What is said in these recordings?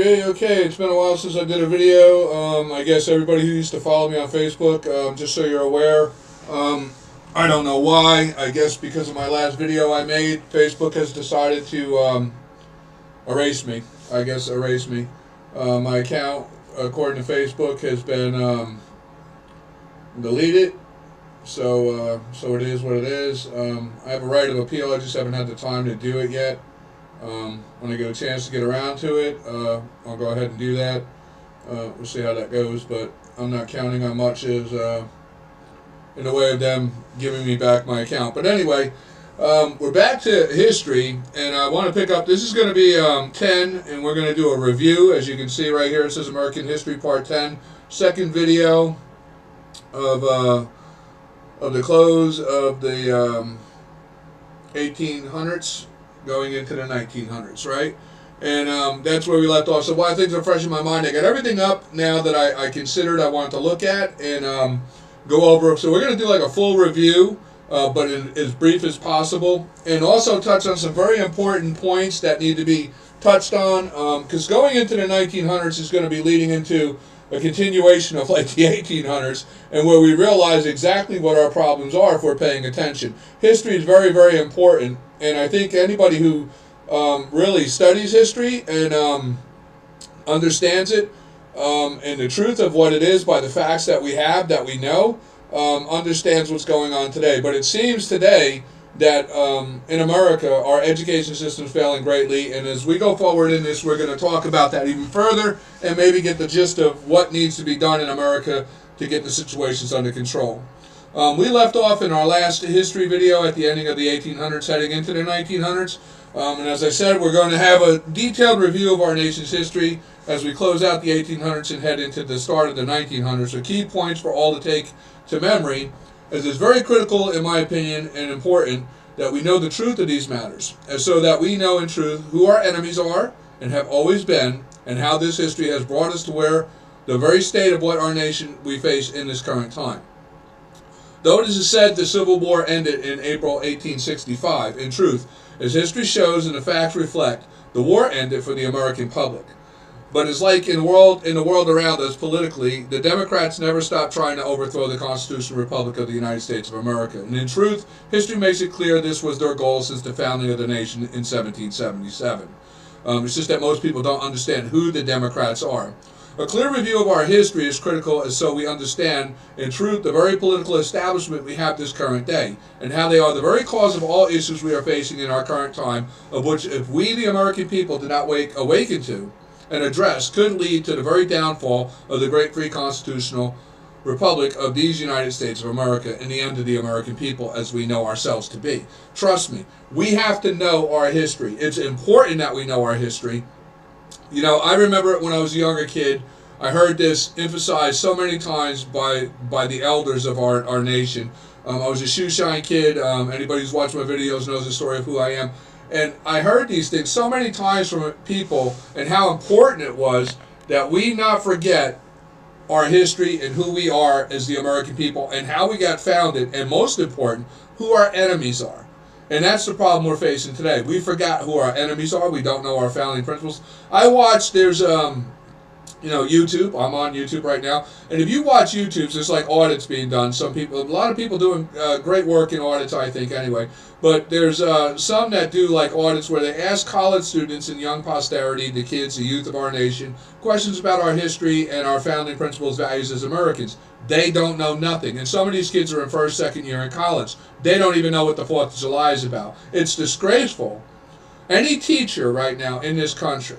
Okay. It's been a while since I did a video. I guess everybody who used to follow me on Facebook, just so you're aware, I don't know why. I guess because of my last video I made, Facebook has decided to erase me. I guess erase me. My account, according to Facebook, has been deleted. So it is what it is. I have a right of appeal. I just haven't had the time to do it yet. When I get a chance to get around to it, I'll go ahead and do that. We'll see how that goes, but I'm not counting on much as in the way of them giving me back my account. But anyway, we're back to history, and I want to pick up. This is going to be 10, and we're going to do a review. As you can see right here, it says American History Part 10, second video of the close of the 1800s. Going into the 1900s, right? And that's where we left off. So while things are fresh in my mind, I got everything up now that I considered I wanted to look at and go over. So we're going to do like a full review, but in as brief as possible, and also touch on some very important points that need to be touched on, because going into the 1900s is going to be leading into a continuation of like the 1800s, and where we realize exactly what our problems are if we're paying attention. History is very, very important, and I think anybody who really studies history and understands it, and the truth of what it is by the facts that we have, that we know, understands what's going on today. But it seems today that in America, our education system is failing greatly, and as we go forward in this, we're going to talk about that even further and maybe get the gist of what needs to be done in America to get the situations under control. We left off in our last history video at the ending of the 1800s, heading into the 1900s, and as I said, we're going to have a detailed review of our nation's history as we close out the 1800s and head into the start of the 1900s. So key points for all to take to memory, as it's very critical, in my opinion, and important that we know the truth of these matters, and so that we know in truth who our enemies are and have always been, and how this history has brought us to where the very state of what our nation we face in this current time. Though it is said the Civil War ended in April 1865, in truth, as history shows and the facts reflect, the war ended for the American public. But it's like in the world around us politically, the Democrats never stopped trying to overthrow the Constitutional Republic of the United States of America. And in truth, history makes it clear this was their goal since the founding of the nation in 1777. It's just that most people don't understand who the Democrats are. A clear review of our history is critical, as so we understand, in truth, the very political establishment we have this current day, and how they are the very cause of all issues we are facing in our current time, of which if we, the American people, did not awaken to and address, could lead to the very downfall of the great free constitutional republic of these United States of America and the end of the American people as we know ourselves to be. Trust me, we have to know our history. It's important that we know our history. You know, I remember when I was a younger kid, I heard this emphasized so many times by the elders of our nation. I was a shoe shine kid. Anybody who's watched my videos knows the story of who I am. And I heard these things so many times from people, and how important it was that we not forget our history and who we are as the American people and how we got founded, and most important, who our enemies are. And that's the problem we're facing today. We forgot who our enemies are. We don't know our founding principles. I watched, there's YouTube. I'm on YouTube right now. And if you watch YouTube, there's like audits being done. A lot of people doing great work in audits, I think, anyway. But there's some that do like audits where they ask college students and young posterity, the kids, the youth of our nation, questions about our history and our founding principles, values as Americans. They don't know nothing. And some of these kids are in first, second year in college. They don't even know what the 4th of July is about. It's disgraceful. Any teacher right now in this country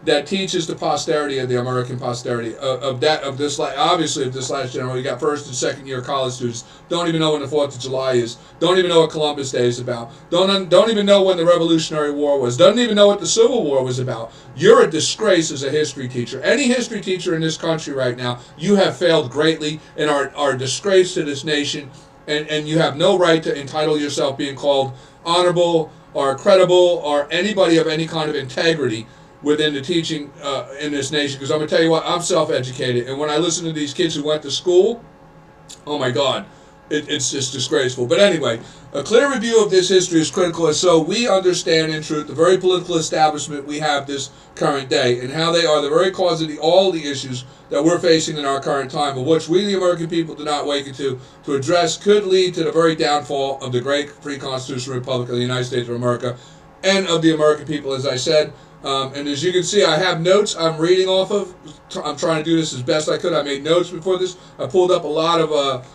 that teaches the posterity of the American posterity of this last generation. You got first and second year college students don't even know when the 4th of July is, don't even know what Columbus Day is about, don't even know when the Revolutionary War was, doesn't even know what the Civil War was about. You're a disgrace as a history teacher. Any history teacher in this country right now, you have failed greatly and are a disgrace to this nation, and you have no right to entitle yourself being called honorable or credible or anybody of any kind of integrity within the teaching in this nation. Because I'm going to tell you what, I'm self-educated, and when I listen to these kids who went to school, oh my God, it's just disgraceful. But anyway, a clear review of this history is critical, and so we understand in truth the very political establishment we have this current day, and how they are the very cause of all the issues that we're facing in our current time, of which we, the American people, do not wake to address, could lead to the very downfall of the great free constitutional republic of the United States of America, and of the American people, as I said. And as you can see, I have notes I'm reading off of. I'm trying to do this as best I could. I made notes before this. I pulled up a lot of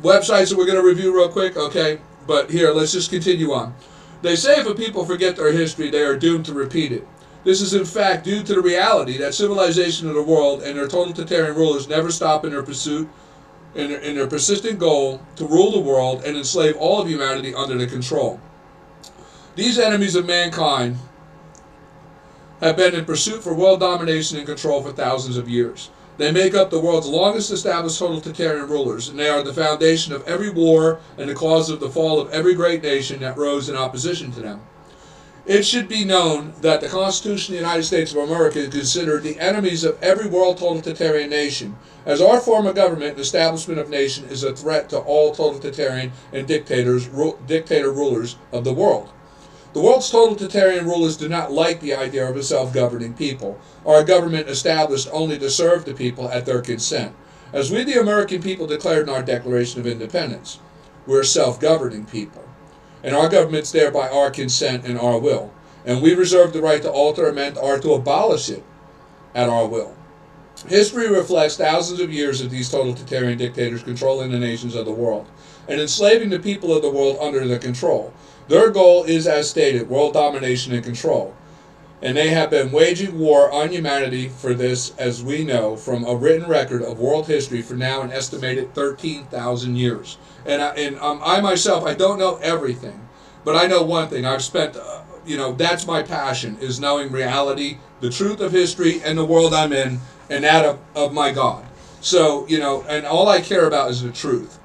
websites that we're going to review real quick. Okay, but here, let's just continue on. They say if a people forget their history, they are doomed to repeat it. This is in fact due to the reality that civilization of the world and their totalitarian rulers never stop in their pursuit, in their persistent goal to rule the world and enslave all of humanity under their control. These enemies of mankind have been in pursuit for world domination and control for thousands of years. They make up the world's longest established totalitarian rulers, and they are the foundation of every war and the cause of the fall of every great nation that rose in opposition to them. It should be known that the Constitution of the United States of America is considered the enemies of every world totalitarian nation, as our form of government and establishment of nation is a threat to all totalitarian and dictator rulers of the world. The world's totalitarian rulers do not like the idea of a self-governing people, or a government established only to serve the people at their consent. As we, the American people, declared in our Declaration of Independence, we're a self-governing people, and our government's there by our consent and our will, and we reserve the right to alter, amend, or to abolish it at our will. History reflects thousands of years of these totalitarian dictators controlling the nations of the world, and enslaving the people of the world under their control. Their goal is, as stated, world domination and control. And they have been waging war on humanity for this, as we know, from a written record of world history for now an estimated 13,000 years. And I myself, I don't know everything, but I know one thing. I've spent, that's my passion, is knowing reality, the truth of history, and the world I'm in, and that of my God. So, and all I care about is the truth.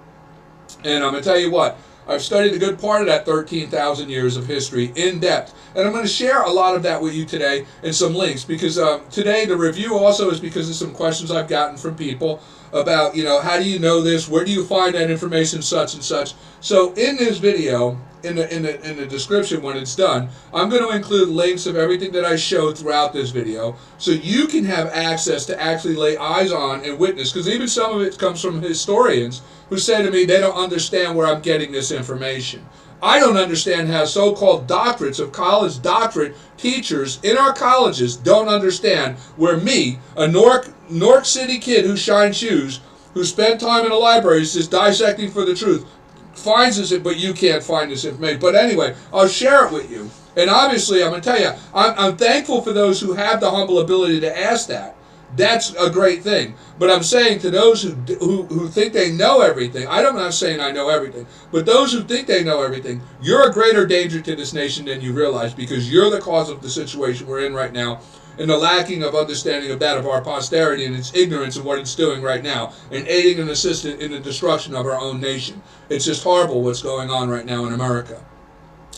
And I'm going to tell you what, I've studied a good part of that 13,000 years of history in depth. And I'm going to share a lot of that with you today and some links, because today the review also is because of some questions I've gotten from people about, how do you know this? Where do you find that information, such and such? So in this video, in the description when it's done, I'm going to include links of everything that I showed throughout this video, so you can have access to actually lay eyes on and witness, because even some of it comes from historians who say to me they don't understand where I'm getting this information. I don't understand how so-called doctorates of college doctorate teachers in our colleges don't understand where me, a Newark City kid who shined shoes, who spent time in the libraries just dissecting for the truth, finds this, but you can't find this information. But anyway, I'll share it with you. And obviously, I'm going to tell you, I'm thankful for those who have the humble ability to ask that. That's a great thing. But I'm saying to those who think they know everything, I'm not saying I know everything, but those who think they know everything, you're a greater danger to this nation than you realize, because you're the cause of the situation we're in right now, and the lacking of understanding of that of our posterity and its ignorance of what it's doing right now, and aiding and assisting in the destruction of our own nation. It's just horrible what's going on right now in America.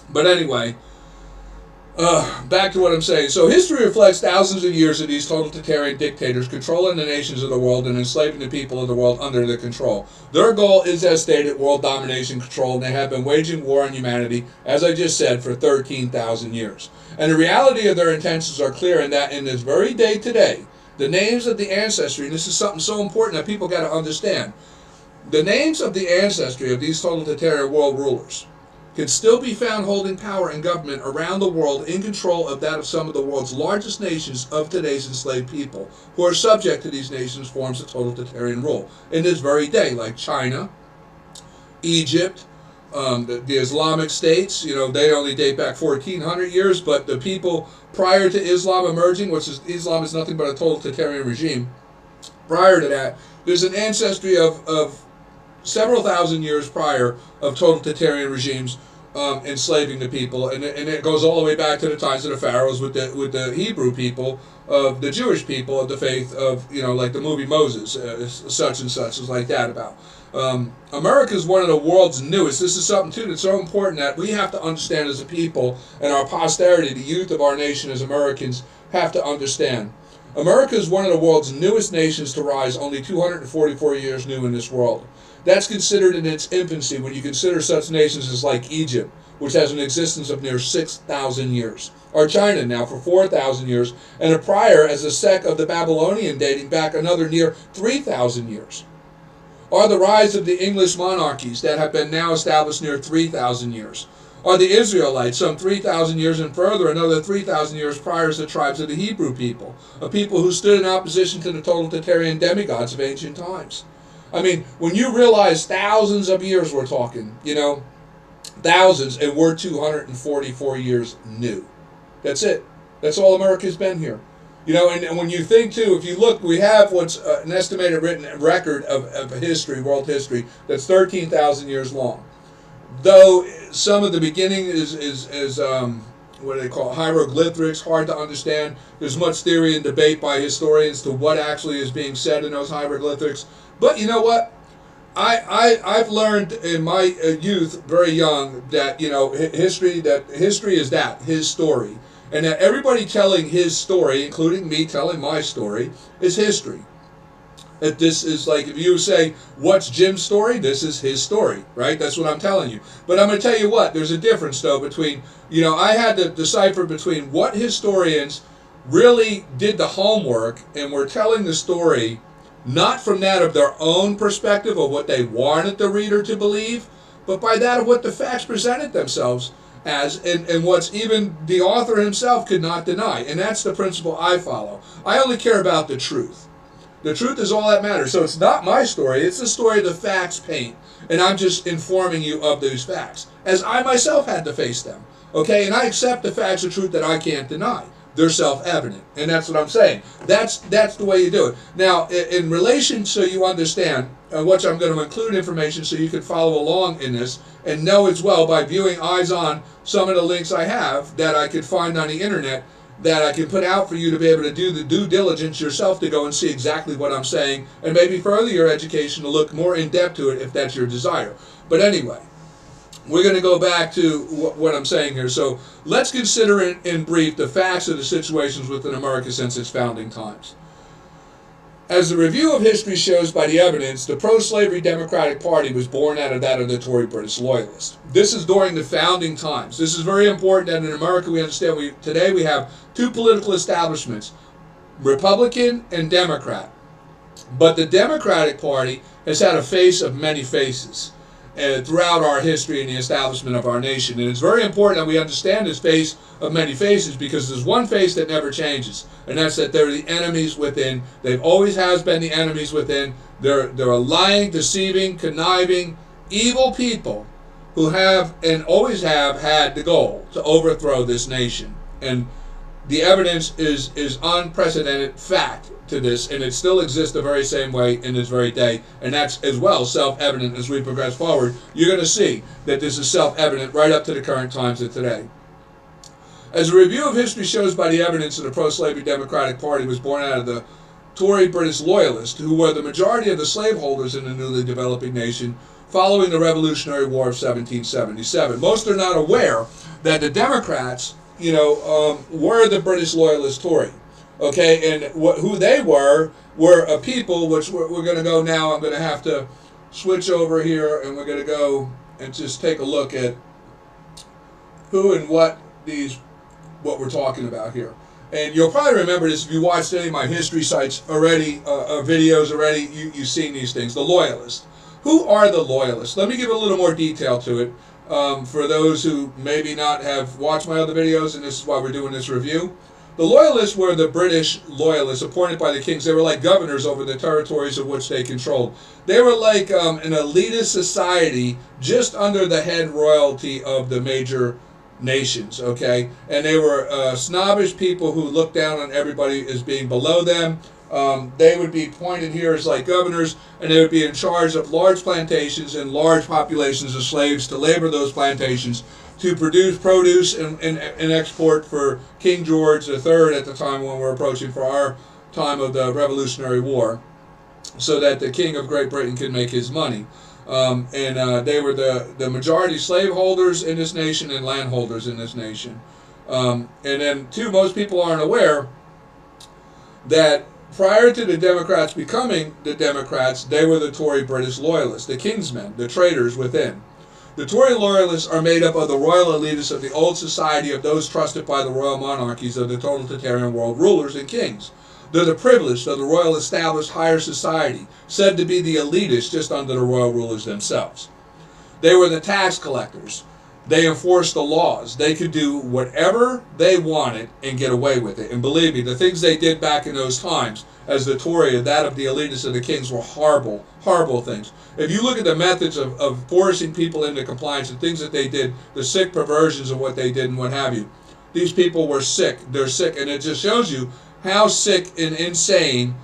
But anyway, back to what I'm saying. So history reflects thousands of years of these totalitarian dictators controlling the nations of the world and enslaving the people of the world under their control. Their goal is, as stated, world domination control, and they have been waging war on humanity, as I just said, for 13,000 years. And the reality of their intentions are clear in that in this very day today, the names of the ancestry, and this is something so important that people got to understand, the names of the ancestry of these totalitarian world rulers can still be found holding power and government around the world, in control of that of some of the world's largest nations of today's enslaved people, who are subject to these nations' forms of totalitarian rule in this very day, like China, Egypt, the Islamic states. They only date back 1,400 years, but the people prior to Islam emerging, which is Islam is nothing but a totalitarian regime, prior to that, there's an ancestry of several thousand years prior of totalitarian regimes enslaving the people, and it goes all the way back to the times of the pharaohs with the Hebrew people, of the Jewish people of the faith of, like the movie Moses, such and such is like that about. America is one of the world's newest. This is something too that's so important that we have to understand as a people, and our posterity, the youth of our nation as Americans, have to understand. America is one of the world's newest nations to rise, only 244 years new in this world. That's considered in its infancy when you consider such nations as like Egypt, which has an existence of near 6,000 years, or China now for 4,000 years, and a prior as a sect of the Babylonian dating back another near 3,000 years. Or the rise of the English monarchies that have been now established near 3,000 years. Or the Israelites, some 3,000 years and further, another 3,000 years prior as the tribes of the Hebrew people, a people who stood in opposition to the totalitarian demigods of ancient times. I mean, when you realize thousands of years we're talking, thousands, and we're 244 years new. That's it. That's all America's been here. And when you think, too, if you look, we have what's an estimated written record of history, world history, that's 13,000 years long. Though some of the beginning is what do they call it, hieroglyphics, hard to understand. There's much theory and debate by historians to what actually is being said in those hieroglyphics. But you know what? I've learned in my youth, very young, that history is his story, and that everybody telling his story, including me telling my story, is history. That this is like if you say, "What's Jim's story?" This is his story, right? That's what I'm telling you. But I'm going to tell you what. There's a difference though between I had to decipher between what historians really did the homework and were telling the story. Not from that of their own perspective of what they wanted the reader to believe, but by that of what the facts presented themselves as, and what's even the author himself could not deny. And that's the principle I follow. I only care about the truth. The truth is all that matters. So it's not my story, it's the story the facts paint. And I'm just informing you of those facts, as I myself had to face them. Okay, and I accept the facts of truth that I can't deny. They're self-evident, and that's what I'm saying. That's the way you do it. Now, in relation, so you understand, which I'm going to include information so you can follow along in this and know as well by viewing eyes on some of the links I have that I could find on the internet that I can put out for you to be able to do the due diligence yourself to go and see exactly what I'm saying and maybe further your education to look more in depth to it if that's your desire. But anyway, we're going to go back to what I'm saying here. So let's consider in brief the facts of the situations within America since its founding times. As the review of history shows by the evidence, the pro-slavery Democratic Party was born out of that of the Tory British Loyalists. This is during the founding times. This is very important that in America we understand today we have two political establishments, Republican and Democrat. But the Democratic Party has had a face of many faces throughout our history and the establishment of our nation. And it's very important that we understand this face of many faces because there's one face that never changes, and that's that they're the enemies within. They've always has been the enemies within. They're a lying, deceiving, conniving, evil people who have and always have had the goal to overthrow this nation. And the evidence is unprecedented fact to this, and it still exists the very same way in this very day, and that's as well self-evident as we progress forward. You're going to see that this is self-evident right up to the current times of today. As a review of history shows by the evidence that the pro-slavery Democratic Party was born out of the Tory British Loyalists, who were the majority of the slaveholders in the newly developing nation following the Revolutionary War of 1777. Most are not aware that the Democrats, were the British Loyalist Tory. Okay, and who they were a people, which we're going to go now. I'm going to have to switch over here, and we're going to go and just take a look at who and what we're talking about here. And you'll probably remember this if you watched any of my history sites already, videos already, you've seen these things. The Loyalists. Who are the Loyalists? Let me give a little more detail to it for those who maybe not have watched my other videos, and this is why we're doing this review. The Loyalists were the British Loyalists appointed by the kings. They were like governors over the territories of which they controlled. They were like an elitist society just under the head royalty of the major nations, okay? And they were snobbish people who looked down on everybody as being below them. They would be appointed here as like governors, and they would be in charge of large plantations and large populations of slaves to labor those plantations to produce produce and export for King George III at the time when we're approaching for our time of the Revolutionary War, so that the King of Great Britain could make his money. They were the majority slaveholders in this nation and landholders in this nation. And then, too, most people aren't aware that prior to the Democrats becoming the Democrats, they were the Tory British loyalists, the Kingsmen, the traitors within. The Tory loyalists are made up of the royal elitists of the old society, of those trusted by the royal monarchies of the totalitarian world rulers and kings. They're the privileged of the royal established higher society, said to be the elitists just under the royal rulers themselves. They were the tax collectors. They enforced the laws. They could do whatever they wanted and get away with it. And believe me, the things they did back in those times, as the Tory and that of the elitists and the kings, were horrible, horrible things. If you look at the methods of forcing people into compliance and things that they did, the sick perversions of what they did and what have you, these people were sick. They're sick. And it just shows you how sick and insane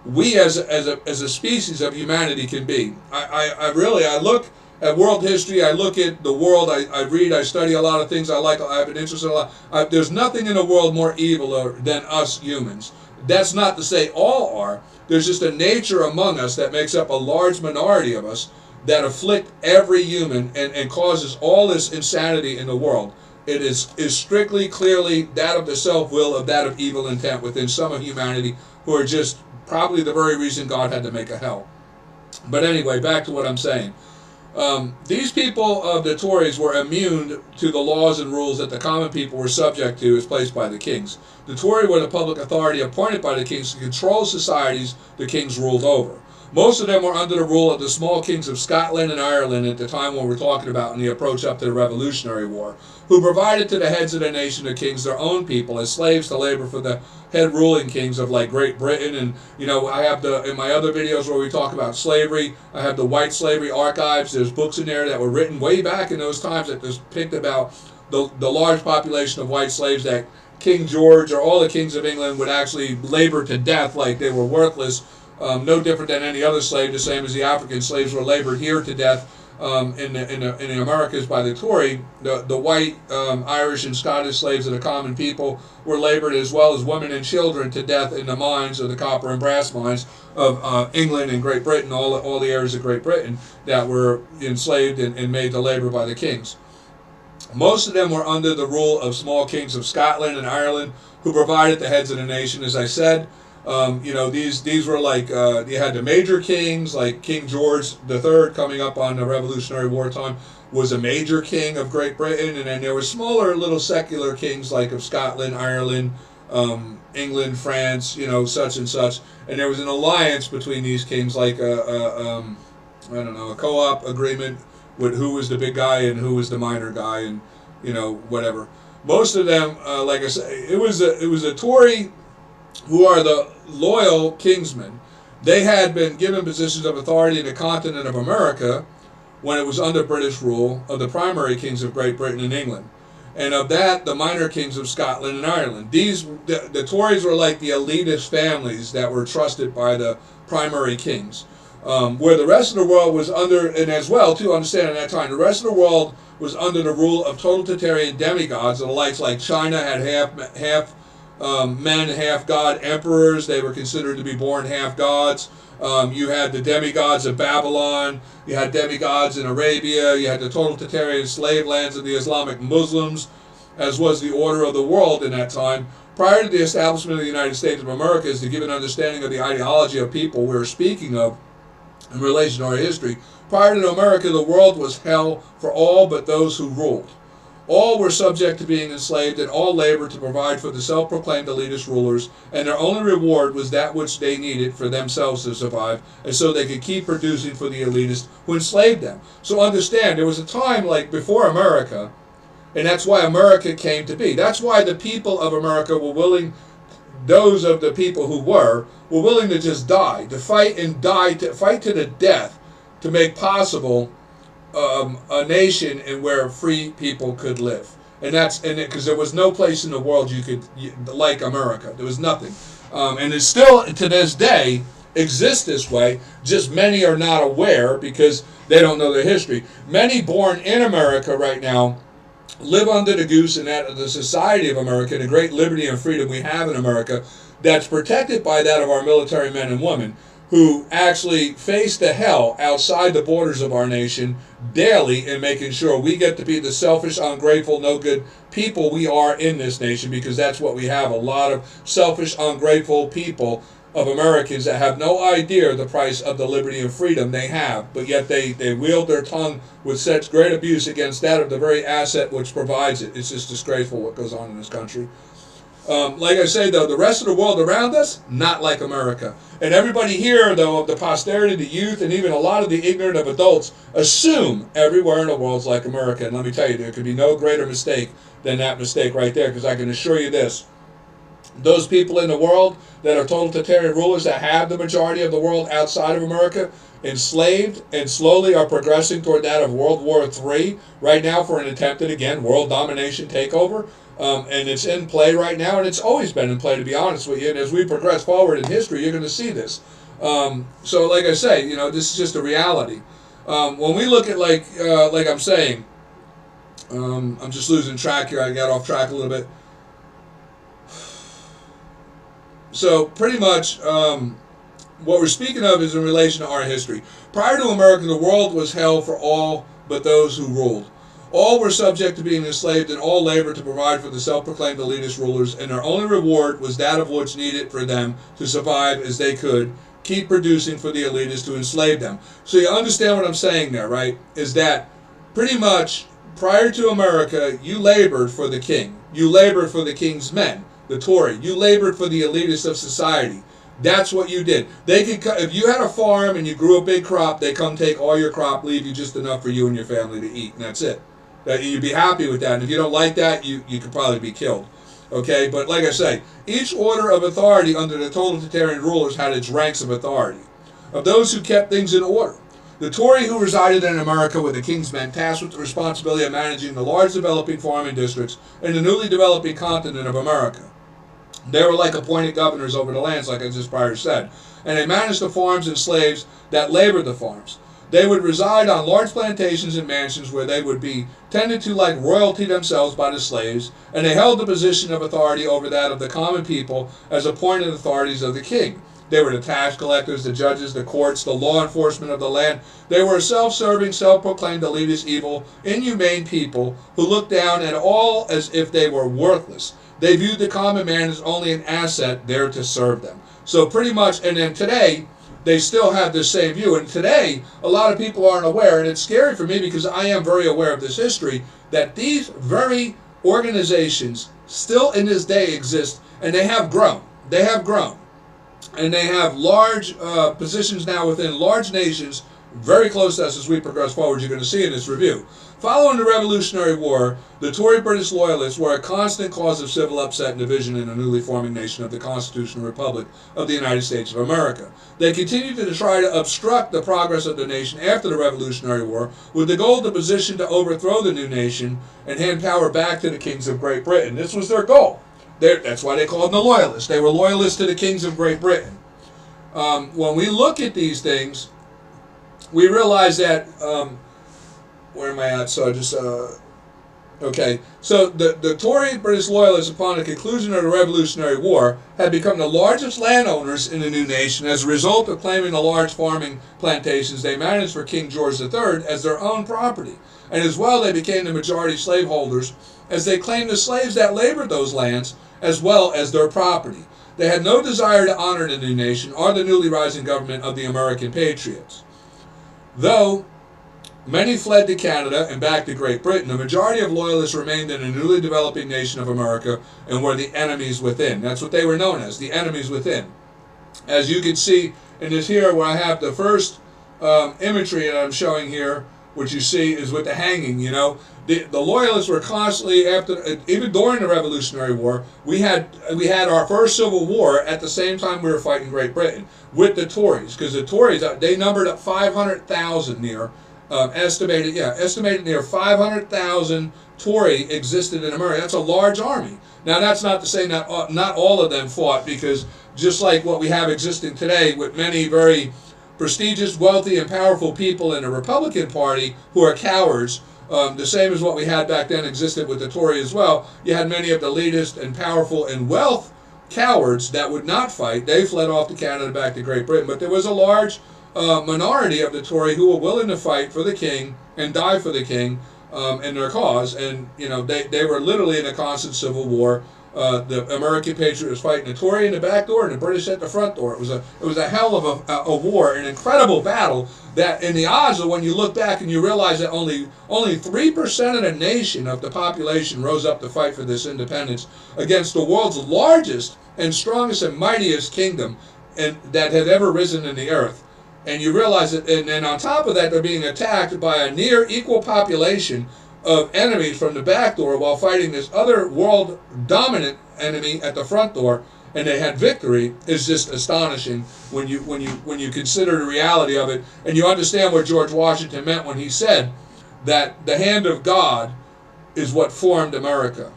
we as a species of humanity can be. I look at world history, I look at the world, I read, I study a lot of things I like, I have an interest in a lot. There's nothing in the world more evil than us humans. That's not to say all are. There's just a nature among us that makes up a large minority of us that afflict every human and causes all this insanity in the world. It is strictly, clearly that of the self-will, of that of evil intent within some of humanity, who are just probably the very reason God had to make a hell. But anyway, back to what I'm saying. These people of the Tories were immune to the laws and rules that the common people were subject to as placed by the kings. The Tory were the public authority appointed by the kings to control societies the kings ruled over. Most of them were under the rule of the small kings of Scotland and Ireland at the time when we're talking about in the approach up to the Revolutionary War, who provided to the heads of the nation, the kings, their own people as slaves to labor for the head ruling kings of like Great Britain. And I have in my other videos where we talk about slavery, I have the white slavery archives. There's books in there that were written way back in those times that depict about the large population of white slaves that King George or all the kings of England would actually labor to death like they were worthless. No different than any other slave, the same as the African slaves were labored here to death in the Americas by the Tory. The white Irish and Scottish slaves of the common people were labored, as well as women and children, to death in the mines of the copper and brass mines of England and Great Britain, all the areas of Great Britain that were enslaved and made to labor by the kings. Most of them were under the rule of small kings of Scotland and Ireland, who provided the heads of the nation, as I said. These were like, you had the major kings, like King George III coming up on the Revolutionary War time, was a major king of Great Britain, and then there were smaller little secular kings like of Scotland, Ireland, England, France, such and such, and there was an alliance between these kings, like I don't know, a co-op agreement with who was the big guy and who was the minor guy, and whatever. Most of them, like I said, it was a Tory who are the loyal kingsmen. They had been given positions of authority in the continent of America when it was under British rule of the primary kings of Great Britain and England. And of that, the minor kings of Scotland and Ireland. The Tories were like the elitist families that were trusted by the primary kings. Where the rest of the world was under, and as well, to understand at that time, the rest of the world was under the rule of totalitarian demigods, and the likes like China had half men, half god emperors. They were considered to be born half gods. You had the demigods of Babylon. You had demigods in Arabia. You had the totalitarian slave lands of the Islamic Muslims, as was the order of the world in that time. Prior to the establishment of the United States of America, is to give an understanding of the ideology of people we're speaking of in relation to our history. Prior to America, the world was hell for all but those who ruled. All were subject to being enslaved, and all labored to provide for the self-proclaimed elitist rulers, and their only reward was that which they needed for themselves to survive, and so they could keep producing for the elitists who enslaved them. So understand, there was a time like before America, and that's why America came to be. That's why the people of America were willing, those of the people who were willing to just die, to fight and die, to fight to the death, to make possible a nation in where free people could live, and that's because there was no place in the world like America. There was nothing, and it still to this day exists this way. Just many are not aware because they don't know their history. Many born in America right now live under the goose and that of the society of America, the great liberty and freedom we have in America, that's protected by that of our military men and women. who actually face the hell outside the borders of our nation daily in making sure we get to be the selfish, ungrateful, no good people we are in this nation, because that's what we have. A lot of selfish, ungrateful people of Americans that have no idea the price of the liberty and freedom they have, but yet they wield their tongue with such great abuse against that of the very asset which provides it. It's just disgraceful what goes on in this country. Like I say, though, the rest of the world around us, not like America. And everybody here, though, of the posterity, the youth, and even a lot of the ignorant of adults, assume everywhere in the world's like America. And let me tell you, there could be no greater mistake than that mistake right there, because I can assure you this. Those people in the world that are totalitarian rulers that have the majority of the world outside of America, enslaved and slowly are progressing toward that of World War III right now for an attempted, again, world domination takeover. And it's in play right now, and it's always been in play, to be honest with you. And as we progress forward in history, you're going to see this. So, like I say, this is just a reality. When we look at, like I'm saying, I'm just losing track here. I got off track a little bit. So, pretty much, what we're speaking of is in relation to our history. Prior to America, the world was hell for all but those who ruled. All were subject to being enslaved, and all labored to provide for the self-proclaimed elitist rulers, and their only reward was that of which needed for them to survive as they could, keep producing for the elitists to enslave them. So you understand what I'm saying there, right? Is that pretty much prior to America, you labored for the king. You labored for the king's men, the Tory. You labored for the elitists of society. That's what you did. They could, if you had a farm and you grew a big crop, they come take all your crop, leave you just enough for you and your family to eat, and that's it. That you'd be happy with that. And if you don't like that, you could probably be killed. Okay? But like I say, each order of authority under the totalitarian rulers had its ranks of authority, of those who kept things in order. The Tory who resided in America were the king's men, tasked with the responsibility of managing the large developing farming districts in the newly developing continent of America. They were like appointed governors over the lands, like I just prior said. And they managed the farms and slaves that labored the farms. They would reside on large plantations and mansions where they would be tended to like royalty themselves by the slaves, and they held the position of authority over that of the common people as appointed authorities of the king. They were the tax collectors, the judges, the courts, the law enforcement of the land. They were a self-serving, self-proclaimed elitist, evil, inhumane people who looked down at all as if they were worthless. They viewed the common man as only an asset there to serve them. So pretty much, and then today, they still have this same view. And today, a lot of people aren't aware, and it's scary for me because I am very aware of this history, that these very organizations still in this day exist, and they have grown. They have grown. And they have large positions now within large nations, very close to us as we progress forward. You're going to see in this review. Following the Revolutionary War, the Tory British Loyalists were a constant cause of civil upset and division in the newly forming nation of the Constitutional Republic of the United States of America. They continued to try to obstruct the progress of the nation after the Revolutionary War, with the goal to position to overthrow the new nation and hand power back to the kings of Great Britain. This was their goal. That's why they called them the Loyalists. They were loyalists to the kings of Great Britain. When we look at these things, we realize that, where am I at? So okay. So the Tory British Loyalists, upon the conclusion of the Revolutionary War, had become the largest landowners in the new nation as a result of claiming the large farming plantations they managed for King George III as their own property. And as well, they became the majority slaveholders as they claimed the slaves that labored those lands as well as their property. They had no desire to honor the new nation or the newly rising government of the American patriots. Though many fled to Canada and back to Great Britain, the majority of loyalists remained in the newly developing nation of America and were the enemies within. That's what they were known as, the enemies within. As you can see in this here, where I have the first imagery that I'm showing here, which you see is with the hanging, The loyalists were constantly, even during the Revolutionary War, we had our first Civil War at the same time we were fighting Great Britain with the Tories, because the Tories, they numbered up 500,000 near, estimated near 500,000 Tory existed in America. That's a large army. Now that's not to say that not all of them fought, because just like what we have existing today with many very prestigious, wealthy, and powerful people in the Republican Party who are cowards, the same as what we had back then existed with the Tory as well. You had many of the elitist and powerful and cowards that would not fight. They fled off to Canada, back to Great Britain. But there was a large minority of the Tory who were willing to fight for the king and die for the king and their cause. And, they were literally in a constant civil war. The American patriot was fighting the Tory in the back door and the British at the front door. It was a hell of a war, an incredible battle. That in the odds of when you look back and you realize that only 3% of the nation of the population rose up to fight for this independence against the world's largest and strongest and mightiest kingdom and that had ever risen in the earth. And you realize that, and on top of that, they're being attacked by a near equal population of enemies from the back door while fighting this other world dominant enemy at the front door, and they had victory, is just astonishing when you consider the reality of it, and you understand what George Washington meant when he said that the hand of God is what formed America.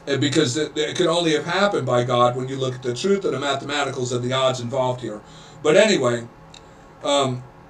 And because it could only have happened by God when you look at the truth of the mathematicals of the odds involved here. But anyway,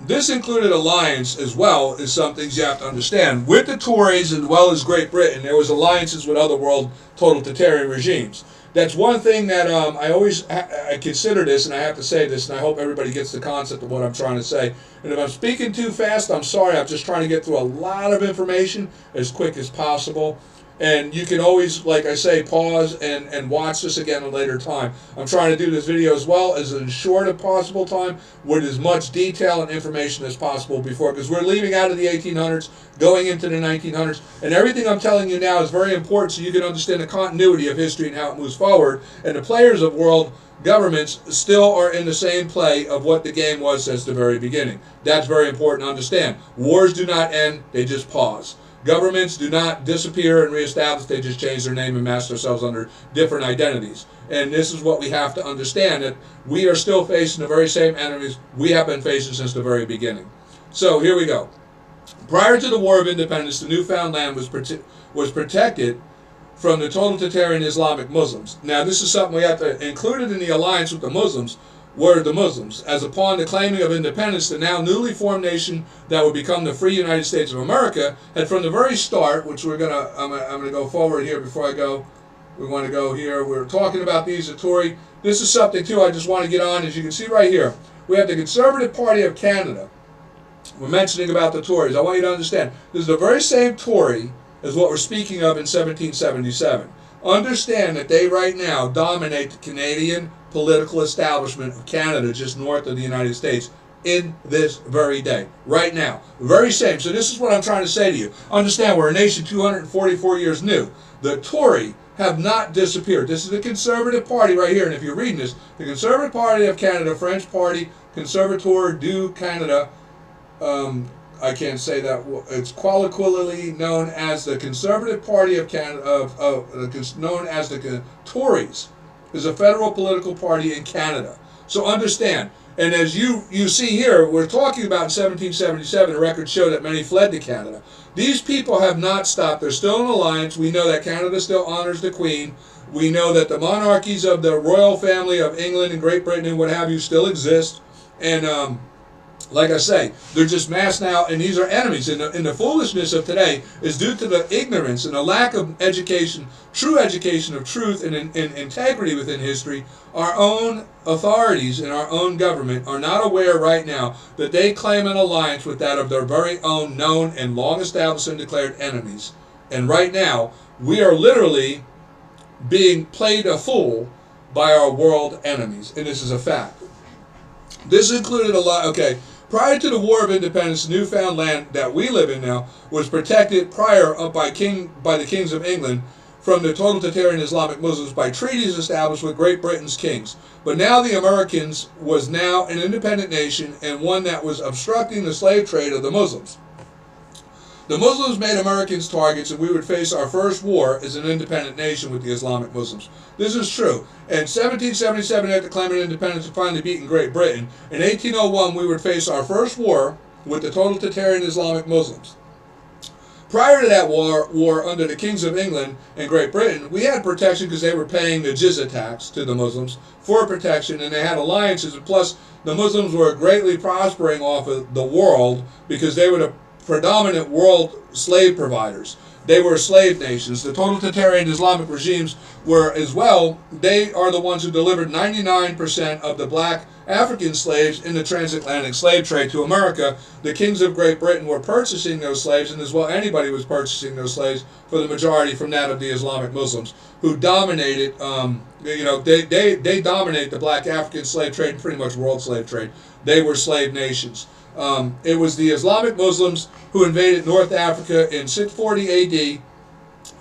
this included alliance as well as some things you have to understand. With the Tories as well as Great Britain, there was alliances with other world totalitarian regimes. That's one thing that I consider this, and I have to say this, and I hope everybody gets the concept of what I'm trying to say. And if I'm speaking too fast, I'm sorry. I'm just trying to get through a lot of information as quick as possible. And you can always, like I say, pause and watch this again at a later time. I'm trying to do this video as well as in short as possible time with as much detail and information as possible before, because we're leaving out of the 1800s, going into the 1900s, and everything I'm telling you now is very important so you can understand the continuity of history and how it moves forward. And the players of world governments still are in the same play of what the game was since the very beginning. That's very important to understand. Wars do not end, they just pause. Governments do not disappear and reestablish, they just change their name and mask themselves under different identities. And this is what we have to understand, that we are still facing the very same enemies we have been facing since the very beginning. So here we go. Prior to the War of Independence, the newfound land was protected from the totalitarian Islamic Muslims. Now this is something we have to include in the alliance with the Muslims, were the Muslims, as upon the claiming of independence, the now newly formed nation that would become the free United States of America had from the very start, which I'm gonna go forward here before I go. We want to go here. We're talking about these at Tory. This is something too I just want to get on. As you can see right here, we have the Conservative Party of Canada. We're mentioning about the Tories. I want you to understand this is the very same Tory as what we're speaking of in 1777. Understand that they right now dominate the Canadian political establishment of Canada, just north of the United States, in this very day, right now. Very same. So this is what I'm trying to say to you. Understand, we're a nation 244 years new. The Tory have not disappeared. This is the Conservative Party right here, and if you're reading this, the Conservative Party of Canada, French Party, Conservateur du Canada, I can't say that. It's colloquially known as the Conservative Party of Canada, known as the Tories, is a federal political party in Canada. So understand, and as you see here, we're talking about in 1777, the records show that many fled to Canada. These people have not stopped. They're still in alliance. We know that Canada still honors the Queen. We know that the monarchies of the royal family of England and Great Britain and what have you still exist. And like I say, they're just mass now, and these are enemies. And the foolishness of today is due to the ignorance and the lack of education, true education of truth and integrity within history. Our own authorities and our own government are not aware right now that they claim an alliance with that of their very own known and long established and declared enemies. And right now, we are literally being played a fool by our world enemies. And this is a fact. This included a lot, okay. Prior to the War of Independence, the newfound land that we live in now was protected prior by the kings of England from the totalitarian Islamic Muslims by treaties established with Great Britain's kings. But now the Americans was now an independent nation and one that was obstructing the slave trade of the Muslims. The Muslims made Americans targets, and we would face our first war as an independent nation with the Islamic Muslims. This is true. In 1777, after claiming independence and finally beating Great Britain, in 1801, we would face our first war with the totalitarian Islamic Muslims. Prior to that war under the kings of England and Great Britain, we had protection because they were paying the jizya tax to the Muslims for protection, and they had alliances. And plus, the Muslims were greatly prospering off of the world because they were the predominant world slave providers. they were slave nations. The totalitarian Islamic regimes were as well. They are the ones who delivered 99% of the black African slaves in the transatlantic slave trade to America. The kings of Great Britain were purchasing those slaves, and as well anybody was purchasing those slaves for the majority from that of the Islamic Muslims, who dominated. They dominate the black African slave trade and pretty much world slave trade. They were slave nations. It was the Islamic Muslims who invaded North Africa in 640 A.D.,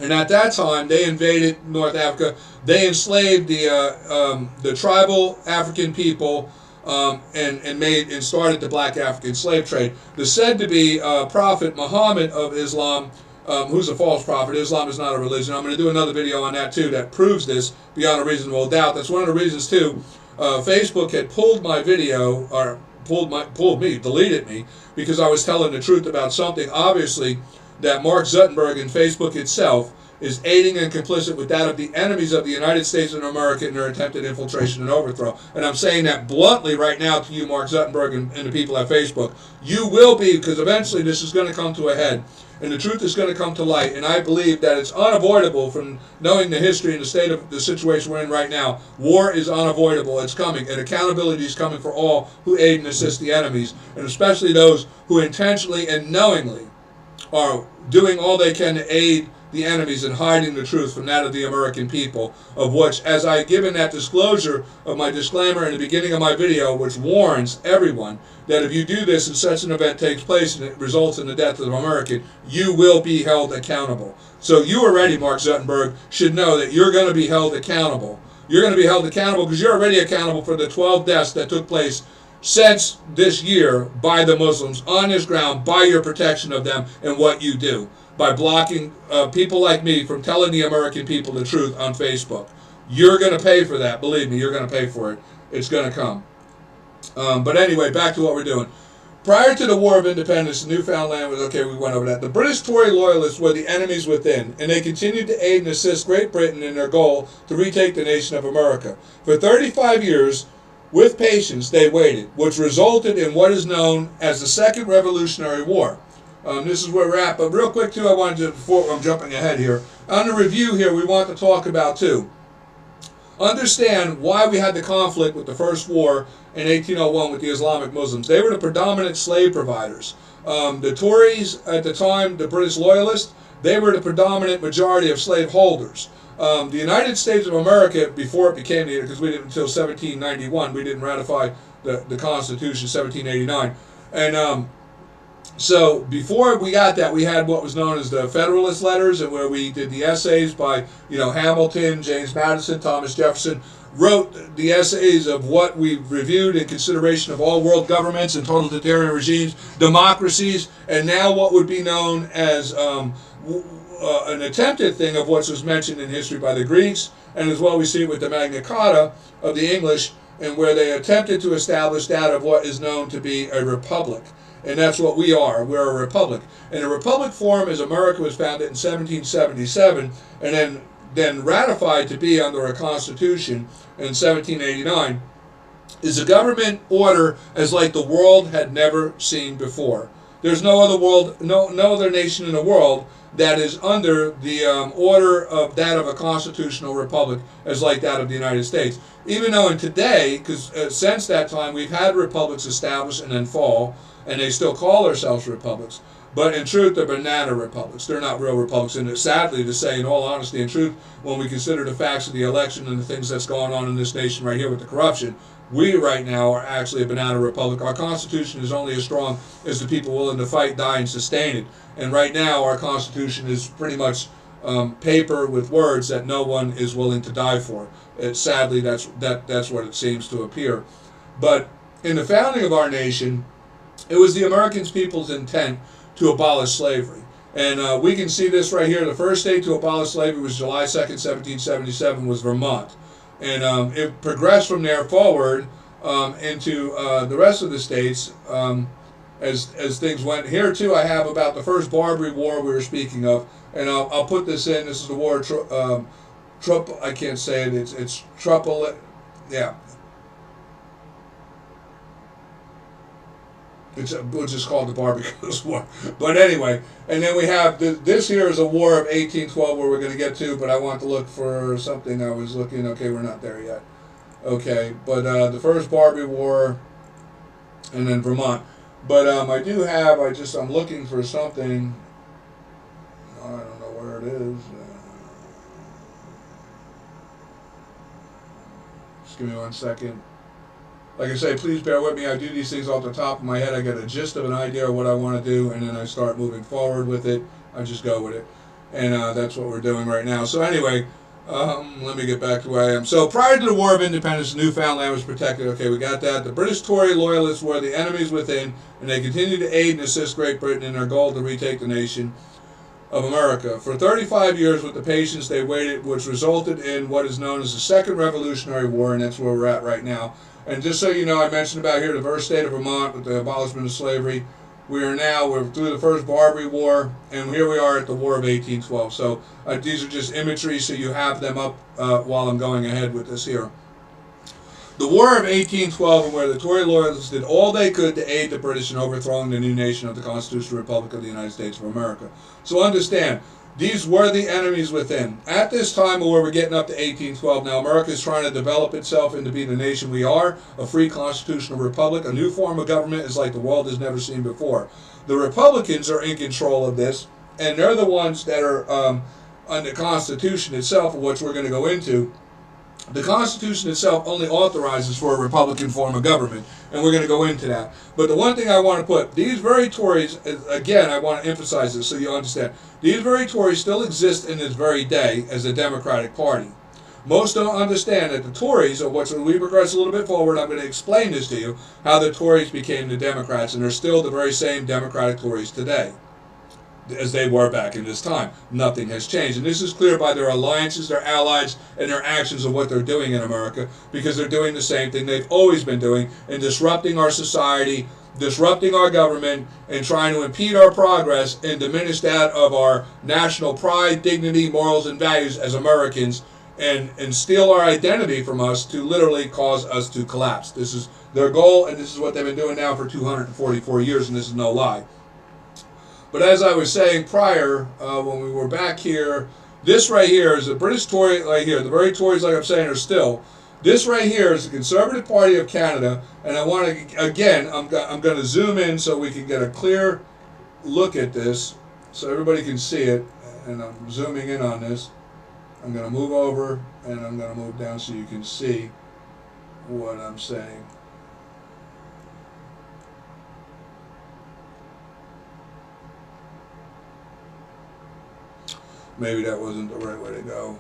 and at that time they invaded North Africa. They enslaved the tribal African people and started the black African slave trade. The said to be Prophet Muhammad of Islam, who's a false prophet. Islam is not a religion. I'm going to do another video on that too that proves this beyond a reasonable doubt. That's one of the reasons too. Facebook had pulled my video, or deleted me, because I was telling the truth about something, obviously, that Mark Zuckerberg and Facebook itself is aiding and complicit with that of the enemies of the United States and America in their attempted infiltration and overthrow. And I'm saying that bluntly right now to you, Mark Zuckerberg, and the people at Facebook. You will be, because eventually this is going to come to a head, and the truth is going to come to light. And I believe that it's unavoidable from knowing the history and the state of the situation we're in right now. War is unavoidable. It's coming, and accountability is coming for all who aid and assist the enemies, and especially those who intentionally and knowingly are doing all they can to aid the enemies and hiding the truth from that of the American people, of which, as I given that disclosure of my disclaimer in the beginning of my video, which warns everyone that if you do this and such an event takes place and it results in the death of an American, you will be held accountable. So you already, Mark Zuckerberg, should know that you're going to be held accountable. You're going to be held accountable because you're already accountable for the 12 deaths that took place since this year by the Muslims on this ground, by your protection of them and what you do, by blocking people like me from telling the American people the truth on Facebook. You're going to pay for that. Believe me, you're going to pay for it. It's going to come. But anyway, back to what we're doing. Prior to the War of Independence, Newfoundland was, okay, we went over that. The British Tory loyalists were the enemies within, and they continued to aid and assist Great Britain in their goal to retake the nation of America. For 35 years, with patience, they waited, which resulted in what is known as the Second Revolutionary War. This is where we're at. But real quick, too, I wanted to, before I'm jumping ahead here, on the review here, we want to talk about, too, understand why we had the conflict with the First War in 1801 with the Islamic Muslims. They were the predominant slave providers. The Tories at the time, the British loyalists, they were the predominant majority of slave holders. The United States of America, before it became the, because we didn't until 1791, we didn't ratify the Constitution, 1789, and so before we got that, we had what was known as the Federalist Letters, and where we did the essays by, Hamilton, James Madison, Thomas Jefferson, wrote the essays of what we reviewed in consideration of all world governments and totalitarian regimes, democracies, and now what would be known as an attempted thing of what was mentioned in history by the Greeks, and as well we see it with the Magna Carta of the English, and where they attempted to establish that of what is known to be a republic. And that's what we are. We're a republic. And a republic form, as America was founded in 1777, and then ratified to be under a constitution in 1789, is a government order as like the world had never seen before. There's no other nation in the world that is under the order of that of a constitutional republic as like that of the United States. Even though in today, because since that time we've had republics established and then fall, and they still call themselves republics. But in truth, they're banana republics. They're not real republics. And sadly to say, in all honesty and truth, when we consider the facts of the election and the things that's going on in this nation right here with the corruption, we right now are actually a banana republic. Our Constitution is only as strong as the people willing to fight, die, and sustain it. And right now, our Constitution is pretty much paper with words that no one is willing to die for. Sadly, that's what it seems to appear. But in the founding of our nation, it was the American people's intent to abolish slavery. And we can see this right here. The first state to abolish slavery was July 2nd, 1777, was Vermont. And it progressed from there forward into the rest of the states as things went. Here, too, I have about the first Barbary War we were speaking of. And I'll put this in. This is the war, I can't say it. It's Truppel. Yeah. which is called the Barbacoas War. But anyway, and then we have this here is a war of 1812 where we're going to get to, but I want to look for something. I was looking, okay, we're not there yet. Okay, but the first Barbie War, and then Vermont. But I do have, I'm looking for something. I don't know where it is. Just give me 1 second. Like I say, please bear with me. I do these things off the top of my head. I get a gist of an idea of what I want to do, and then I start moving forward with it. I just go with it. And that's what we're doing right now. So anyway, let me get back to where I am. So prior to the War of Independence, Newfoundland was protected. Okay, we got that. The British Tory loyalists were the enemies within, and they continued to aid and assist Great Britain in their goal to retake the nation of America. For 35 years, with the patience they waited, which resulted in what is known as the Second Revolutionary War, and that's where we're at right now. And just so you know, I mentioned about here the first state of Vermont with the abolishment of slavery. We're through the first Barbary War, and here we are at the War of 1812. So these are just imagery, so you have them up while I'm going ahead with this here. The War of 1812, where the Tory loyalists did all they could to aid the British in overthrowing the new nation of the Constitutional Republic of the United States of America. So understand, these were the enemies within. At this time where we're getting up to 1812, now America is trying to develop itself into being the nation we are, a free constitutional republic. A new form of government is like the world has never seen before. The Republicans are in control of this, and they're the ones that are on the Constitution itself, which we're going to go into. The Constitution itself only authorizes for a Republican form of government, and we're going to go into that. But the one thing I want to put, these very Tories, again, I want to emphasize this so you understand, these very Tories still exist in this very day as a Democratic Party. Most don't understand that the Tories, or when we progress a little bit forward, I'm going to explain this to you, how the Tories became the Democrats, and they're still the very same Democratic Tories today as they were back in this time. Nothing has changed. And this is clear by their alliances, their allies, and their actions of what they're doing in America, because they're doing the same thing they've always been doing in disrupting our society, disrupting our government, and trying to impede our progress and diminish that of our national pride, dignity, morals, and values as Americans, and steal our identity from us to literally cause us to collapse. This is their goal, and this is what they've been doing now for 244 years, and this is no lie. But as I was saying prior, when we were back here, this right here is the British Tory, right here. The very Tories, like I'm saying, are still. This right here is the Conservative Party of Canada, and I want to, again, I'm going to zoom in so we can get a clear look at this, so everybody can see it, and I'm zooming in on this. I'm going to move over, and I'm going to move down so you can see what I'm saying. Maybe that wasn't the right way to go.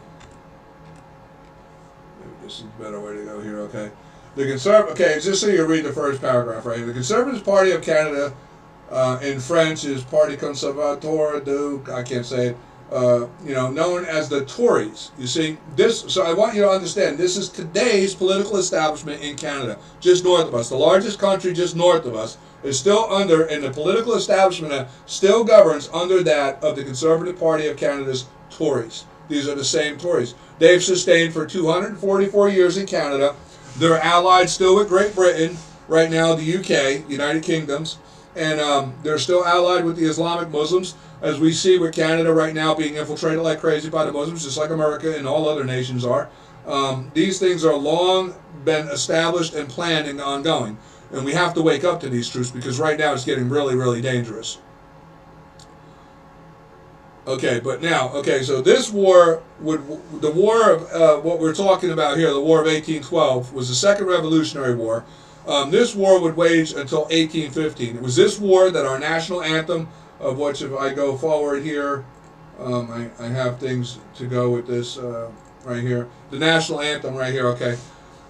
Maybe this is a better way to go here, okay. Okay, just so you read the first paragraph right here. The Conservative Party of Canada, in French, is Parti Conservateur du, I can't say it, known as the Tories. You see, so I want you to understand, this is today's political establishment in Canada, just north of us. The largest country just north of us is still under, and the political establishment still governs under that of the Conservative Party of Canada's Tories. These are the same Tories. They've sustained for 244 years in Canada. They're allied still with Great Britain, right now the UK, United Kingdoms, and they're still allied with the Islamic Muslims, as we see with Canada right now being infiltrated like crazy by the Muslims, just like America and all other nations are. These things are long been established and planned and ongoing. And we have to wake up to these truths, because right now it's getting really, really dangerous. Okay, but now, so this war, the war of what we're talking about here, the War of 1812, was the Second Revolutionary War. This war would wage until 1815. It was this war that our national anthem, of which if I go forward here, I have things to go with this right here. The national anthem right here, okay.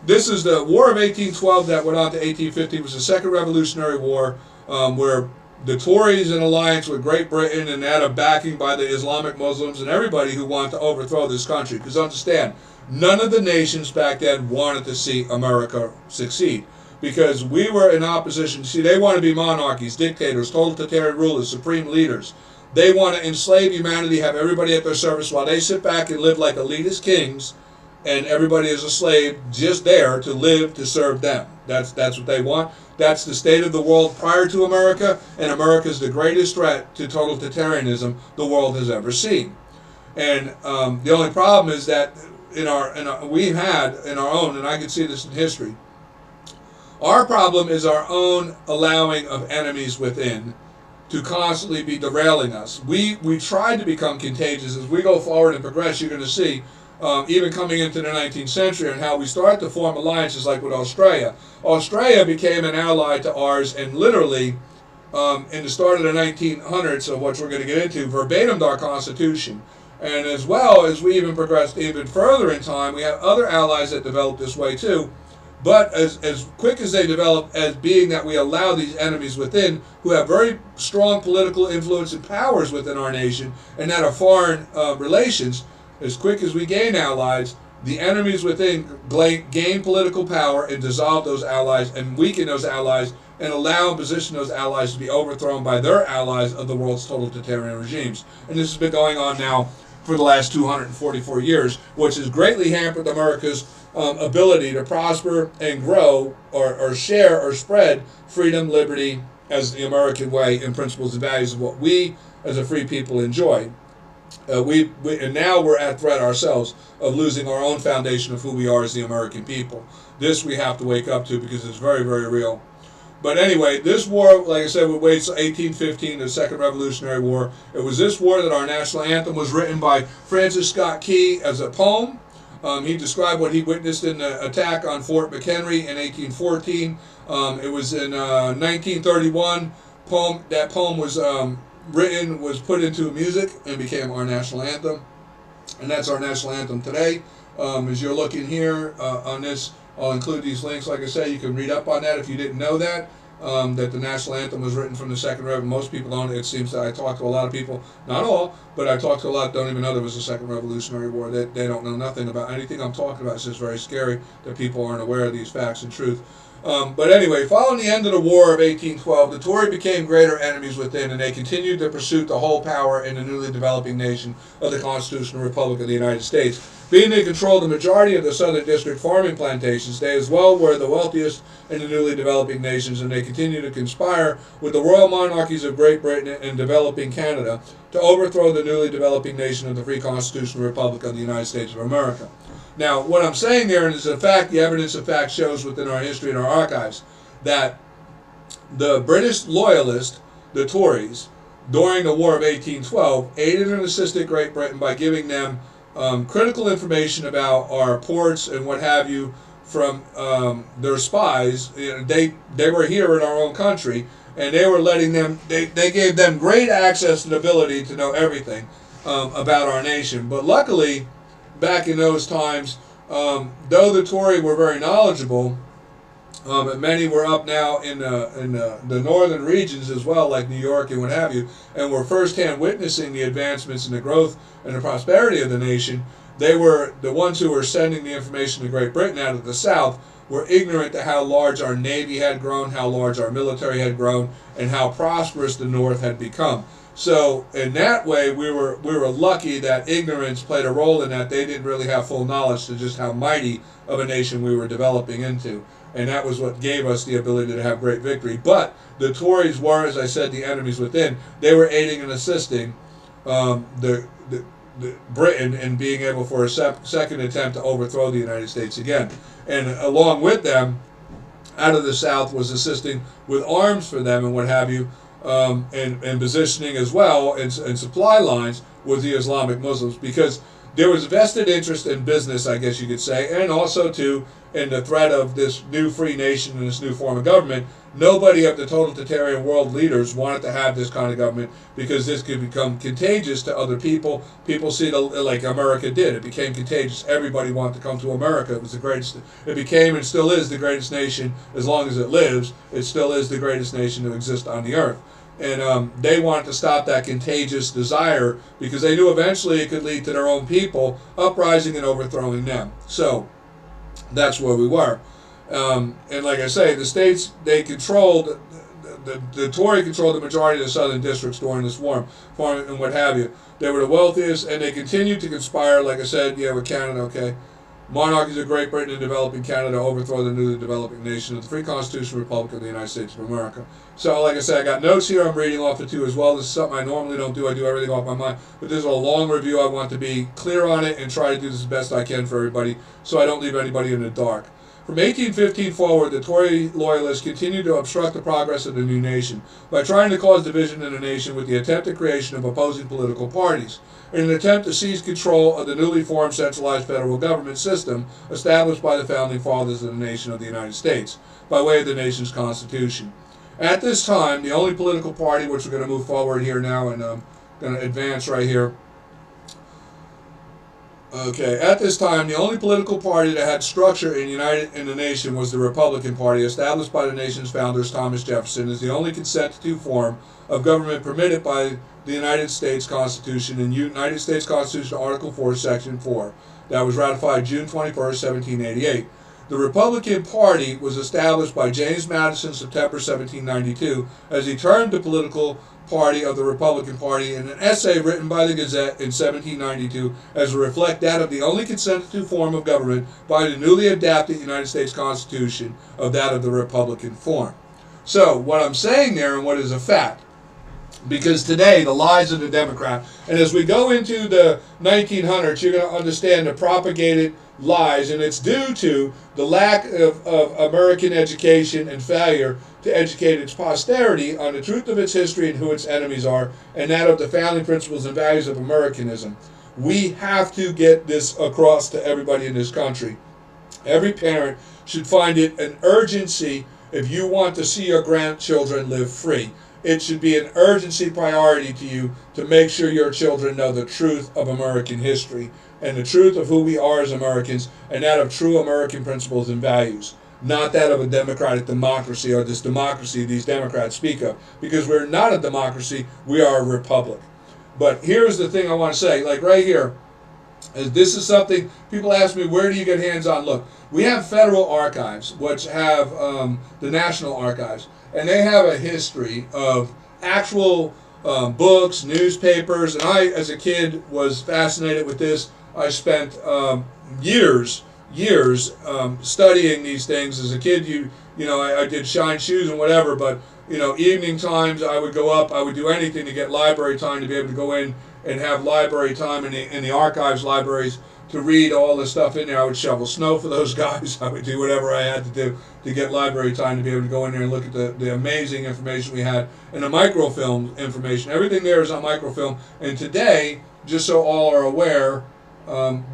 This is the War of 1812 that went on to 1815. It was the Second Revolutionary War, where the Tories in alliance with Great Britain and had a backing by the Islamic Muslims and everybody who wanted to overthrow this country. Because understand, none of the nations back then wanted to see America succeed, because we were in opposition. See, they want to be monarchies, dictators, totalitarian rulers, supreme leaders. They want to enslave humanity, have everybody at their service while they sit back and live like elitist kings and everybody is a slave just there to live to serve them. That's what they want. That's the state of the world prior to America, and America is the greatest threat to totalitarianism the world has ever seen. And the only problem is that we've had in our own, and I can see this in history, our problem is our own allowing of enemies within to constantly be derailing us. We try to become contagious. As we go forward and progress, you're going to see, even coming into the 19th century, and how we start to form alliances like with Australia. Australia became an ally to ours, and literally, in the start of the 1900s, of which we're going to get into, verbatimed our Constitution. And as well as we even progressed even further in time, we have other allies that developed this way too. But as quick as they develop, as being that we allow these enemies within, who have very strong political influence and powers within our nation, and that are foreign relations, as quick as we gain allies, the enemies within gain political power and dissolve those allies and weaken those allies and allow and position those allies to be overthrown by their allies of the world's totalitarian regimes. And this has been going on now for the last 244 years, which has greatly hampered America's ability to prosper and grow or share or spread freedom, liberty as the American way and principles and values of what we as a free people enjoy. And now we're at threat ourselves of losing our own foundation of who we are as the American people. This we have to wake up to because it's very, very real. But anyway, this war, like I said, would wait till 1815, the Second Revolutionary War. It was this war that our national anthem was written by Francis Scott Key as a poem. He described what he witnessed in the attack on Fort McHenry in 1814. It was in 1931. That poem was written, was put into music, and became our national anthem. And that's our national anthem today. As you're looking here on this, I'll include these links. Like I say, you can read up on that if you didn't know that. That the national anthem was written from the Second Revolution. Most people don't. It seems that I talked to a lot of people, not all, but I talked to a lot that don't even know there was a Second Revolutionary War. They don't know nothing about anything I'm talking about. It's just very scary that people aren't aware of these facts and truth. But anyway, following the end of the War of 1812, the Tories became greater enemies within, and they continued to pursue the whole power in the newly developing nation of the Constitutional Republic of the United States. Being they controlled the majority of the Southern District farming plantations, they as well were the wealthiest in the newly developing nations, and they continued to conspire with the royal monarchies of Great Britain and developing Canada to overthrow the newly developing nation of the Free Constitutional Republic of the United States of America. Now, what I'm saying there is a fact, the evidence of fact shows within our history and our archives that the British loyalists, the Tories, during the War of 1812, aided and assisted Great Britain by giving them critical information about our ports and what have you from their spies. They were here in our own country, and they were letting them, they gave them great access and ability to know everything about our nation. But luckily, back in those times, though the Tories were very knowledgeable, and many were up now in the northern regions as well, like New York and what have you, and were firsthand witnessing the advancements and the growth and the prosperity of the nation. They were the ones who were sending the information to Great Britain out of the South, were ignorant to how large our Navy had grown, how large our military had grown, and how prosperous the North had become. So in that way, we were lucky that ignorance played a role in that. They didn't really have full knowledge to just how mighty of a nation we were developing into. And that was what gave us the ability to have great victory. But the Tories were, as I said, the enemies within. They were aiding and assisting the Britain in being able for a second attempt to overthrow the United States again. And along with them, out of the South, was assisting with arms for them and what have you, and positioning as well and supply lines with the Islamic Muslims, because there was a vested interest in business, I guess you could say, and also too in the threat of this new free nation and this new form of government. Nobody of the totalitarian world leaders wanted to have this kind of government because this could become contagious to other people. People see it like America did. It became contagious. Everybody wanted to come to America. It was the greatest. It became and still is the greatest nation as long as it lives. It still is the greatest nation to exist on the earth. And they wanted to stop that contagious desire because they knew eventually it could lead to their own people uprising and overthrowing them. So that's where we were. And like I say, the states, they controlled, the Tory controlled the majority of the southern districts during this war and what have you. They were the wealthiest, and they continued to conspire, like I said, yeah, with Canada, okay. Monarchies of Great Britain and developing Canada overthrow the newly developing nation of the Free Constitutional Republic of the United States of America. So, like I said, I got notes here I'm reading off it too as well. This is something I normally don't do. I do everything off my mind. But this is a long review. I want to be clear on it and try to do this as best I can for everybody so I don't leave anybody in the dark. From 1815 forward, the Tory loyalists continued to obstruct the progress of the new nation by trying to cause division in the nation with the attempted creation of opposing political parties, in an attempt to seize control of the newly formed centralized federal government system established by the founding fathers of the nation of the United States, by way of the nation's Constitution. At this time, the only political party, which we're going to move forward here now and going to advance right here. Okay, at this time, the only political party that had structure and united in the nation was the Republican Party, established by the nation's founders, Thomas Jefferson, as the only consent-to form of government permitted by the United States Constitution in United States Constitution, Article 4, Section 4, that was ratified June 21st, 1788. The Republican Party was established by James Madison September 1792 as he termed the political party of the Republican Party in an essay written by the Gazette in 1792 as to reflect that of the only consented to form of government by the newly adapted United States Constitution of that of the Republican form. So, what I'm saying there and what is a fact, because today the lies of the Democrat, and as we go into the 1900s, you're going to understand the propagated lies, and it's due to the lack of American education and failure to educate its posterity on the truth of its history and who its enemies are, and that of the founding principles and values of Americanism. We have to get this across to everybody in this country. Every parent should find it an urgency if you want to see your grandchildren live free. It should be an urgency priority to you to make sure your children know the truth of American history and the truth of who we are as Americans and that of true American principles and values, not that of a democratic democracy or this democracy these Democrats speak of, because we're not a democracy, we are a republic. But here's the thing I want to say, like right here, is this is something people ask me, where do you get hands-on? Look, we have federal archives, which have the National Archives, and they have a history of actual books, newspapers, and I, as a kid, was fascinated with this. I spent years studying these things. As a kid, I did shine shoes and whatever, but evening times I would go up. I would do anything to get library time to be able to go in and have library time in the archives libraries to read all the stuff in there. I would shovel snow for those guys. I would do whatever I had to do to get library time to be able to go in there and look at the amazing information we had and the microfilm information. Everything there is on microfilm. And today, just so all are aware,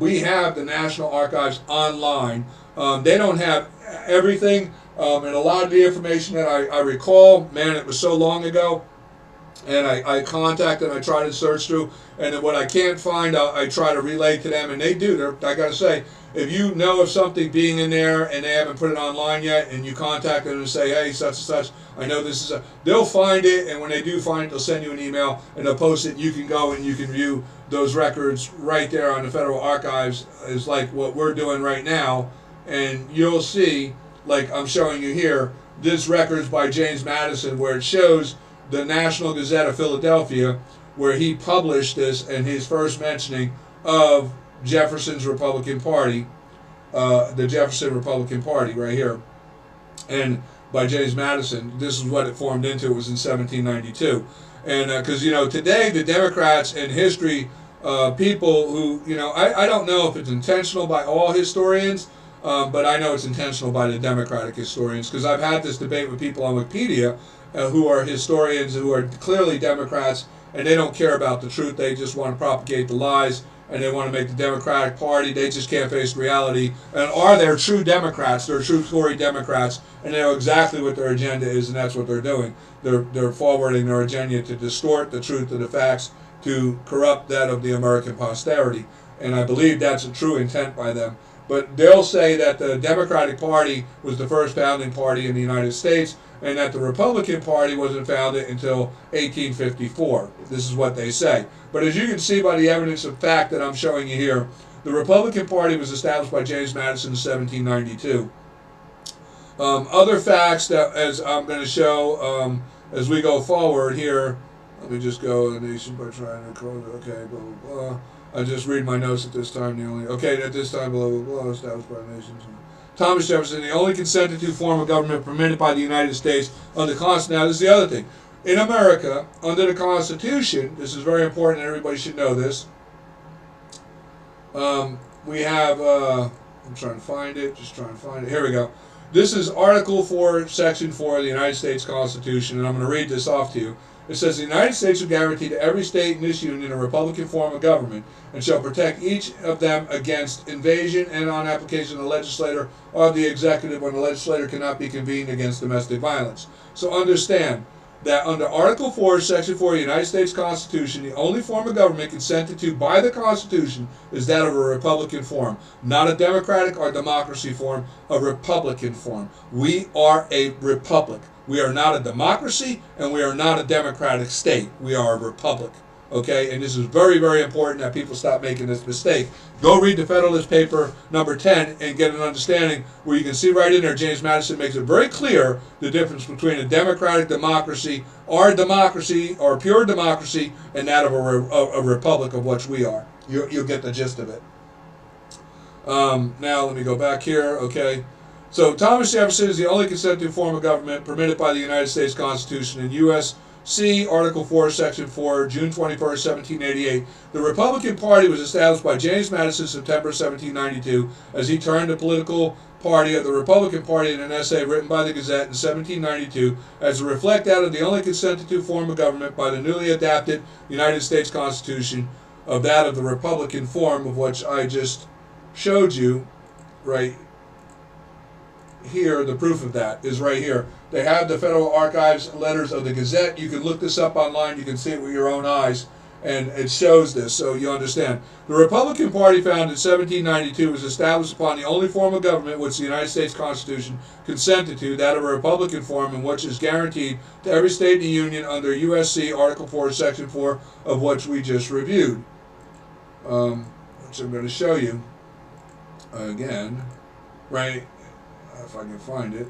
we have the National Archives online. They don't have everything, and a lot of the information that I recall, man, it was so long ago, and I contact and I try to search through, and then what I can't find, I try to relay to them, and they do. I got to say, if you know of something being in there and they haven't put it online yet, and you contact them and say, hey, such and such, I know this is they'll find it, and when they do find it, they'll send you an email, and they'll post it. You can go and you can view those records right there on the Federal Archives, is like what we're doing right now, and you'll see, like I'm showing you here, this record's by James Madison, where it shows the National Gazette of Philadelphia, where he published this and his first mentioning of Jefferson's Republican Party, the Jefferson Republican Party right here, and by James Madison. This is what it formed into. It was in 1792. And because, today the Democrats and history people who, I don't know if it's intentional by all historians, but I know it's intentional by the Democratic historians, because I've had this debate with people on Wikipedia who are historians who are clearly Democrats, and they don't care about the truth. They just want to propagate the lies, and they want to make the Democratic Party. They just can't face reality. And are they true Democrats? They're true Tory Democrats, and they know exactly what their agenda is, and that's what they're doing. They're forwarding their agenda to distort the truth of the facts, to corrupt that of the American posterity. And I believe that's a true intent by them. But they'll say that the Democratic Party was the first founding party in the United States, and that the Republican Party wasn't founded until 1854. This is what they say. But as you can see by the evidence of fact that I'm showing you here, the Republican Party was established by James Madison in 1792. Other facts that, as I'm going to show as we go forward here, let me just go the nation by trying to close. Okay, blah blah blah. I just read my notes at this time. Okay, at this time, blah, blah, blah, established by the nations. Thomas Jefferson, the only consented to form of government permitted by the United States under the Constitution. Now, this is the other thing. In America, under the Constitution, this is very important, everybody should know this. We have, I'm trying to find it, Here we go. This is Article 4, Section 4 of the United States Constitution, and I'm going to read this off to you. It says, the United States will guarantee to every state in this union a republican form of government and shall protect each of them against invasion and on application of the legislature or the executive when the legislature cannot be convened against domestic violence. So understand that under Article 4, Section 4 of the United States Constitution, the only form of government consented to by the Constitution is that of a republican form, not a democratic or democracy form, a republican form. We are a republic. We are not a democracy, and we are not a democratic state. We are a republic. Okay, and this is very, very important that people stop making this mistake. Go read the Federalist Paper number 10 and get an understanding where you can see right in there, James Madison makes it very clear the difference between a democratic democracy or pure democracy and that of a republic of which we are. You'll get the gist of it. Now let me go back here, okay. So Thomas Jefferson is the only consenting form of government permitted by the United States Constitution in U.S.C. Article 4, Section 4, June 21st, 1788. The Republican Party was established by James Madison September 1792 as he turned the political party of the Republican Party in an essay written by the Gazette in 1792 as to reflect out of the only consented to form of government by the newly adapted United States Constitution of that of the Republican form of which I just showed you right here. The proof of that is right here. They have the Federal Archives letters of the Gazette. You can look this up online. You can see it with your own eyes, and it shows this, so you understand. The Republican Party, founded in 1792, was established upon the only form of government which the United States Constitution consented to, that of a Republican form, and which is guaranteed to every state in the Union under U.S.C. Article 4, Section 4, of which we just reviewed, which I'm going to show you again, right? If I can find it.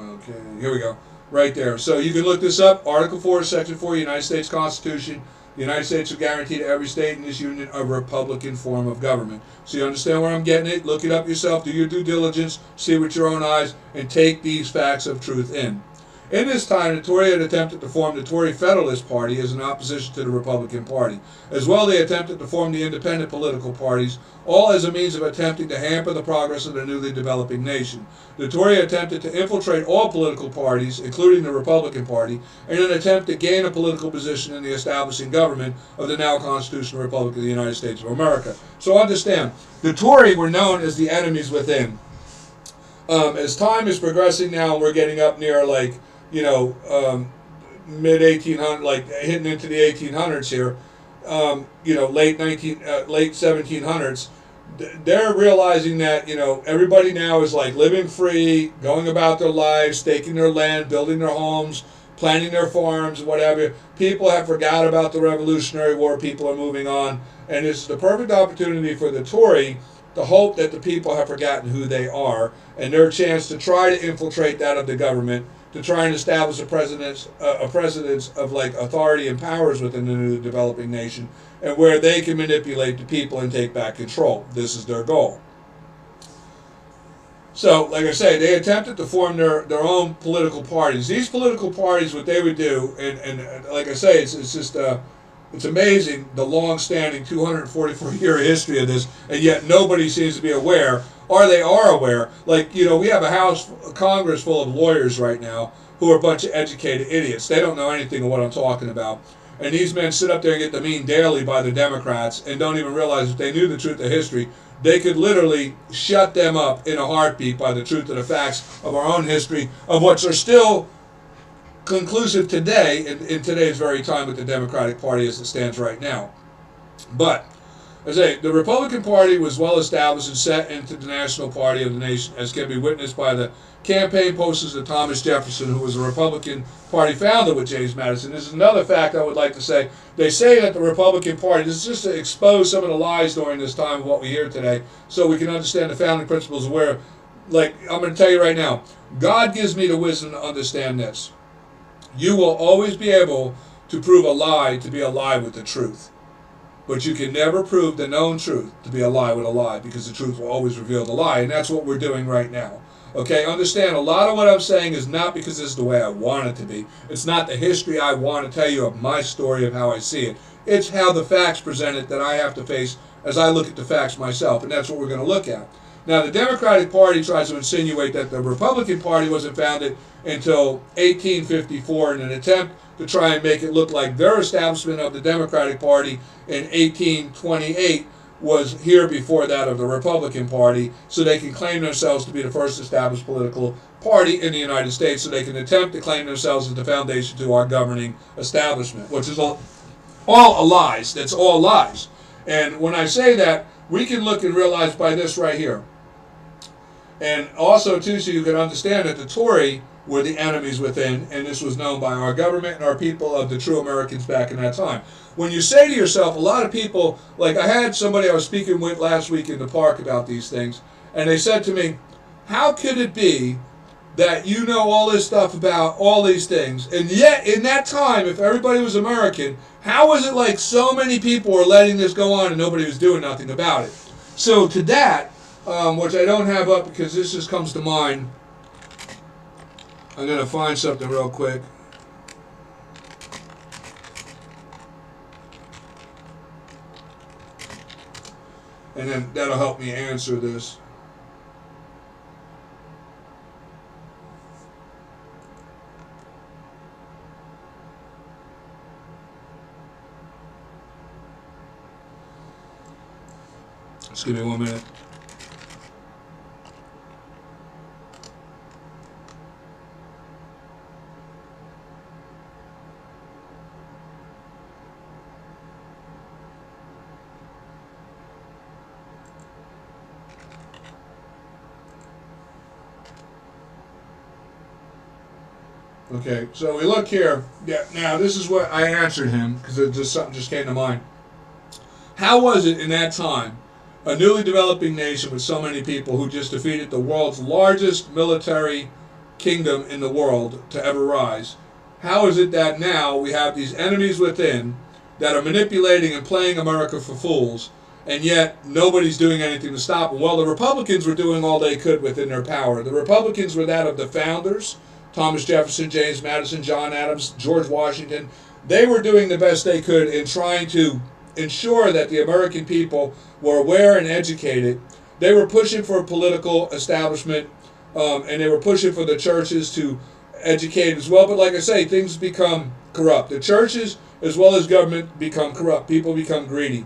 Okay, here we go. Right there. So you can look this up. Article 4, Section 4, United States Constitution. The United States will guarantee to every state in this union a republican form of government. So you understand where I'm getting it? Look it up yourself. Do your due diligence. See it with your own eyes. And take these facts of truth in. In this time, the Tory had attempted to form the Tory Federalist Party as an opposition to the Republican Party. As well, they attempted to form the independent political parties, all as a means of attempting to hamper the progress of the newly developing nation. The Tory attempted to infiltrate all political parties, including the Republican Party, in an attempt to gain a political position in the establishing government of the now constitutional Republic of the United States of America. So understand, the Tory were known as the enemies within. As time is progressing now, we're getting up near mid 1800, like hitting into the 1800s here, late 1700s. They're realizing that everybody now is like living free, going about their lives, staking their land, building their homes, planting their farms, whatever. People have forgot about the Revolutionary War. People are moving on, and it's the perfect opportunity for the Tory to hope that the people have forgotten who they are, and their chance to try to infiltrate that of the government, to try and establish a precedence of like authority and powers within the new developing nation, and where they can manipulate the people and take back control. This is their goal. So, like I say, they attempted to form their own political parties. These political parties, what they would do, and like I say, it's just it's amazing the long-standing 244-year history of this, and yet nobody seems to be aware. Or they are aware. Like, we have a Congress full of lawyers right now who are a bunch of educated idiots. They don't know anything of what I'm talking about. And these men sit up there and get demeaned daily by the Democrats and don't even realize if they knew the truth of history, they could literally shut them up in a heartbeat by the truth of the facts of our own history, of which are still conclusive today, in today's very time with the Democratic Party as it stands right now. But as I say, the Republican Party was well established and set into the national party of the nation, as can be witnessed by the campaign posters of Thomas Jefferson, who was a Republican Party founder with James Madison. This is another fact I would like to say. They say that the Republican Party, this is just to expose some of the lies during this time of what we hear today, so we can understand the founding principles where, like, I'm going to tell you right now, God gives me the wisdom to understand this. You will always be able to prove a lie to be a lie with the truth. But you can never prove the known truth to be a lie with a lie, because the truth will always reveal the lie, and that's what we're doing right now. Okay, understand, a lot of what I'm saying is not because this is the way I want it to be. It's not the history I want to tell you of my story of how I see it. It's how the facts present it that I have to face as I look at the facts myself, and that's what we're going to look at. Now, the Democratic Party tries to insinuate that the Republican Party wasn't founded until 1854 in an attempt to try and make it look like their establishment of the Democratic Party in 1828 was here before that of the Republican Party, so they can claim themselves to be the first established political party in the United States, so they can attempt to claim themselves as the foundation to our governing establishment, which is all lies. That's all lies. And when I say that, we can look and realize by this right here. And also, too, so you can understand that the Tory were the enemies within, and this was known by our government and our people of the true Americans back in that time. When you say to yourself, a lot of people, like I had somebody I was speaking with last week in the park about these things, and they said to me, how could it be that you know all this stuff about all these things, and yet in that time, if everybody was American, how was it like so many people were letting this go on and nobody was doing nothing about it? So to that, which I don't have up because this just comes to mind, I'm going to find something real quick. And then that'll help me answer this. Just give me 1 minute. Okay, so we look here. Yeah, now this is what I answered him because something just came to mind. How was it in that time, a newly developing nation with so many people who just defeated the world's largest military kingdom in the world to ever rise? How is it that now we have these enemies within that are manipulating and playing America for fools, and yet nobody's doing anything to stop them? Well, the Republicans were doing all they could within their power. The Republicans were that of the founders, Thomas Jefferson, James Madison, John Adams, George Washington. They were doing the best they could in trying to ensure that the American people were aware and educated. They were pushing for a political establishment, and they were pushing for the churches to educate as well. But like I say, things become corrupt. The churches, as well as government, become corrupt. People become greedy.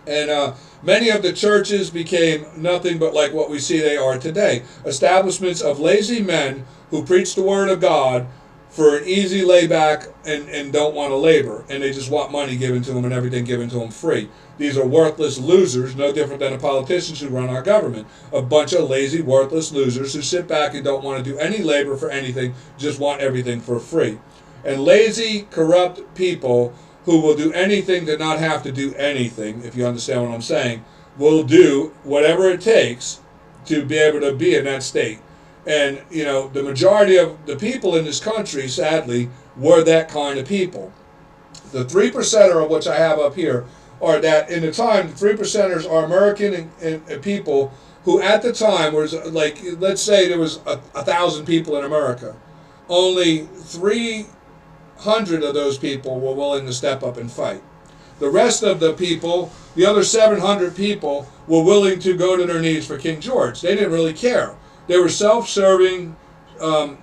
And many of the churches became nothing but like what we see they are today. Establishments of lazy men who preach the word of God for an easy layback and don't want to labor. And they just want money given to them and everything given to them free. These are worthless losers, no different than the politicians who run our government. A bunch of lazy, worthless losers who sit back and don't want to do any labor for anything, just want everything for free. And lazy, corrupt people who will do anything to not have to do anything, if you understand what I'm saying, will do whatever it takes to be able to be in that state. And, you know, the majority of the people in this country, sadly, were that kind of people. The 3%er of which I have up here are that in the time, the 3%ers are American and people who at the time was like, let's say there was 1,000 people in America. Only 300 of those people were willing to step up and fight. The rest of the people, the other 700 people, were willing to go to their knees for King George. They didn't really care. They were self-serving,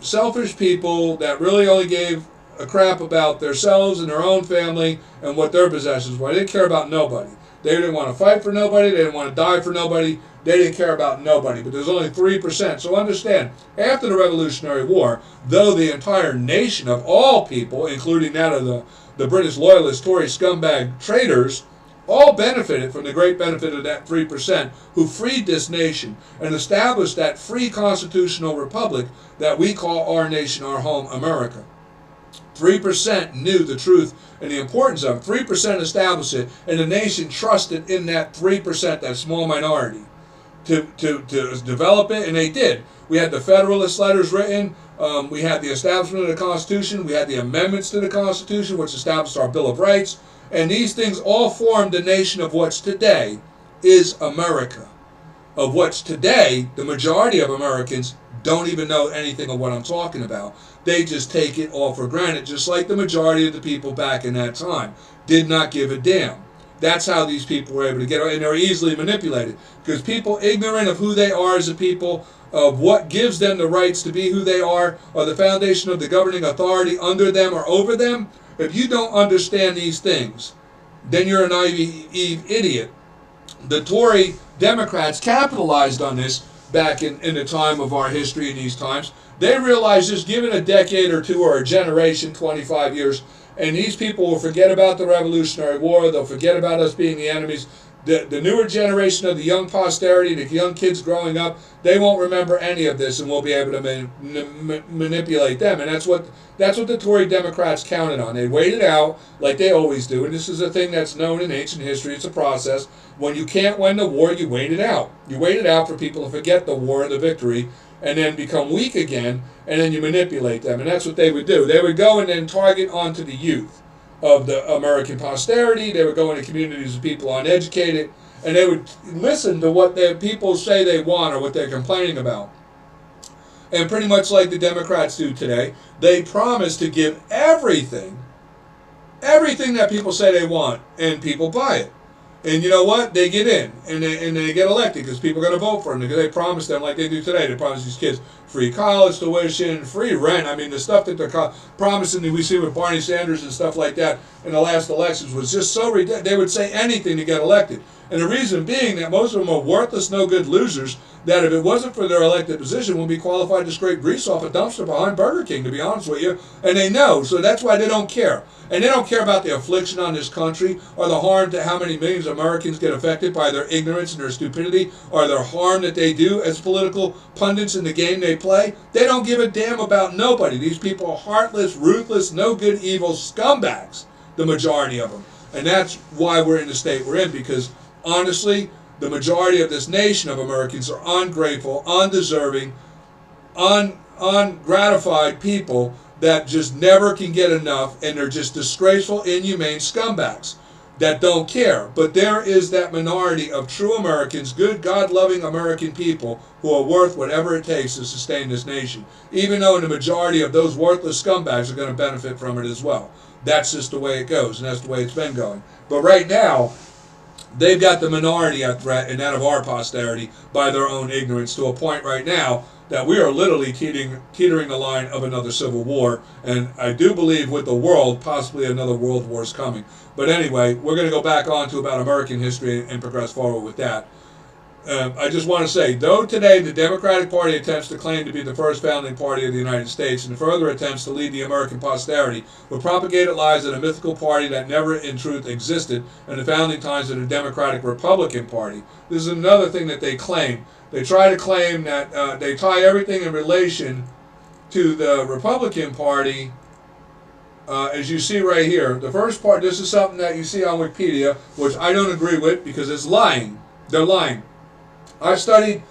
selfish people that really only gave a crap about themselves and their own family and what their possessions were. They didn't care about nobody. They didn't want to fight for nobody. They didn't want to die for nobody. They didn't care about nobody. But there's only 3%. So understand, after the Revolutionary War, though the entire nation of all people, including that of the British loyalist, Tory scumbag traitors, all benefited from the great benefit of that 3% who freed this nation and established that free constitutional republic that we call our nation, our home, America. 3% knew the truth and the importance of it. 3% established it, and the nation trusted in that 3%, that small minority. to develop it, and they did. We had the Federalist letters written. We had the establishment of the Constitution. We had the amendments to the Constitution, which established our Bill of Rights. And these things all formed the nation of what's today is America. Of what's today, the majority of Americans don't even know anything of what I'm talking about. They just take it all for granted, just like the majority of the people back in that time did not give a damn. That's how these people were able to get, and they're easily manipulated. Because people ignorant of who they are as a people, of what gives them the rights to be who they are, or the foundation of the governing authority under them or over them, if you don't understand these things, then you're a naive idiot. The Tory Democrats capitalized on this back in the time of our history in these times. They realized just given a decade or two or a generation, 25 years, and these people will forget about the Revolutionary War. They'll forget about us being the enemies. The newer generation of the young posterity, the young kids growing up, they won't remember any of this, and we'll be able to manipulate them. And that's what the Tory Democrats counted on. They waited out like they always do, and this is a thing that's known in ancient history. It's a process. When you can't win the war, you wait it out. You wait it out for people to forget the war and the victory, and then become weak again, and then you manipulate them. And that's what they would do. They would go and then target onto the youth of the American posterity. They would go into communities of people uneducated, and they would listen to what the people say they want or what they're complaining about. And pretty much like the Democrats do today, they promise to give everything that people say they want, and people buy it. And you know what? They get in, and they get elected because people are going to vote for them. Because they promise them, like they do today, they promise these kids free college tuition, free rent. I mean, the stuff that they're promising that we see with Barney Sanders and stuff like that in the last elections was just so ridiculous. They would say anything to get elected. And the reason being that most of them are worthless, no-good losers that if it wasn't for their elected position would be qualified to scrape grease off a dumpster behind Burger King, to be honest with you. And they know, so that's why they don't care. And they don't care about the affliction on this country or the harm to how many millions of Americans get affected by their ignorance and their stupidity or their harm that they do as political pundits in the game they play. They don't give a damn about nobody. These people are heartless, ruthless, no good, evil scumbags, the majority of them. And that's why we're in the state we're in, because honestly, the majority of this nation of Americans are ungrateful, undeserving, ungratified people that just never can get enough, and they're just disgraceful, inhumane scumbags that don't care. But there is that minority of true Americans, good, God-loving American people who are worth whatever it takes to sustain this nation, even though the majority of those worthless scumbags are going to benefit from it as well. That's just the way it goes, and that's the way it's been going. But right now, they've got the minority at threat, and that of our posterity, by their own ignorance, to a point right now that we are literally teetering the line of another civil war. And I do believe with the world, possibly another world war is coming. But anyway, we're going to go back on to about American history and progress forward with that. I just want to say, though today the Democratic Party attempts to claim to be the first founding party of the United States and further attempts to lead the American posterity with propagated lies of a mythical party that never in truth existed in the founding times of the Democratic Republican Party. This is another thing that they claim. They try to claim that they tie everything in relation to the Republican Party, as you see right here. The first part, this is something that you see on Wikipedia, which I don't agree with because it's lying. They're lying. I've studied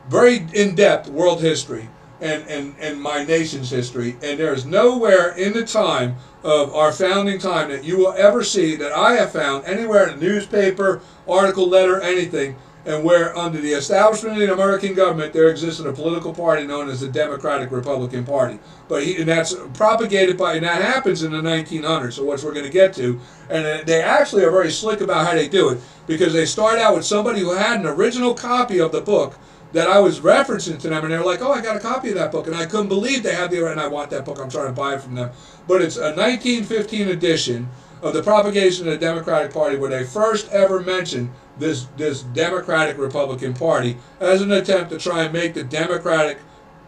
very in-depth world history and my nation's history, and there is nowhere in the time of our founding time that you will ever see that I have found anywhere in a newspaper, article, letter, anything, and where under the establishment of the American government there existed a political party known as the Democratic Republican Party. And that's propagated by, and that happens in the 1900s, so which we're going to get to. And they actually are very slick about how they do it, because they start out with somebody who had an original copy of the book that I was referencing to them, and they're like, oh, I got a copy of that book, and I couldn't believe they had and I want that book, I'm trying to buy it from them. But it's a 1915 edition of the propagation of the Democratic Party where they first ever mentioned this Democratic Republican Party as an attempt to try and make the Democratic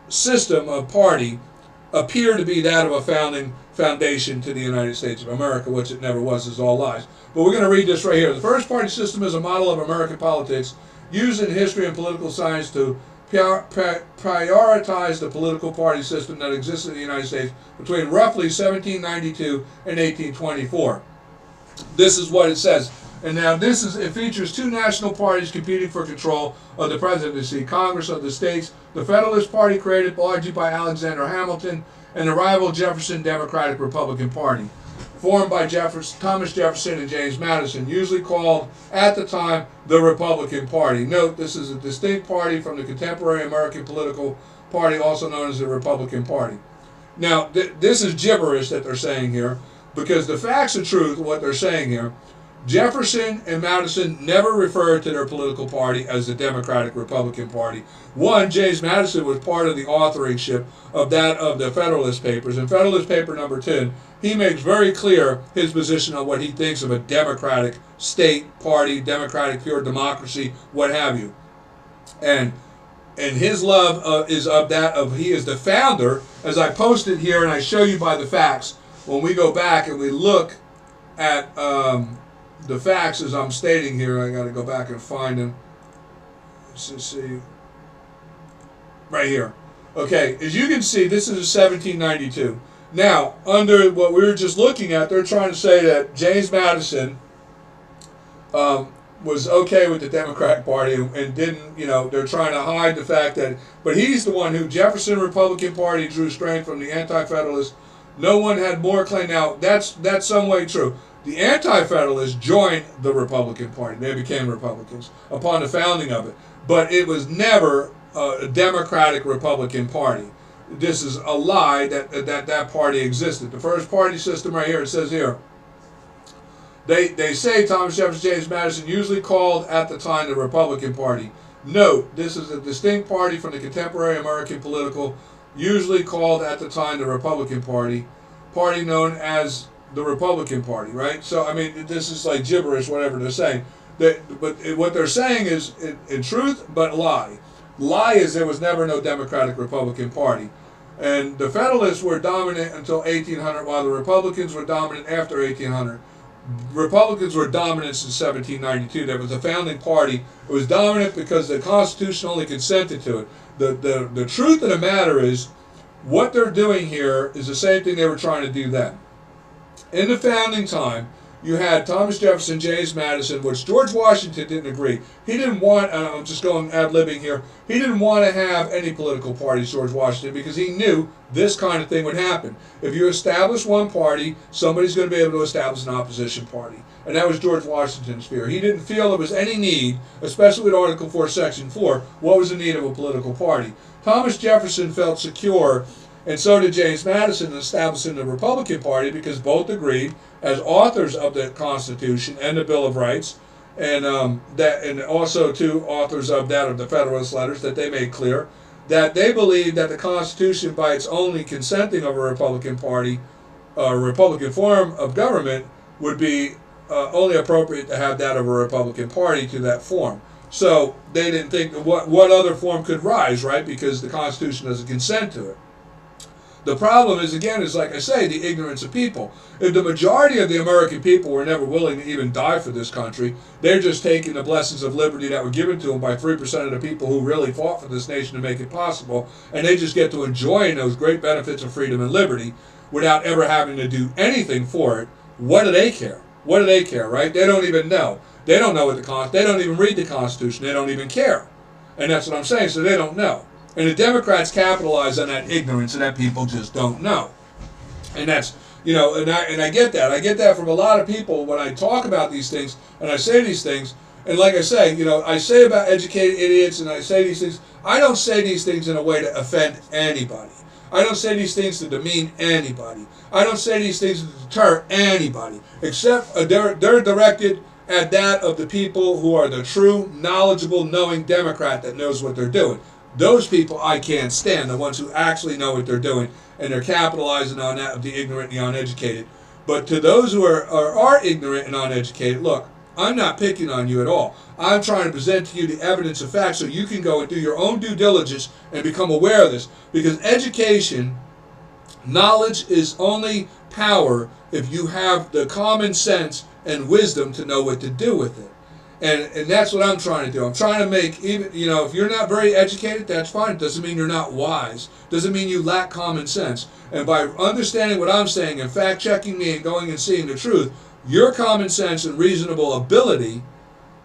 system of party appear to be that of a foundation to the United States of America, which it never was. Is all lies. But we're going to read this right here. The first party system is a model of American politics used in history and political science to prioritize the political party system that existed in the United States between roughly 1792 and 1824. This is what it says. And now it features two national parties competing for control of the presidency, Congress of the states, the Federalist Party created largely by Alexander Hamilton, and the rival Jefferson Democratic Republican Party, formed by Thomas Jefferson and James Madison, usually called at the time the Republican Party. Note, this is a distinct party from the contemporary American political party, also known as the Republican Party. Now, this is gibberish that they're saying here, because the facts of truth, what they're saying here, Jefferson and Madison never referred to their political party as the Democratic Republican Party. One, James Madison was part of the authoringship of that of the Federalist Papers. In Federalist Paper number 10, he makes very clear his position on what he thinks of a Democratic state party, Democratic pure democracy, what have you. And his love is of that of he is the founder, as I posted here and I show you by the facts. When we go back and we look at the facts as I'm stating here, I got to go back and find them. Let's see. Right here. Okay, as you can see, this is 1792. Now, under what we were just looking at, they're trying to say that James Madison was okay with the Democratic Party and didn't, they're trying to hide the fact that, but he's the one who, Jefferson Republican Party drew strength from the Anti-Federalists. No one had more claim. Now, that's some way true. The Anti-Federalists joined the Republican Party. They became Republicans upon the founding of it. But it was never a Democratic Republican Party. This is a lie that party existed. The first party system right here, it says here, they say Thomas Jefferson, James Madison, usually called at the time the Republican Party. Note, this is a distinct party from the contemporary American political, usually called at the time the Republican Party known as the Republican Party, right? So, I mean, this is like gibberish, whatever they're saying. But what they're saying is, in truth, but lie. Lie is there was never no Democratic Republican Party. And the Federalists were dominant until 1800, while the Republicans were dominant after 1800. Republicans were dominant since 1792. There was a founding party. It was dominant because the Constitution only consented to it. The truth of the matter is, what they're doing here is the same thing they were trying to do then. In the founding time, you had Thomas Jefferson, James Madison, which George Washington didn't agree. He didn't want, and I'm just going ad-libbing here, he didn't want to have any political parties, George Washington, because he knew this kind of thing would happen. If you establish one party, somebody's going to be able to establish an opposition party. And that was George Washington's fear. He didn't feel there was any need, especially with Article 4, Section 4, what was the need of a political party. Thomas Jefferson felt secure, and so did James Madison, in establishing the Republican Party, because both agreed, as authors of the Constitution and the Bill of Rights, and also two authors of that of the Federalist Letters, that they made clear that they believed that the Constitution, by its only consenting of a Republican Party, a Republican form of government, would be only appropriate to have that of a Republican Party to that form. So they didn't think what other form could rise, right? Because the Constitution doesn't consent to it. The problem is, again, is like I say, the ignorance of people. If the majority of the American people were never willing to even die for this country, they're just taking the blessings of liberty that were given to them by 3% of the people who really fought for this nation to make it possible, and they just get to enjoy those great benefits of freedom and liberty without ever having to do anything for it. What do they care? What do they care, right? They don't even know. They don't know what they don't even read the Constitution. They don't even care. And that's what I'm saying, so they don't know. And the Democrats capitalize on that ignorance, and that people just don't know. And that's, and I get that. I get that from a lot of people when I talk about these things, and I say these things, and like I say, I say about educated idiots, and I say these things. I don't say these things in a way to offend anybody. I don't say these things to demean anybody. I don't say these things to deter anybody, except they're directed at that of the people who are the true, knowledgeable, knowing Democrat that knows what they're doing. Those people I can't stand, the ones who actually know what they're doing, and they're capitalizing on that of the ignorant and the uneducated. But to those who are ignorant and uneducated, look, I'm not picking on you at all. I'm trying to present to you the evidence of fact so you can go and do your own due diligence and become aware of this. Because education, knowledge is only power if you have the common sense and wisdom to know what to do with it. And that's what I'm trying to do. I'm trying to make, even, if you're not very educated, that's fine. It doesn't mean you're not wise. Doesn't mean you lack common sense. And by understanding what I'm saying and fact-checking me and going and seeing the truth, your common sense and reasonable ability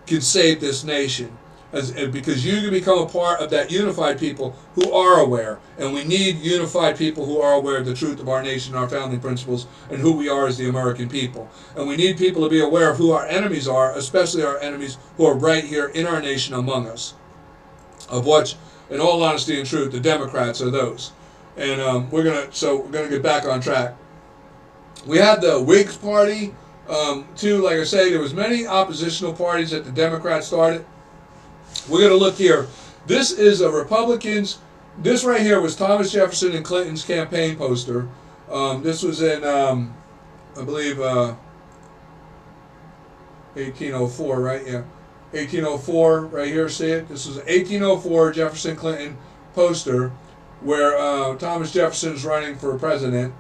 can save this nation. Because you can become a part of that unified people who are aware. And we need unified people who are aware of the truth of our nation, our founding principles, and who we are as the American people. And we need people to be aware of who our enemies are, especially our enemies who are right here in our nation among us. Of which, in all honesty and truth, the Democrats are those. And we're gonna get back on track. We had the Whigs Party, too. Like I say, there was many oppositional parties that the Democrats started. We're going to look here. This is a Republicans. This right here was Thomas Jefferson and Clinton's campaign poster. This was in, I believe, 1804, right? Yeah. 1804, right here, see it? This was an 1804 Jefferson Clinton poster where Thomas Jefferson is running for president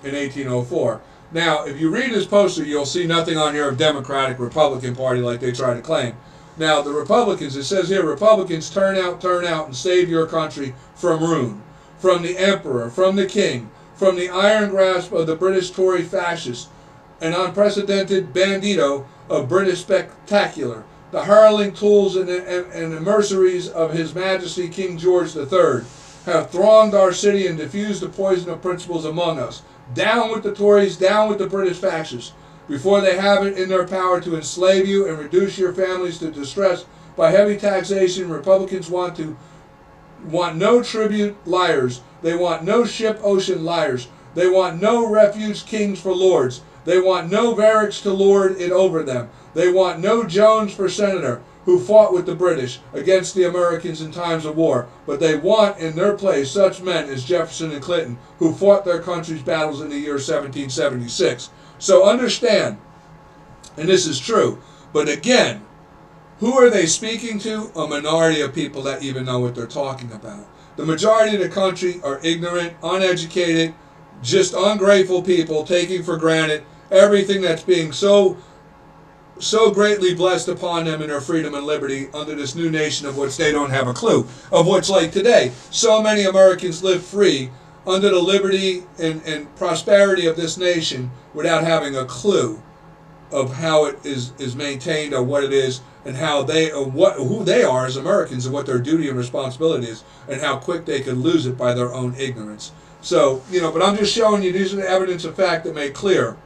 in 1804. Now, if you read this poster, you'll see nothing on here of Democratic, Republican Party like they try to claim. Now, the Republicans, it says here, Republicans, turn out, and save your country from ruin, from the emperor, from the king, from the iron grasp of the British Tory fascists, an unprecedented bandito of British spectacular, the hurling tools and the mercenaries of His Majesty King George III have thronged our city and diffused the poison of principles among us. Down with the Tories, down with the British fascists. Before they have it in their power to enslave you and reduce your families to distress by heavy taxation, Republicans want no tribute liars. They want no ship ocean liars. They want no refuge kings for lords. They want no barracks to lord it over them. They want no Jones for senator who fought with the British against the Americans in times of war. But they want in their place such men as Jefferson and Clinton who fought their country's battles in the year 1776. So understand, and this is true, but again, who are they speaking to? A minority of people that even know what they're talking about. The majority of the country are ignorant, uneducated, just ungrateful people taking for granted everything that's being so greatly blessed upon them in their freedom and liberty under this new nation of which they don't have a clue. Of which, like today, so many Americans live free under the liberty and prosperity of this nation without having a clue of how it is maintained or what it is and how who they are as Americans and what their duty and responsibility is and how quick they can lose it by their own ignorance. So, but I'm just showing you these are the evidence of fact that make clear.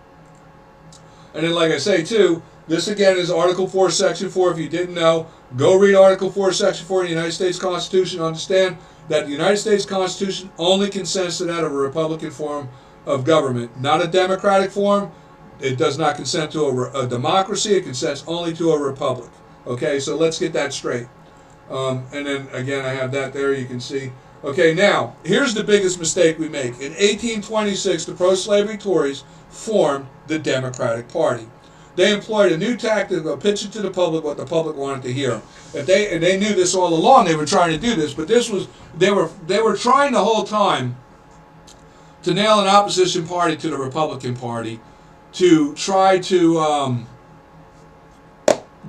And then, like I say, too, this again is Article 4, Section 4. If you didn't know, go read Article 4, Section 4 in the United States Constitution. Understand that the United States Constitution only consents to that of a Republican form of government, not a democratic form. It does not consent to a democracy. It consents only to a republic. Okay, so let's get that straight. And then, again, I have that there. You can see. Okay, now, here's the biggest mistake we make. In 1826, the pro-slavery Tories formed the Democratic Party. They employed a new tactic of pitching to the public what the public wanted to hear. And they knew this all along. They were trying to do this, but they were trying the whole time to nail an opposition party to the Republican Party to try to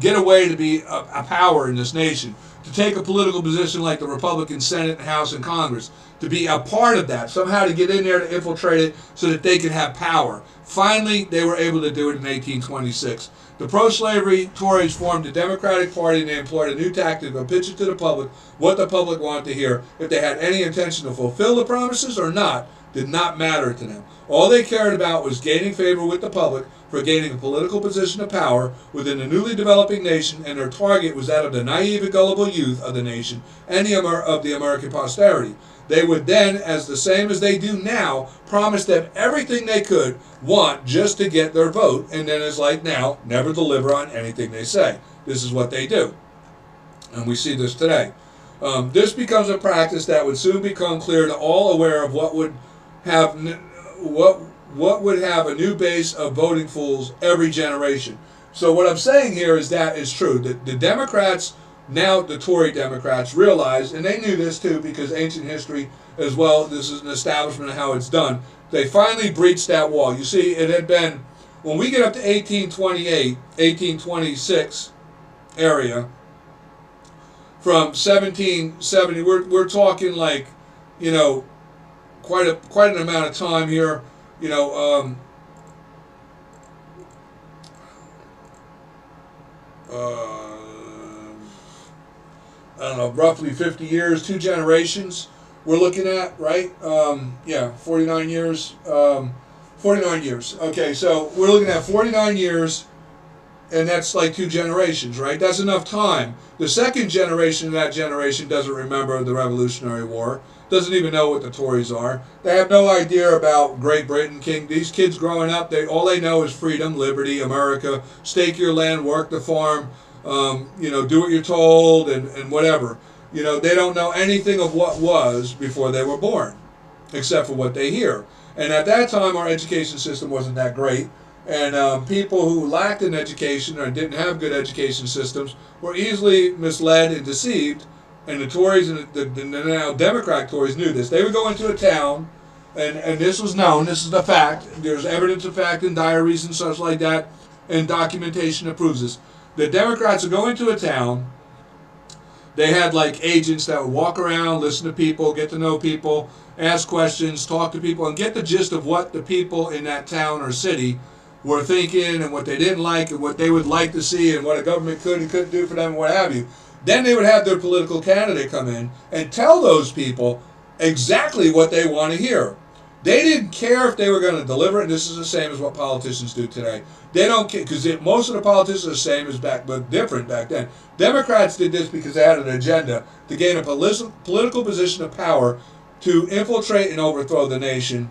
get a way to be a power in this nation, to take a political position like the Republican Senate, House, and Congress, to be a part of that, somehow to get in there to infiltrate it so that they could have power. Finally, they were able to do it in 1826. The pro-slavery Tories formed the Democratic Party and they employed a new tactic of pitching to the public what the public wanted to hear. If they had any intention to fulfill the promises or not, did not matter to them. All they cared about was gaining favor with the public for gaining a political position of power within the newly developing nation, and their target was that of the naive and gullible youth of the nation and of the American posterity. They would then, as the same as they do now, promise them everything they could want just to get their vote, and then, as like now, never deliver on anything they say. This is what they do. And we see this today. This becomes a practice that would soon become clear to all aware of what would have a new base of voting fools every generation. So what I'm saying here is that is true. The Democrats, now the Tory Democrats, realize, and they knew this too because ancient history as well, this is an establishment of how it's done, they finally breached that wall. You see, it had been, when we get up to 1828, 1826 area, from 1770, we're talking like, quite an amount of time here. I don't know, roughly 50 years, 2 generations we're looking at, right? 49 years. 49 years. Okay, so we're looking at 49 years, and that's like 2 generations, right? That's enough time. The second generation of that generation doesn't remember the Revolutionary War, doesn't even know what the Tories are. They have no idea about Great Britain, King. These kids growing up, all they know is freedom, liberty, America, stake your land, work the farm, do what you're told, and whatever. They don't know anything of what was before they were born, except for what they hear. And at that time, our education system wasn't that great. And people who lacked an education or didn't have good education systems were easily misled and deceived. And the Tories and the now Democratic Tories knew this. They would go into a town, and this was known, this is the fact. There's evidence of fact in diaries and such like that, and documentation that proves this. The Democrats would go into a town. They had like agents that would walk around, listen to people, get to know people, ask questions, talk to people, and get the gist of what the people in that town or city were thinking and what they didn't like and what they would like to see and what a government could and couldn't do for them and what have you. Then they would have their political candidate come in and tell those people exactly what they want to hear. They didn't care if they were going to deliver it. This is the same as what politicians do today. They don't care, because most of the politicians are the same as back, but different back then. Democrats did this because they had an agenda to gain a political position of power to infiltrate and overthrow the nation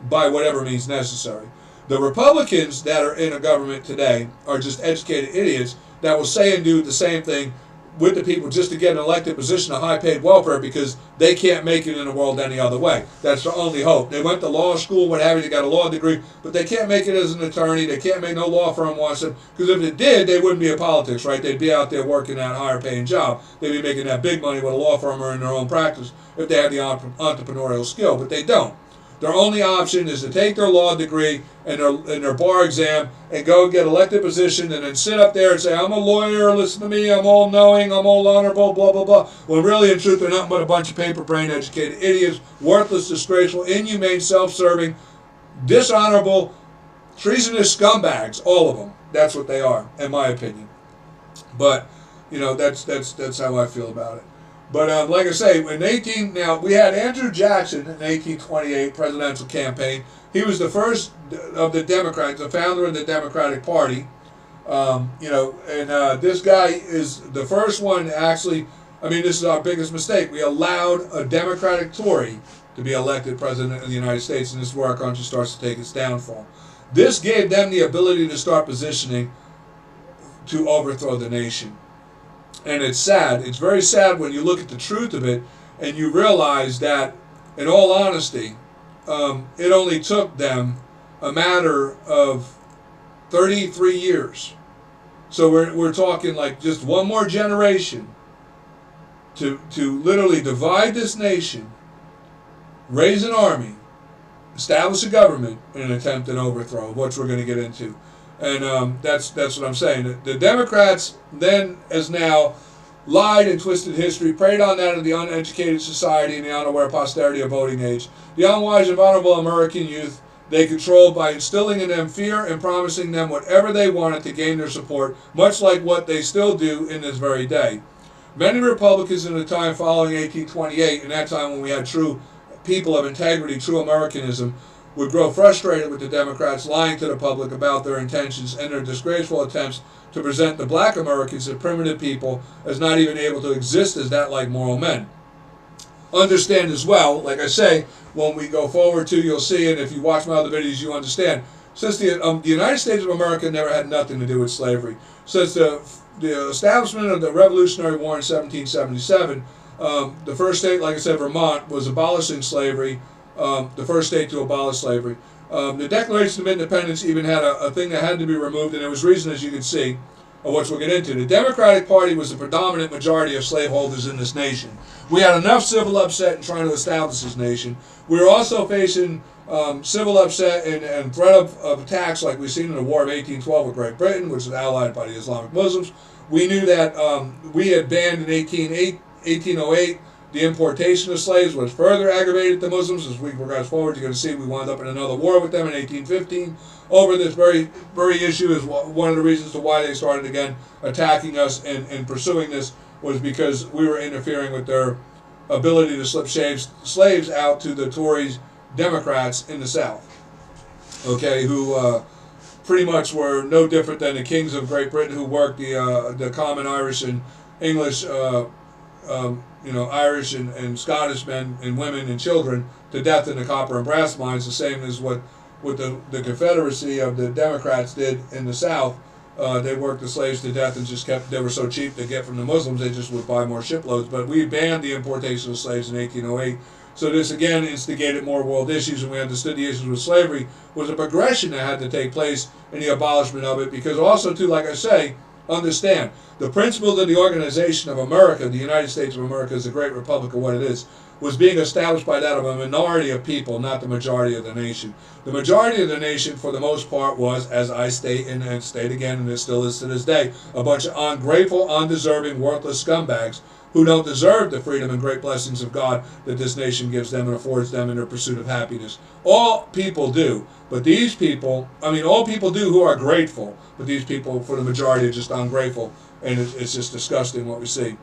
by whatever means necessary. The Republicans that are in a government today are just educated idiots that will say and do the same thing with the people just to get an elected position of high-paid welfare because they can't make it in the world any other way. That's their only hope. They went to law school, what have you, they got a law degree, but they can't make it as an attorney. They can't make no law firm wants them, because if it did, they wouldn't be in politics, right? They'd be out there working that higher-paying job. They'd be making that big money with a law firm or in their own practice if they had the entrepreneurial skill, but they don't. Their only option is to take their law degree and their bar exam and go get elected position and then sit up there and say, I'm a lawyer, listen to me, I'm all knowing, I'm all honorable, blah, blah, blah. When really, in truth, they're nothing but a bunch of paper brain educated idiots, worthless, disgraceful, inhumane, self-serving, dishonorable, treasonous scumbags, all of them. That's what they are, in my opinion. But, that's how I feel about it. But like I say, now we had Andrew Jackson in 1828 presidential campaign. He was the first of the Democrats, the founder of the Democratic Party. This guy is the first one to actually. This is our biggest mistake. We allowed a Democratic Tory to be elected president of the United States, and this is where our country starts to take its downfall. This gave them the ability to start positioning to overthrow the nation. And it's sad. It's very sad when you look at the truth of it and you realize that, in all honesty, it only took them a matter of 33 years. So we're talking like just one more generation to literally divide this nation, raise an army, establish a government in an attempt at overthrow, which we're going to get into. And that's what I'm saying. The Democrats then, as now, lied and twisted history, preyed on that of the uneducated society and the unaware posterity of voting age. The unwise and vulnerable American youth they controlled by instilling in them fear and promising them whatever they wanted to gain their support, much like what they still do in this very day. Many Republicans in the time following 1828, in that time when we had true people of integrity, true Americanism, would grow frustrated with the Democrats lying to the public about their intentions and their disgraceful attempts to present the black Americans as primitive people as not even able to exist as that like moral men. Understand as well, like I say, when we go forward to, you'll see, and if you watch my other videos, you understand, since the United States of America never had nothing to do with slavery. Since the establishment of the Revolutionary War in 1777, the first state, like I said, Vermont, was abolishing slavery, the first state to abolish slavery. The Declaration of Independence even had a thing that had to be removed, and there was reason, as you can see, of which we'll get into. The Democratic Party was the predominant majority of slaveholders in this nation. We had enough civil upset in trying to establish this nation. We were also facing civil upset and threat of attacks like we've seen in the War of 1812 with Great Britain, which was allied by the Islamic Muslims. We knew that we had banned in 1808 The importation of slaves was further aggravated to Muslims. As we progress forward, you're going to see we wound up in another war with them in 1815 over this very issue. Is one of the reasons to why they started again attacking us and pursuing this, was because we were interfering with their ability to slip slaves out to the Tories, Democrats in the South. Okay, who pretty much were no different than the kings of Great Britain, who worked the common Irish and English, Irish and Scottish men and women and children to death in the copper and brass mines, the same as what the Confederacy of the Democrats did in the South. They worked the slaves to death and just they were so cheap to get from the Muslims, they just would buy more shiploads. But we banned the importation of slaves in 1808. So this again instigated more world issues, and we understood the issues with slavery was a progression that had to take place in the abolishment of it, because also too, like I say, understand the principles of the organization of America, the United States of America is a great republic of what it is, was being established by that of a minority of people, not the majority of the nation. The majority of the nation, for the most part, was, as I state and state again, and it still is to this day, a bunch of ungrateful, undeserving, worthless scumbags who don't deserve the freedom and great blessings of God that this nation gives them and affords them in their pursuit of happiness. All people do, but these people, all people do who are grateful, but these people, for the majority, are just ungrateful, and it's just disgusting what we see.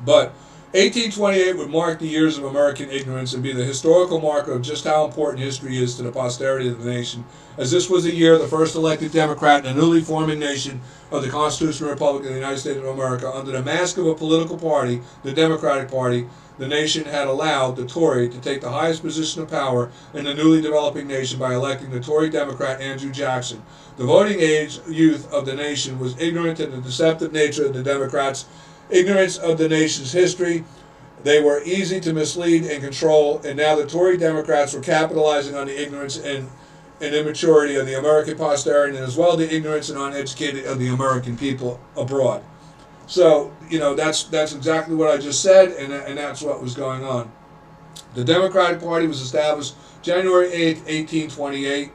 But 1828 would mark the years of American ignorance and be the historical marker of just how important history is to the posterity of the nation, as this was the year the first elected Democrat in a newly forming nation of the Constitutional Republic of the United States of America, under the mask of a political party, the Democratic Party, the nation had allowed the Tory to take the highest position of power in the newly developing nation by electing the Tory Democrat Andrew Jackson. The voting age youth of the nation was ignorant to the deceptive nature of the Democrats' ignorance of the nation's history. They were easy to mislead and control, and now the Tory Democrats were capitalizing on the ignorance and immaturity of the American posterity, and as well the ignorance and uneducated of the American people abroad. So, that's exactly what I just said, and that's what was going on. The Democratic Party was established January 8th, 1828.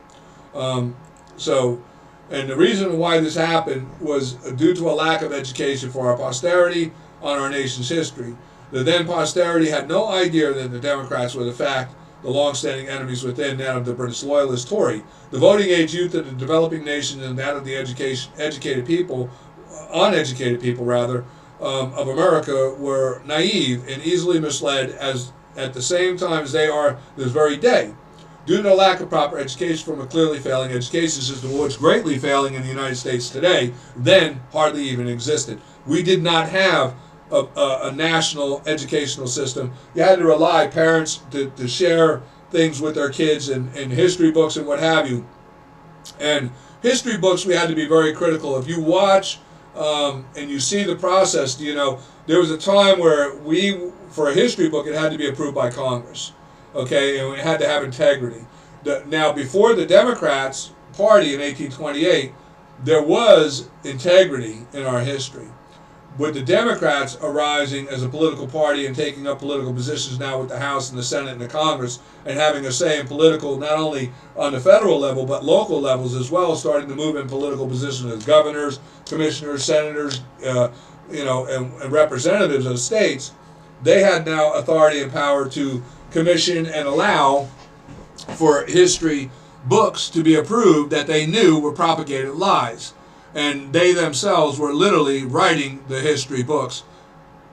And the reason why this happened was due to a lack of education for our posterity on our nation's history. The then posterity had no idea that the Democrats were, in fact, the long-standing enemies within that of the British loyalist Tory. The voting age youth of the developing nation and that of the uneducated people of America were naive and easily misled, as at the same time as they are this very day. Due to the lack of proper education from a clearly failing education system, which greatly failing in the United States today, then hardly even existed. We did not have a national educational system. You had to rely parents to share things with their kids and history books and what have you. And history books, we had to be very critical. If you watch and you see the process, there was a time where for a history book, it had to be approved by Congress. Okay, and it had to have integrity. Now, before the Democrats Party in 1828, there was integrity in our history. With the Democrats arising as a political party and taking up political positions now with the House and the Senate and the Congress, and having a say in political, not only on the federal level, but local levels as well, starting to move in political positions as governors, commissioners, senators, and representatives of states, they had now authority and power to commission and allow for history books to be approved that they knew were propagated lies. And they themselves were literally writing the history books,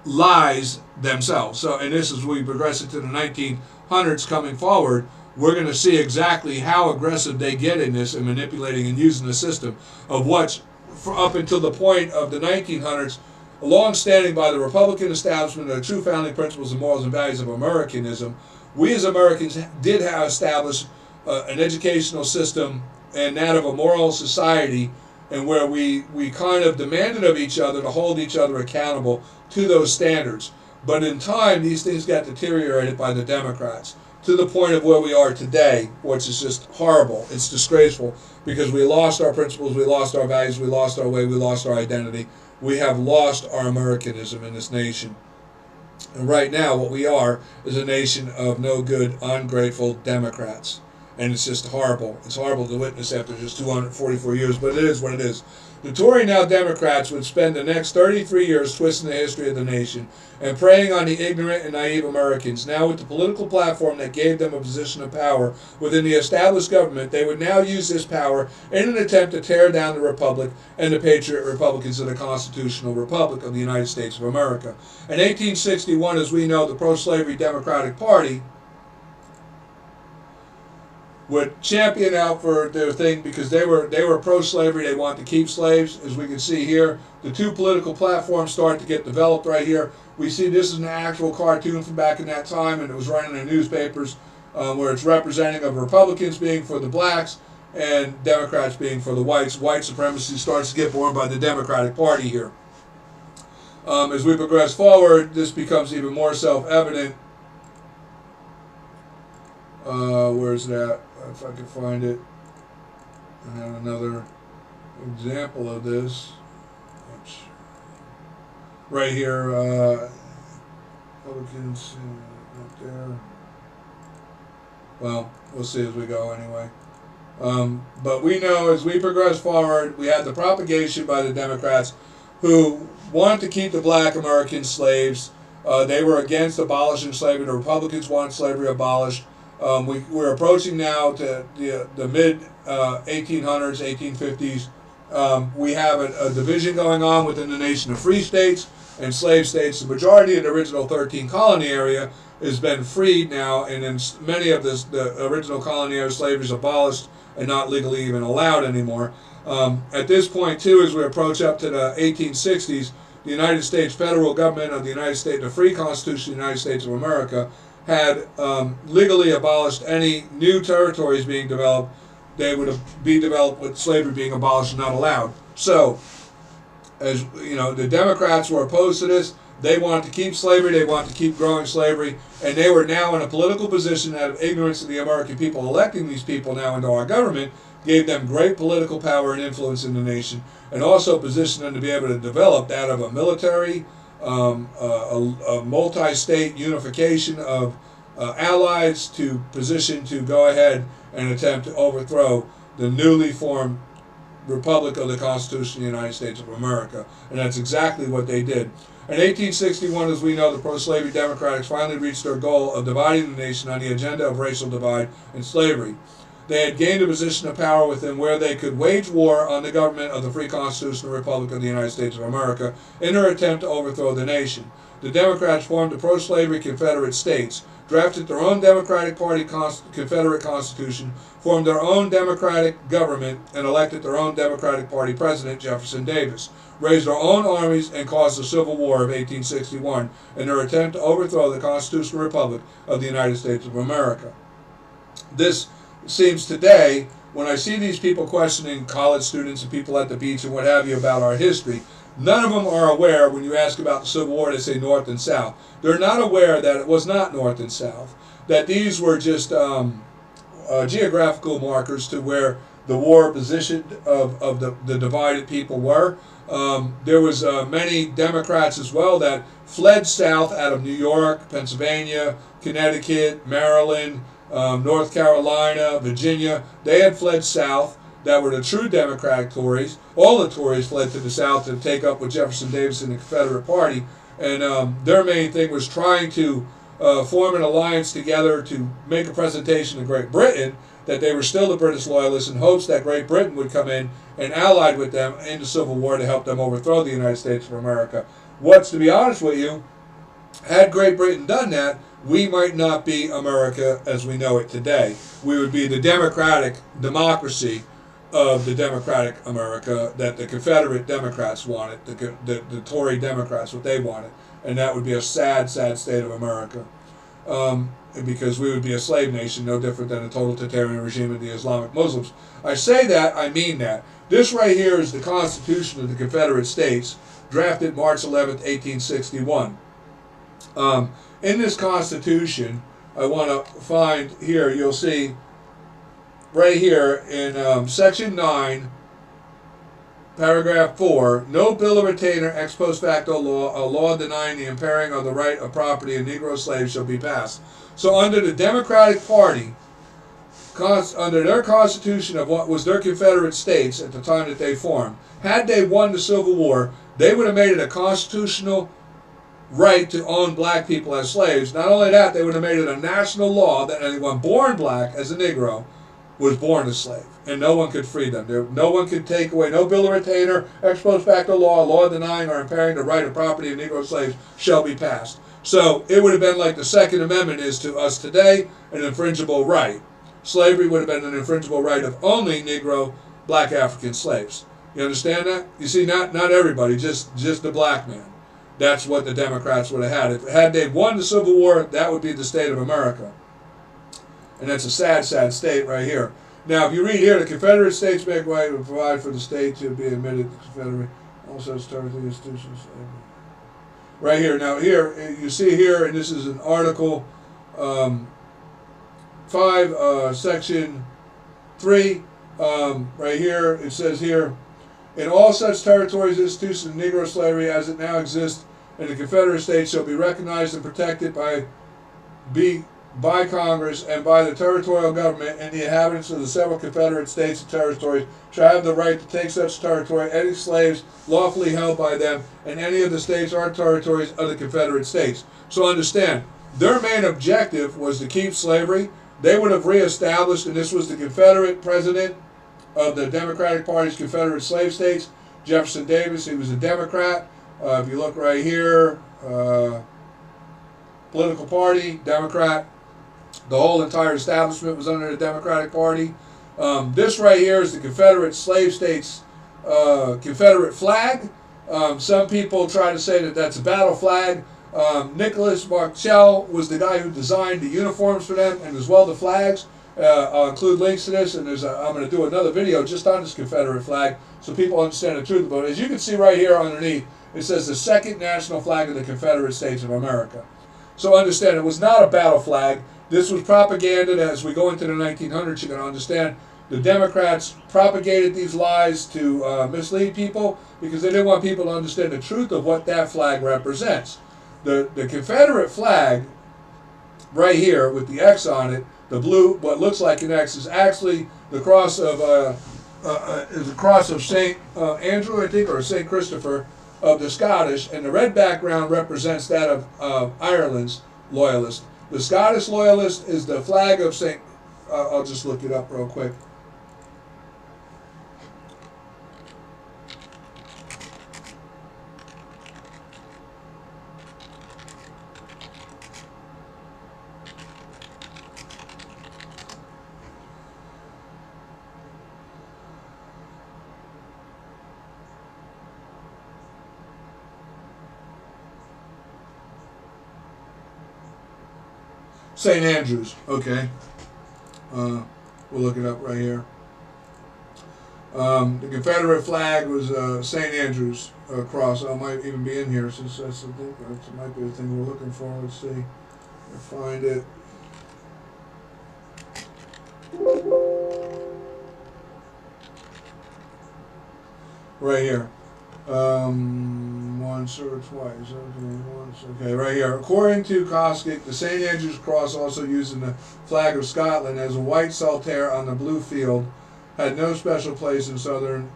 lies themselves. So, and this is we progress into the 1900s coming forward, we're going to see exactly how aggressive they get in this and manipulating and using the system of what's up until the point of the 1900s, long-standing by the Republican establishment of the true founding principles and morals and values of Americanism. We as Americans did have established an educational system and that of a moral society, and where we kind of demanded of each other to hold each other accountable to those standards. But in time, these things got deteriorated by the Democrats to the point of where we are today, which is just horrible. It's disgraceful because we lost our principles, we lost our values, we lost our way, we lost our identity. We have lost our Americanism in this nation. And right now, what we are is a nation of no good, ungrateful Democrats. And it's just horrible. It's horrible to witness after just 244 years, but it is what it is. The Tory, now Democrats, would spend the next 33 years twisting the history of the nation and preying on the ignorant and naive Americans. Now, with the political platform that gave them a position of power within the established government, they would now use this power in an attempt to tear down the Republic and the Patriot Republicans of the Constitutional Republic of the United States of America. In 1861, as we know, the pro-slavery Democratic Party would champion out for their thing because they were pro-slavery. They wanted to keep slaves. As we can see here, the two political platforms start to get developed right here. We see this is an actual cartoon from back in that time, and it was running in the newspapers where it's representing of Republicans being for the blacks and Democrats being for the whites. White supremacy starts to get born by the Democratic Party here. As we progress forward, this becomes even more self-evident. Where's that? If I can find it. I have another example of this. Oops. Right here, Republicans, right there. Well, we'll see as we go anyway. But we know as we progress forward, we had the propagation by the Democrats who wanted to keep the black American slaves. They were against abolishing slavery. The Republicans wanted slavery abolished. We're approaching now to the mid 1800s, 1850s. We have a division going on within the nation of free states and slave states. The majority of the original 13 colony area has been freed now, and in many of the original colony area, slavery is abolished and not legally even allowed anymore. At this point, too, as we approach up to the 1860s, the United States federal government of the United States, the free Constitution of the United States of America, had legally abolished any new territories being developed. They would be developed with slavery being abolished and not allowed. So, as you know, the Democrats were opposed to this. They wanted to keep slavery. They wanted to keep growing slavery. And they were now in a political position out of ignorance of the American people. Electing these people now into our government gave them great political power and influence in the nation, and also positioned them to be able to develop that of a military, a multi-state unification of allies to position to go ahead and attempt to overthrow the newly formed Republic of the Constitution of the United States of America. And that's exactly what they did. In 1861, as we know, the pro-slavery Democrats finally reached their goal of dividing the nation on the agenda of racial divide and slavery. They had gained a position of power within where they could wage war on the government of the Free Constitutional Republic of the United States of America in their attempt to overthrow the nation. The Democrats formed the pro-slavery Confederate States, drafted their own Democratic Party Confederate Constitution, formed their own Democratic government, and elected their own Democratic Party President, Jefferson Davis, raised their own armies, and caused the Civil War of 1861 in their attempt to overthrow the Constitutional Republic of the United States of America. This seems today, when I see these people questioning college students and people at the beach and what have you about our history, none of them are aware, when you ask about the Civil War, they say North and South. They're not aware that it was not North and South, that these were just geographical markers to where the war position of the divided people were. There was many Democrats as well that fled south out of New York, Pennsylvania, Connecticut, Maryland, North Carolina, Virginia. They had fled south. That were the true Democratic Tories. All the Tories fled to the south to take up with Jefferson Davis and the Confederate Party. And their main thing was trying to form an alliance together to make a presentation to Great Britain that they were still the British loyalists, in hopes that Great Britain would come in and allied with them in the Civil War to help them overthrow the United States of America. What's, to be honest with you, had Great Britain done that, we might not be America as we know it today. We would be the democracy of the democratic America that the Confederate Democrats wanted, the Tory Democrats, what they wanted. And that would be a sad, sad state of America. Because we would be a slave nation, no different than a totalitarian regime of the Islamic Muslims. I say that, I mean that. This right here is the Constitution of the Confederate States, drafted March 11th, 1861. In this Constitution, I want to find here, you'll see right here in Section 9, Paragraph 4, no bill of attainder ex post facto law, a law denying the impairing of the right of property of Negro slaves shall be passed. So under the Democratic Party under their constitution of what was their Confederate states at the time that they formed, had they won the Civil War, they would have made it a constitutional right to own black people as slaves. Not only that, they would have made it a national law that anyone born black as a Negro was born a slave, and no one could free them. No one could take away, no bill of attainder, ex post facto law denying or impairing the right of property of Negro slaves shall be passed. So it would have been like the Second Amendment is to us today, an infringible right. Slavery would have been an infringible right of only Negro, black African slaves. You understand that? You see, not everybody, just the black man. That's what the Democrats would have had. Had they won the Civil War, that would be the state of America. And that's a sad, sad state right here. Now, if you read here, the Confederate States make right to provide for the state to be admitted to the Confederate, also as territory institutions. Right here. Now, here, you see here, and this is an Article 5, Section 3. Right here, it says here, in all such territories, institutions of Negro slavery as it now exists in the Confederate States shall be recognized and protected by Congress and by the territorial government, and the inhabitants of the several Confederate States and territories shall have the right to take such territory, any slaves lawfully held by them, in any of the states or territories of the Confederate States. So understand, their main objective was to keep slavery. They would have reestablished, and this was the Confederate president of the Democratic Party's Confederate slave states, Jefferson Davis. He was a Democrat. If you look right here, political party, Democrat. The whole entire establishment was under the Democratic Party. This right here is the Confederate slave states' Confederate flag. Some people try to say that that's a battle flag. Nicholas Marchell was the guy who designed the uniforms for them and as well the flags. I'll include links to this, and I'm going to do another video just on this Confederate flag so people understand the truth about it. As you can see right here underneath, it says the second national flag of the Confederate States of America. So understand, it was not a battle flag. This was propaganda. As we go into the 1900s, you're going to understand the Democrats propagated these lies to mislead people because they didn't want people to understand the truth of what that flag represents. The Confederate flag right here with the X on it, the blue, what looks like an X, is actually the cross of St. Andrew, I think, or St. Christopher of the Scottish, and the red background represents that of Ireland's loyalist. The Scottish loyalist is the flag of St. I'll just look it up real quick. St. Andrews, okay. We'll look it up right here. The Confederate flag was St. Andrews cross. I might even be in here since that's the thing. That might be the thing we're looking for. Let's see. I'll find it. Right here. Once or twice. Okay, once. Okay, right here. According to Koskik, the St. Andrew's Cross, also used in the flag of Scotland as a white saltire on the blue field, had no special place in southern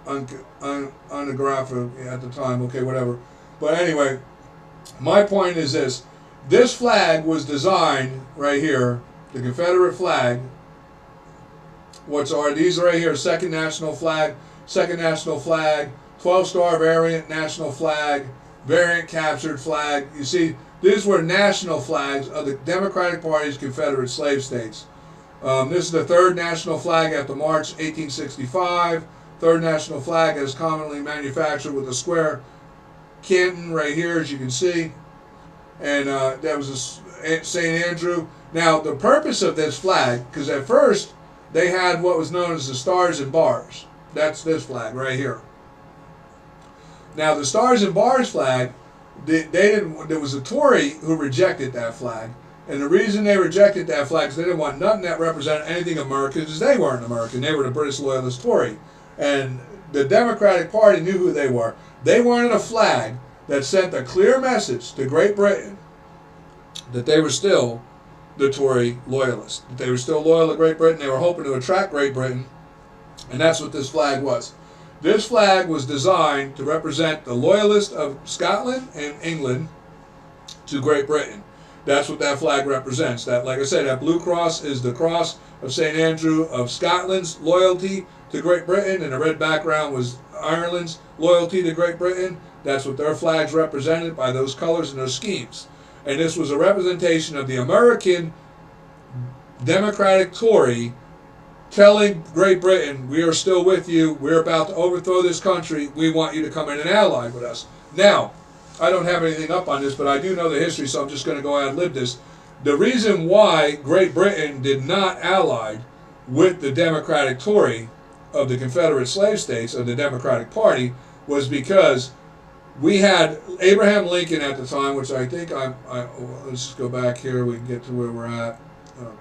unography at the time. Okay, whatever. But anyway, my point is this. This flag was designed right here, the Confederate flag. These right here, second national flag, 12-star variant national flag, variant captured flag. You see, these were national flags of the Democratic Party's Confederate slave states. This is the third national flag after March 1865. Third national flag as commonly manufactured with a square canton right here, as you can see. And that was a St. Andrew. Now, the purpose of this flag, because at first they had what was known as the Stars and Bars. That's this flag right here. Now, the Stars and Bars flag, there was a Tory who rejected that flag. And the reason they rejected that flag is they didn't want nothing that represented anything American, because they weren't American. They were the British Loyalist Tory. And the Democratic Party knew who they were. They wanted a flag that sent a clear message to Great Britain that they were still the Tory loyalists. They were still loyal to Great Britain. They were hoping to attract Great Britain, and that's what this flag was. This flag was designed to represent the loyalists of Scotland and England to Great Britain. That's what that flag represents. That, like I said, that blue cross is the cross of St. Andrew of Scotland's loyalty to Great Britain, and the red background was Ireland's loyalty to Great Britain. That's what their flags represented by those colors and those schemes. And this was a representation of the American Democratic Tory telling Great Britain, we are still with you, we're about to overthrow this country, we want you to come in and ally with us. Now, I don't have anything up on this, but I do know the history, so I'm just going to go ad lib this. The reason why Great Britain did not ally with the Democratic Tory of the Confederate slave states, of the Democratic Party, was because we had Abraham Lincoln at the time, which I think let's just go back here, we can get to where we're at.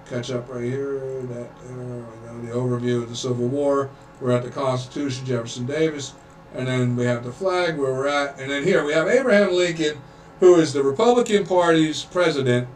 Catch up right here, the overview of the Civil War. We're at the Constitution, Jefferson Davis, and then we have the flag where we're at, and then here we have Abraham Lincoln, who is the Republican Party's president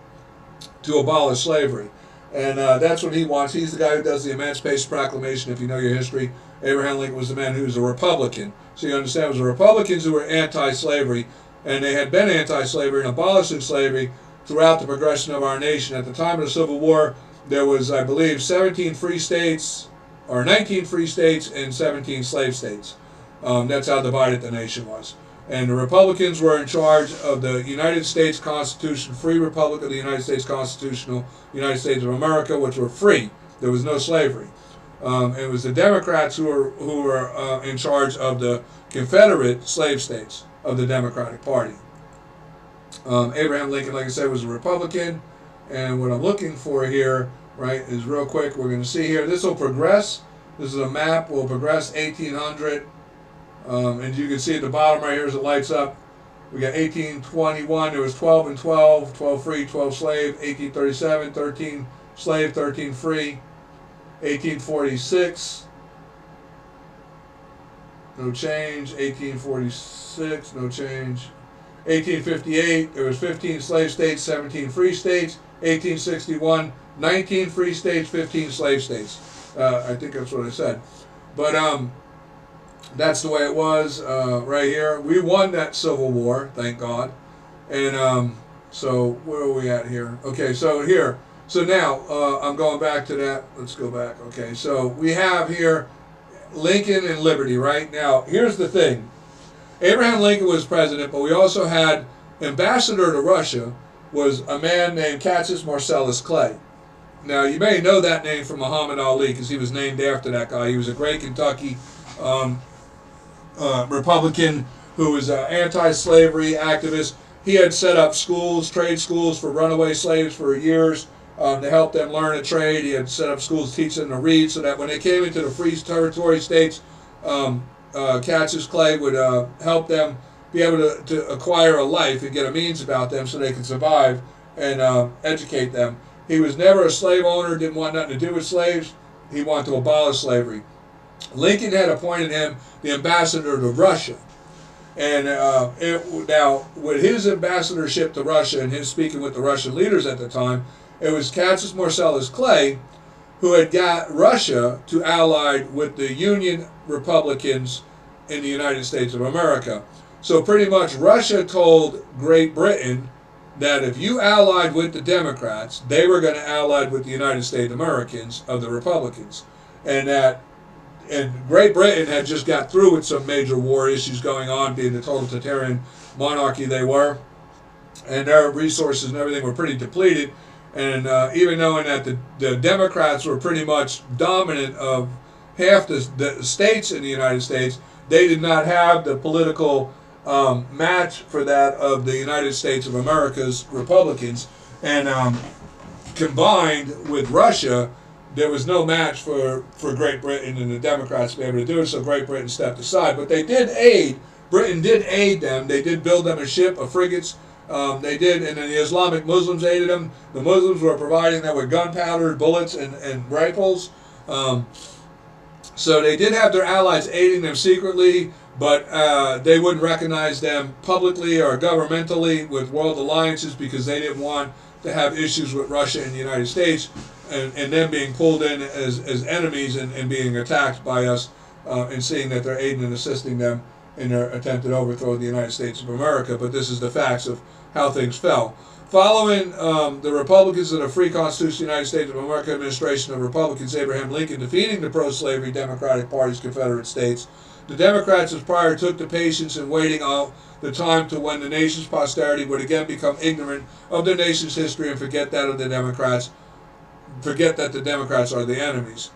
to abolish slavery. And that's what he wants. He's the guy who does the Emancipation Proclamation, if you know your history. Abraham Lincoln was the man who was a Republican. So you understand, it was the Republicans who were anti-slavery, and they had been anti-slavery and abolishing slavery throughout the progression of our nation. At the time of the Civil War, there was, I believe, 17 free states, or 19 free states and 17 slave states. That's how divided the nation was. And the Republicans were in charge of the United States Constitution, Free Republic of the United States Constitutional United States of America, which were free. There was no slavery. It was the Democrats who were in charge of the Confederate slave states of the Democratic Party. Abraham Lincoln, like I said, was a Republican, and what I'm looking for here, right, is real quick, we're going to see here, this will progress. This is a map, will progress 1800, and you can see at the bottom right here as it lights up, we got 1821, there was 12 and 12, 12 free, 12 slave, 1837, 13 slave, 13 free, 1846, no change, 1846, no change. 1858, there was 15 slave states, 17 free states. 1861, 19 free states, 15 slave states. I think that's what I said. But that's the way it was right here. We won that Civil War, thank God. And so where are we at here? Okay, so here. So now I'm going back to that. Let's go back. Okay, so we have here Lincoln and Liberty, right? Now, here's the thing. Abraham Lincoln was president, but we also had ambassador to Russia was a man named Cassius Marcellus Clay. Now, you may know that name from Muhammad Ali because he was named after that guy. He was a great Kentucky Republican who was an anti-slavery activist. He had set up schools, trade schools for runaway slaves for years to help them learn a trade. He had set up schools teaching them to read so that when they came into the free territory states, Cassius Clay would help them be able to acquire a life and get a means about them so they could survive and educate them. He was never a slave owner, didn't want nothing to do with slaves. He wanted to abolish slavery. Lincoln had appointed him the ambassador to Russia. And now, with his ambassadorship to Russia and his speaking with the Russian leaders at the time, it was Cassius Marcellus Clay who had got Russia to ally with the Union Republicans in the United States of America. So pretty much Russia told Great Britain that if you allied with the Democrats, they were going to ally with the United States Americans of the Republicans. And Great Britain had just got through with some major war issues going on, being the totalitarian monarchy they were. And their resources and everything were pretty depleted. And even knowing that the Democrats were pretty much dominant of half the states in the United States, they did not have the political match for that of the United States of America's Republicans. And combined with Russia, there was no match for Great Britain and the Democrats to be able to do it, so Great Britain stepped aside. But they did aid, Britain did aid them. They did build them a ship of frigates. They did, and then the Islamic Muslims aided them. The Muslims were providing them with gunpowder, bullets, and rifles. So they did have their allies aiding them secretly, but they wouldn't recognize them publicly or governmentally with world alliances because they didn't want to have issues with Russia and the United States and them being pulled in as enemies and being attacked by us and seeing that they're aiding and assisting them in their attempted overthrow of the United States of America. But this is the facts of how things fell. Following the Republicans and the Free Constitution of the United States of America administration of Republicans Abraham Lincoln defeating the pro-slavery Democratic Party's Confederate States, the Democrats as prior took the patience in waiting out the time to when the nation's posterity would again become ignorant of their nation's history and forget that the Democrats are the enemies.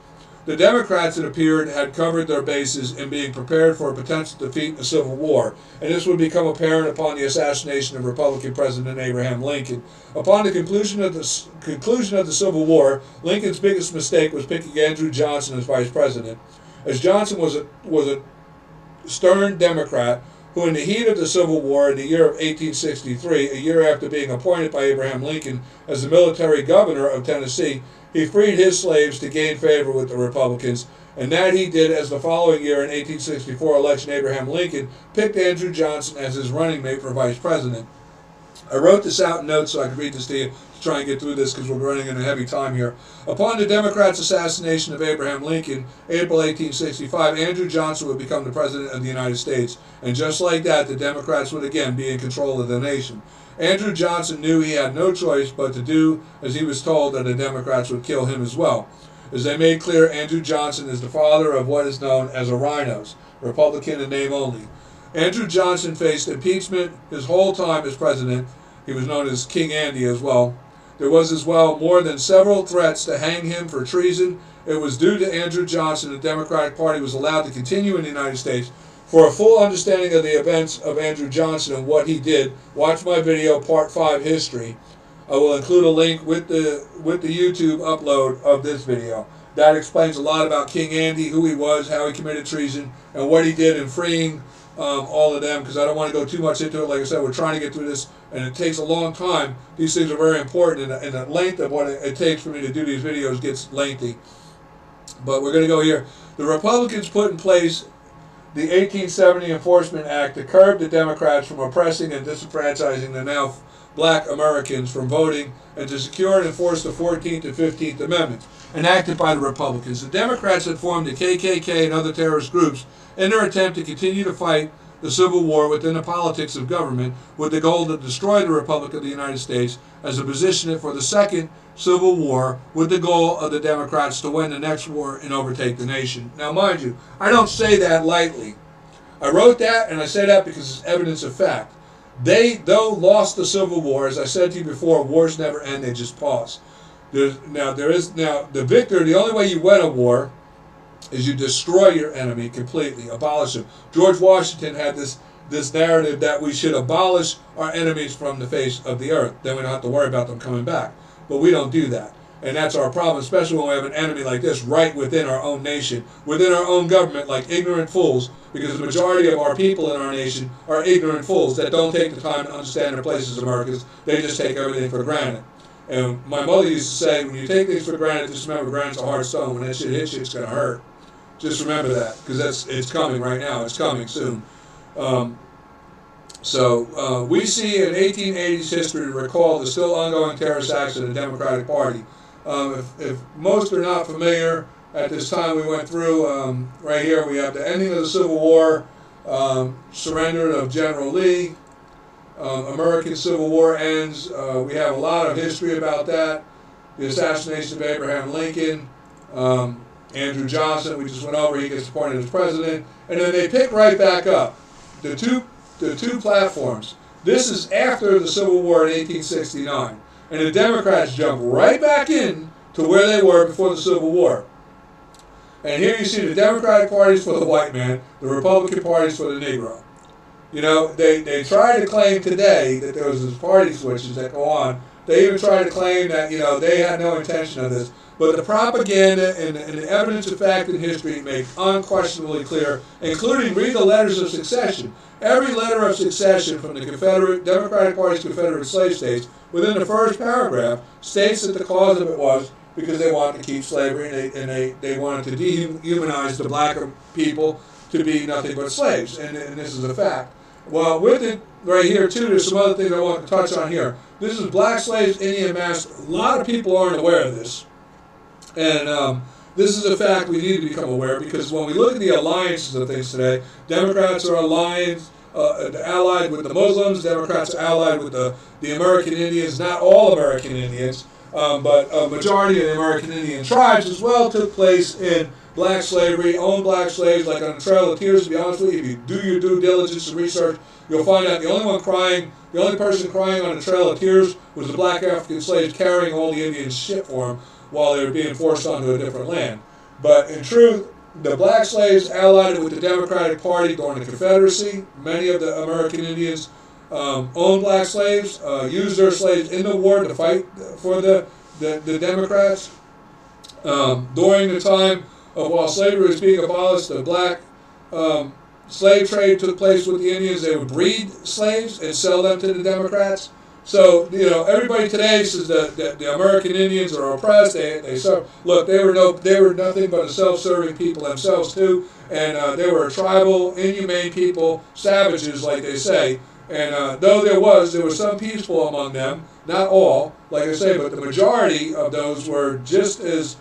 The Democrats, it appeared, had covered their bases in being prepared for a potential defeat in the Civil War, and this would become apparent upon the assassination of Republican President Abraham Lincoln. Upon the conclusion of the Civil War, Lincoln's biggest mistake was picking Andrew Johnson as vice president, as Johnson was a stern Democrat who, in the heat of the Civil War in the year of 1863, a year after being appointed by Abraham Lincoln as the military governor of Tennessee, he freed his slaves to gain favor with the Republicans, and that he did as the following year in 1864 election Abraham Lincoln picked Andrew Johnson as his running mate for vice president. I wrote this out in notes so I could read this to you to try and get through this because we're running in a heavy time here. Upon the Democrats' assassination of Abraham Lincoln, April 1865, Andrew Johnson would become the President of the United States, and just like that, the Democrats would again be in control of the nation. Andrew Johnson knew he had no choice but to do as he was told, that the Democrats would kill him as well. As they made clear, Andrew Johnson is the father of what is known as a rhinos, Republican in name only. Andrew Johnson faced impeachment his whole time as president. He was known as King Andy as well. There was as well more than several threats to hang him for treason. It was due to Andrew Johnson the Democratic Party was allowed to continue in the United States. For a full understanding of the events of Andrew Johnson and what he did, watch my video Part 5 History. I will include a link with the YouTube upload of this video. That explains a lot about King Andy, who he was, how he committed treason, and what he did in freeing all of them, because I don't want to go too much into it. Like I said, we're trying to get through this, and it takes a long time. These things are very important, and the length of what it takes for me to do these videos gets lengthy. But we're going to go here. The Republicans put in place the 1870 Enforcement Act to curb the Democrats from oppressing and disenfranchising the now black Americans from voting, and to secure and enforce the 14th and 15th Amendments, enacted by the Republicans. The Democrats had formed the KKK and other terrorist groups in their attempt to continue to fight the Civil War within the politics of government, with the goal to destroy the Republic of the United States as a position for the Second Civil War, with the goal of the Democrats to win the next war and overtake the nation. Now, mind you, I don't say that lightly. I wrote that, and I say that because it's evidence of fact. They, though, lost the Civil War. As I said to you before, wars never end, they just pause. The victor, the only way you win a war is you destroy your enemy completely, abolish him. George Washington had this narrative that we should abolish our enemies from the face of the earth. Then we don't have to worry about them coming back. But we don't do that. And that's our problem, especially when we have an enemy like this right within our own nation, within our own government, like ignorant fools, because the majority of our people in our nation are ignorant fools that don't take the time to understand their places in America. They just take everything for granted. And my mother used to say, when you take things for granted, just remember granite's a hard stone. When that shit hits you, it's going to hurt. Just remember that, because it's coming right now. It's coming soon. We see in 1880s history to recall the still ongoing terrorist acts of the Democratic Party. If most are not familiar, at this time we went through, right here we have the ending of the Civil War, surrender of General Lee, American Civil War ends. We have a lot of history about that. The assassination of Abraham Lincoln, Andrew Johnson, we just went over, he gets appointed as president, and then they pick right back up. The two platforms. This is after the Civil War in 1869. And the Democrats jump right back in to where they were before the Civil War. And here you see the Democratic Party's for the white man, the Republican Party's for the Negro. You know, they try to claim today that there was this party switches that go on. They even try to claim that, they had no intention of this. But the propaganda and the evidence of fact and history make unquestionably clear, including read the letters of secession. Every letter of secession from the Democratic Party's Confederate slave states, within the first paragraph, states that the cause of it was because they wanted to keep slavery and they wanted to dehumanize the black people to be nothing but slaves, and this is a fact. Well, with it right here too, there's some other things I want to touch on here. This is black slaves, Indian massacre. A lot of people aren't aware of this, and this is a fact we need to become aware, because when we look at the alliances of things today, Democrats are allied with the Muslims, Democrats are allied with the American Indians, not all American Indians, but a majority of the American Indian tribes as well took place in black slavery, owned black slaves, like on the Trail of Tears. To be honest with you, if you do your due diligence and research, you'll find out the only person crying on the Trail of Tears was the black African slaves carrying all the Indians' shit for them while they were being forced onto a different land. But in truth, the black slaves allied with the Democratic Party during the Confederacy. Many of the American Indians owned black slaves, used their slaves in the war to fight for the Democrats. During the time of while slavery was being abolished, the black slave trade took place with the Indians. They would breed slaves and sell them to the Democrats. So, everybody today says that the American Indians are oppressed. Look, they were nothing but a self-serving people themselves too, and they were a tribal, inhumane people, savages, like they say. And though there was some peaceful among them, not all, like I say, but the majority of those were just as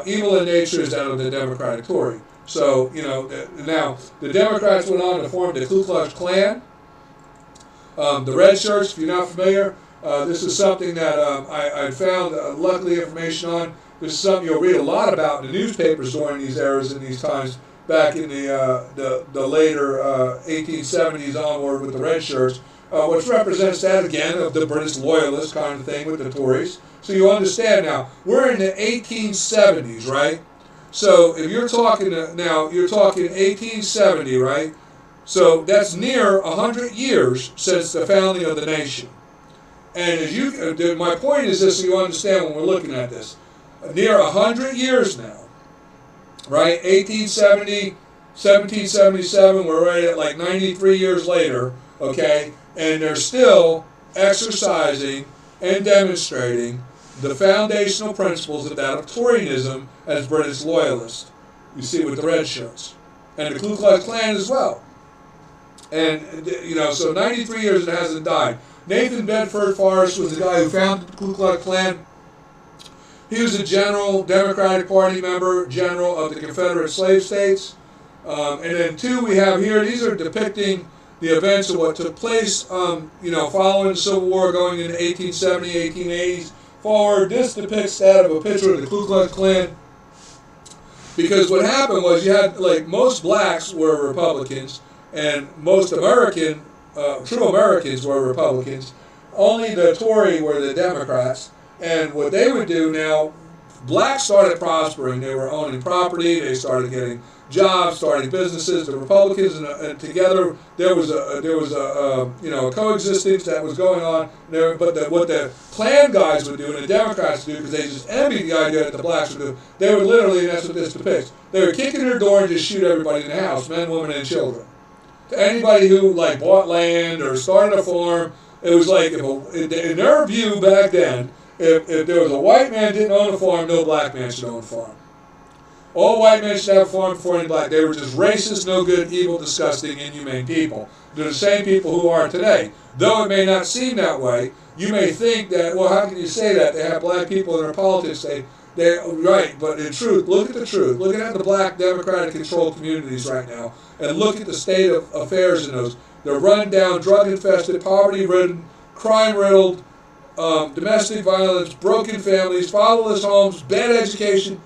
evil in nature as that of the Democratic Tory. So, now the Democrats went on to form the Ku Klux Klan. The red shirts, if you're not familiar, this is something that I found luckily information on. This is something you'll read a lot about in the newspapers during these eras and these times back in the later 1870s onward with the red shirts, which represents that again of the British loyalist kind of thing with the Tories. So you understand now, we're in the 1870s, right? So if you're talking now, you're talking 1870, right? So that's near 100 years since the founding of the nation. And my point is this, so you understand when we're looking at this. Near 100 years now, right? 1870, 1777, we're right at like 93 years later, okay? And they're still exercising and demonstrating the foundational principles of that of Toryism as British loyalists. You see with the red shirts. And the Ku Klux Klan as well. And, so 93 years it hasn't died. Nathan Bedford Forrest was the guy who founded the Ku Klux Klan. He was a general, Democratic Party member, general of the Confederate slave states. And then two we have here, these are depicting the events of what took place, following the Civil War going into 1870, 1880s forward. This depicts that of a picture of the Ku Klux Klan. Because what happened was you had, most blacks were Republicans, and most true Americans were Republicans. Only the Tory were the Democrats. And what they would do now, blacks started prospering. They were owning property. They started getting jobs, starting businesses. The Republicans and together there was a coexistence that was going on. But what the Klan guys would do and the Democrats would do, because they just envied the idea that the blacks would do, they would literally, and that's what this depicts, they would kick in their door and just shoot everybody in the house, men, women, and children. To anybody who bought land or started a farm, it was like in their view back then, if there was a white man didn't own a farm, no black man should own a farm. All white men should have a farm before any black. They were just racist, no good, evil, disgusting, inhumane people. They're the same people who are today. Though it may not seem that way, you may think that, well, how can you say that? They have black people in their politics. They're right, but in truth, look at the truth. Look at the black Democratic-controlled communities right now, and look at the state of affairs in those. They're run down, drug-infested, poverty-ridden, crime-riddled, domestic violence, broken families, fatherless homes, bad education.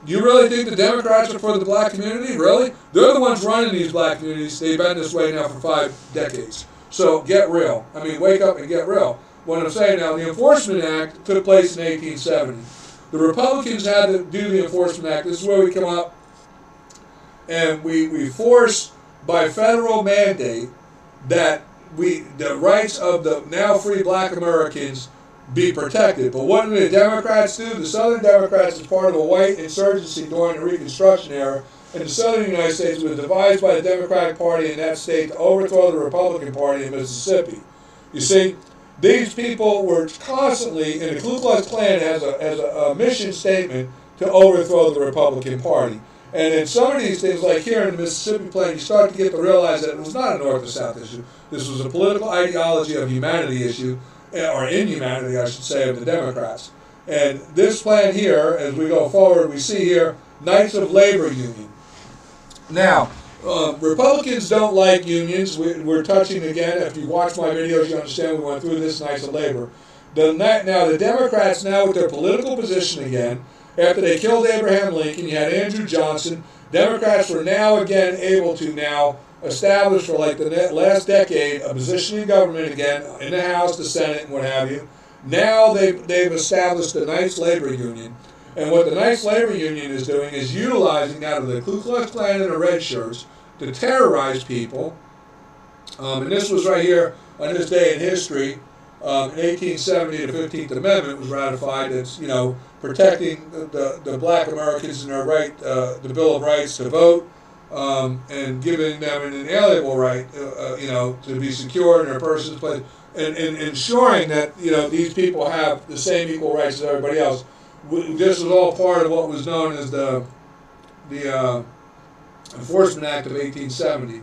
Do you really think the Democrats are for the black community? Really? They're the ones running these black communities. They've been this way now for 5 decades. So get real. Wake up and get real. What I'm saying now, the Enforcement Act took place in 1870. The Republicans had to do the Enforcement Act. This is where we come up, and we force by federal mandate that the rights of the now free black Americans be protected. But what did the Democrats do? The Southern Democrats, as part of a white insurgency during the Reconstruction era, in the Southern United States, was devised by the Democratic Party in that state to overthrow the Republican Party in Mississippi. You see, these people were constantly, and the Ku Klux Klan has a mission statement to overthrow the Republican Party. And in some of these things, like here in the Mississippi Plan, you start to get to realize that it was not a North or South issue. This was a political ideology of humanity issue, or inhumanity, I should say, of the Democrats. And this plan here, as we go forward, we see here Knights of Labor Union. Now, Republicans don't like unions. We're touching again. If you watch my videos, you understand we went through this Knights of Labor. Now, the Democrats, now with their political position again, after they killed Abraham Lincoln, you had Andrew Johnson. Democrats were now again able to now establish for like the last decade a position in government again, in the House, the Senate, and what have you. Now they've established the Knights Labor Union. And what the Knights Labor Union is doing is utilizing out of the Ku Klux Klan and the red shirts to terrorize people. And this was right here on this day in history. In 1870, the 15th Amendment was ratified. It's, protecting the black Americans and their right, the Bill of Rights to vote, and giving them an inalienable right, to be secure in their person's place, and ensuring that, these people have the same equal rights as everybody else. This was all part of what was known as the Enforcement Act of 1870.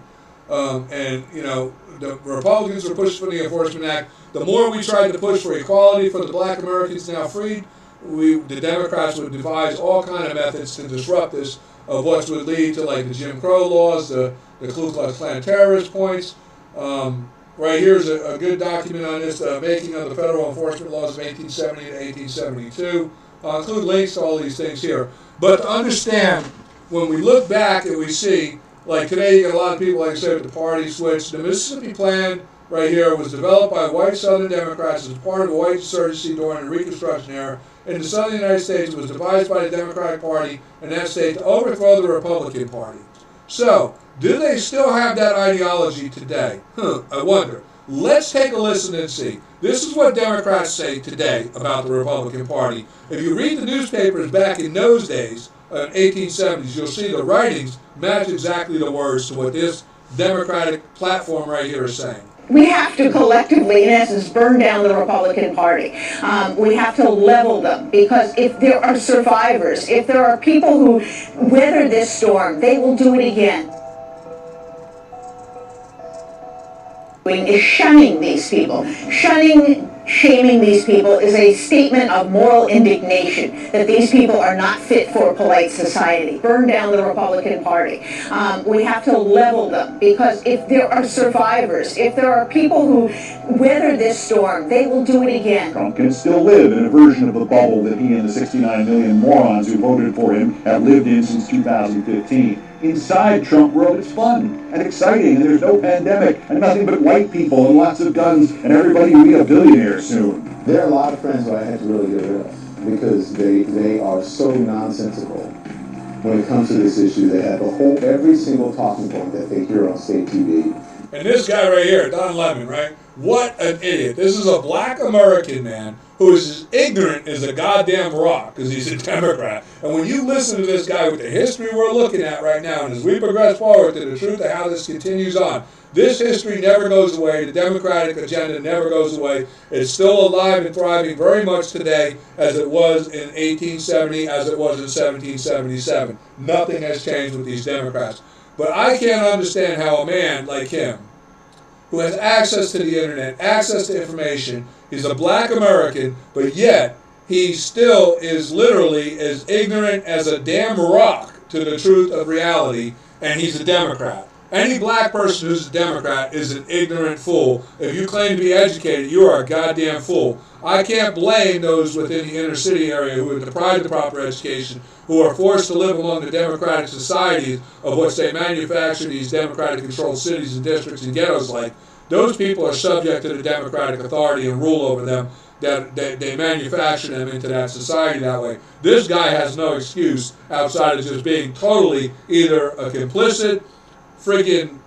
The Republicans were pushing for the Enforcement Act. The more we tried to push for equality for the black Americans now freed, the Democrats would devise all kind of methods to disrupt this, of what would lead to like the Jim Crow laws, the Ku Klux Klan terrorist points. Right here's a good document on this, making of the federal enforcement laws of 1870 to 1872. I'll include links to all these things here. But to understand, when we look back and we see, like today you get a lot of people, like I said, with the party switch. The Mississippi Plan right here was developed by white Southern Democrats as part of a white insurgency during the Reconstruction era. In the southern United States, it was devised by the Democratic Party in that state to overthrow the Republican Party. So, do they still have that ideology today? I wonder. Let's take a listen and see. This is what Democrats say today about the Republican Party. If you read the newspapers back in those days, 1870s, you'll see the writings match exactly the words to what this Democratic platform right here is saying. We have to collectively, in essence, burn down the Republican Party. We have to level them, because if there are survivors, if there are people who weather this storm, they will do it again. Is shunning these people. Shaming these people is a statement of moral indignation that these people are not fit for a polite society. Burn down the Republican Party. We have to level them, because if there are survivors, if there are people who weather this storm, they will do it again. Trump can still live in a version of the bubble that he and the 69 million morons who voted for him have lived in since 2015. Inside Trump world, it's fun and exciting, and there's no pandemic, and nothing but white people and lots of guns, and everybody will be a billionaire soon. There are a lot of friends who I had to really get rid of, because they are so nonsensical when it comes to this issue. They have every single talking point that they hear on state TV. And this guy right here, Don Lemon, right? What an idiot. This is a black American man who is as ignorant as a goddamn rock, because he's a Democrat. And when you listen to this guy with the history we're looking at right now, and as we progress forward to the truth of how this continues on, this history never goes away. The Democratic agenda never goes away. It's still alive and thriving very much today as it was in 1870, as it was in 1777. Nothing has changed with these Democrats. But I can't understand how a man like him, who has access to the internet, access to information, he's a black American, but yet he still is literally as ignorant as a damn rock to the truth of reality, and he's a Democrat. Any black person who's a Democrat is an ignorant fool. If you claim to be educated, you are a goddamn fool. I can't blame those within the inner city area who are deprived of proper education, who are forced to live among the democratic societies of which they manufacture these democratic-controlled cities and districts and ghettos like. Those people are subject to the democratic authority and rule over them, that they manufacture them into that society that way. This guy has no excuse outside of just being totally either a complicit, friggin',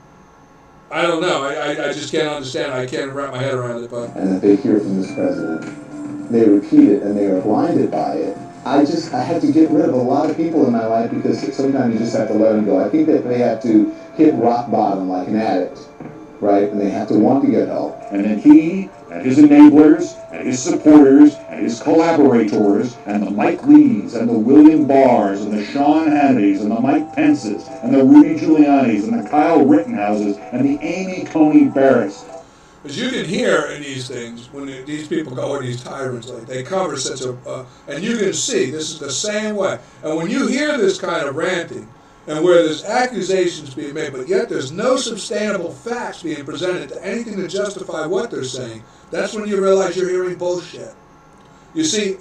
I don't know, I just can't understand. I can't wrap my head around it. But and that they hear from this president, they repeat it and they are blinded by it. I had to get rid of a lot of people in my life, because sometimes you just have to let them go. I think that they have to hit rock bottom like an addict, right? And they have to want to get help. And then he and his enablers, and his supporters, and his collaborators, and the Mike Lees, and the William Barrs, and the Sean Hannitys, and the Mike Pences, and the Rudy Giulianis, and the Kyle Rittenhouses, and the Amy Coney Barretts. As you can hear in these things, when these people go in these tirades, like they cover such and you can see this is the same way. And when you hear this kind of ranting, and where there's accusations being made, but yet there's no sustainable facts being presented to anything to justify what they're saying, that's when you realize you're hearing bullshit. You see,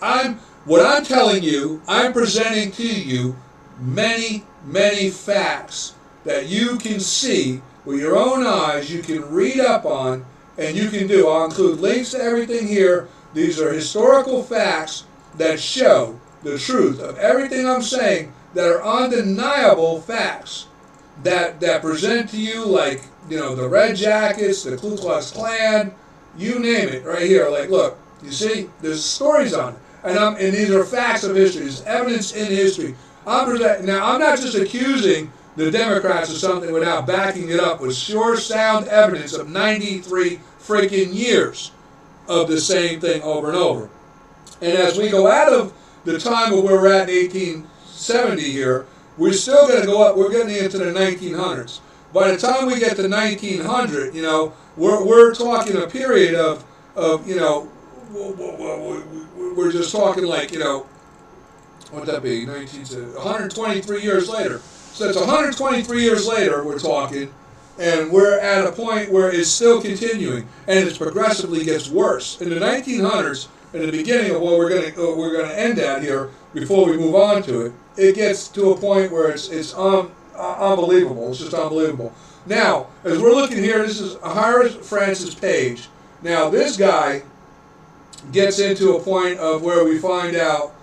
what I'm telling you, I'm presenting to you many, many facts that you can see with your own eyes, you can read up on, and you can do. I'll include links to everything here. These are historical facts that show the truth of everything I'm saying, that are undeniable facts that present to you, like, you know, the Red Jackets, the Ku Klux Klan, you name it, right here. Like, look, you see, there's stories on it, and these are facts of history. There's evidence in history. Now, I'm not just accusing the Democrats of something without backing it up with sure, sound evidence of 93 freaking years of the same thing over and over. And as we go out of the time of where we're at in 1870 here, we're still going to go up. We're getting into the 1900s. By the time we get to 1900, you know, we're talking a period of you know, we're just talking like, you know, what'd that be? 123 years later. So it's 123 years later we're talking, and we're at a point where it's still continuing, and it progressively gets worse. In the 1900s, in the beginning of what we're going to end at here, before we move on to it, it gets to a point where it's unbelievable. It's just unbelievable. Now, as we're looking here, this is Horace Francis Page. Now, this guy gets into a point of where we find out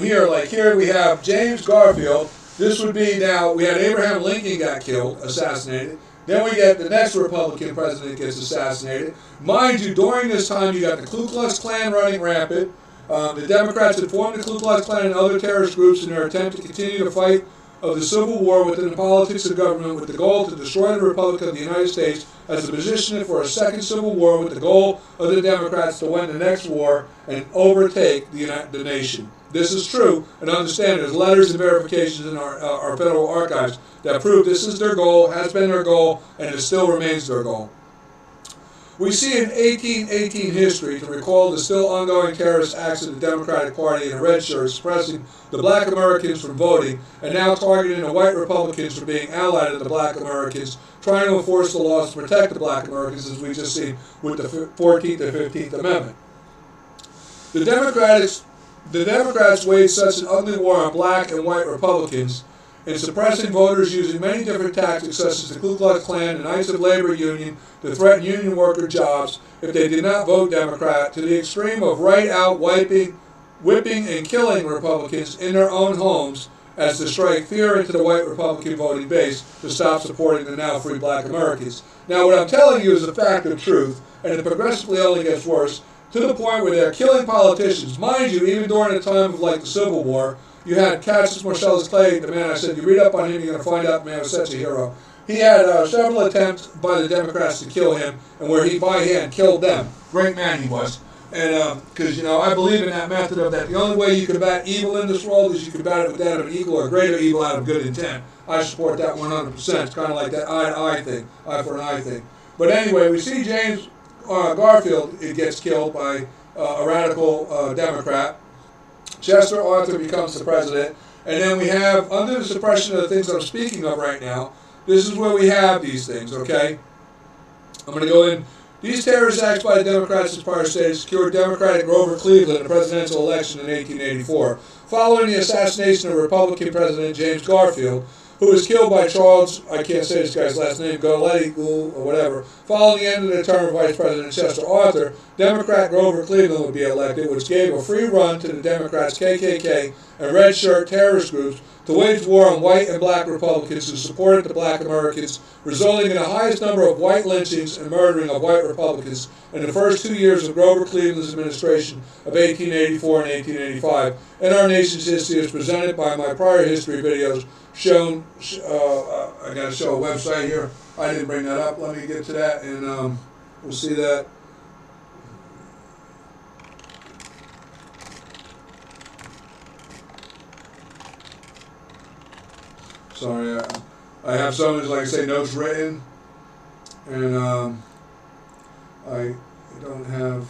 here, like here we have James Garfield. This would be now, we had Abraham Lincoln got killed, assassinated. Then we get the next Republican president gets assassinated. Mind you, during this time, you got the Ku Klux Klan running rampant. The Democrats had formed the Ku Klux Klan and other terrorist groups in their attempt to continue the fight of the Civil War within the politics of government, with the goal to destroy the Republic of the United States as a position for a second Civil War, with the goal of the Democrats to win the next war and overtake the nation. This is true, and understand there's letters and verifications in our federal archives that prove this is their goal, has been their goal, and it still remains their goal. We see in 1818 history, to recall the still ongoing terrorist acts of the Democratic Party and the red shirts suppressing the black Americans from voting, and now targeting the white Republicans for being allied to the black Americans, trying to enforce the laws to protect the black Americans, as we just seen with the 14th and 15th Amendment. The Democrats waged such an ugly war on black and white Republicans in suppressing voters using many different tactics, such as the Ku Klux Klan, the Knights of Labor Union, to threaten union worker jobs if they did not vote Democrat, to the extreme of right-out whipping and killing Republicans in their own homes, as to strike fear into the white Republican voting base to stop supporting the now free black Americans. Now, what I'm telling you is a fact of truth, and it progressively only gets worse, to the point where they're killing politicians. Mind you, even during the time of like the Civil War, you had Cassius Marcellus Clay, the man I said, you read up on him, you're going to find out the man was such a hero. He had several attempts by the Democrats to kill him, and where he by hand killed them. Great man he was. And because, you know, I believe in that method of that. The only way you can combat evil in this world is you combat it with that of an equal or greater evil out of good intent. I support that 100%. It's kind of like that eye thing, eye for an eye thing. But anyway, we see James Garfield gets killed by a radical Democrat. Chester Arthur becomes the president. And then we have, under the suppression of the things I'm speaking of right now, this is where we have these things, okay? I'm going to go in. These terrorist acts by the Democrats in prior states secured Democratic Grover Cleveland in the presidential election in 1884, following the assassination of Republican President James Garfield, who was killed by Charles, I can't say this guy's last name, Goletti, or whatever. Following the end of the term of Vice President Chester Arthur, Democrat Grover Cleveland would be elected, which gave a free run to the Democrats' KKK and red shirt terrorist groups to wage war on white and black Republicans who supported the black Americans, resulting in the highest number of white lynchings and murdering of white Republicans in the first 2 years of Grover Cleveland's administration of 1884 and 1885. In our nation's history is presented by my prior history videos shown. I got to show a website here. I didn't bring that up. Let me get to that, and we'll see that. Sorry, I have some, like I say, notes written, and I don't have.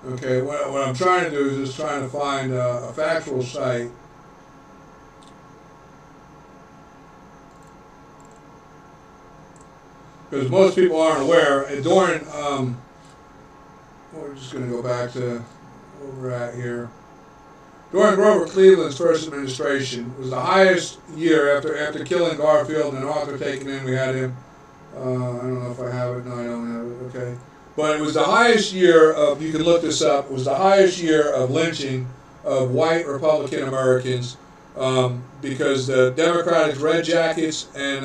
Okay, what I'm trying to do is just trying to find a factual site. Because most people aren't aware, and during, we're just going to go back to where we're at here. During Grover Cleveland's first administration, it was the highest year after killing Garfield and Arthur taking in. We had him. I don't know if I have it. No, I don't have it. Okay. But it was the highest year of, you can look this up, it was the highest year of lynching of white Republican Americans because the Democratic Red Jackets and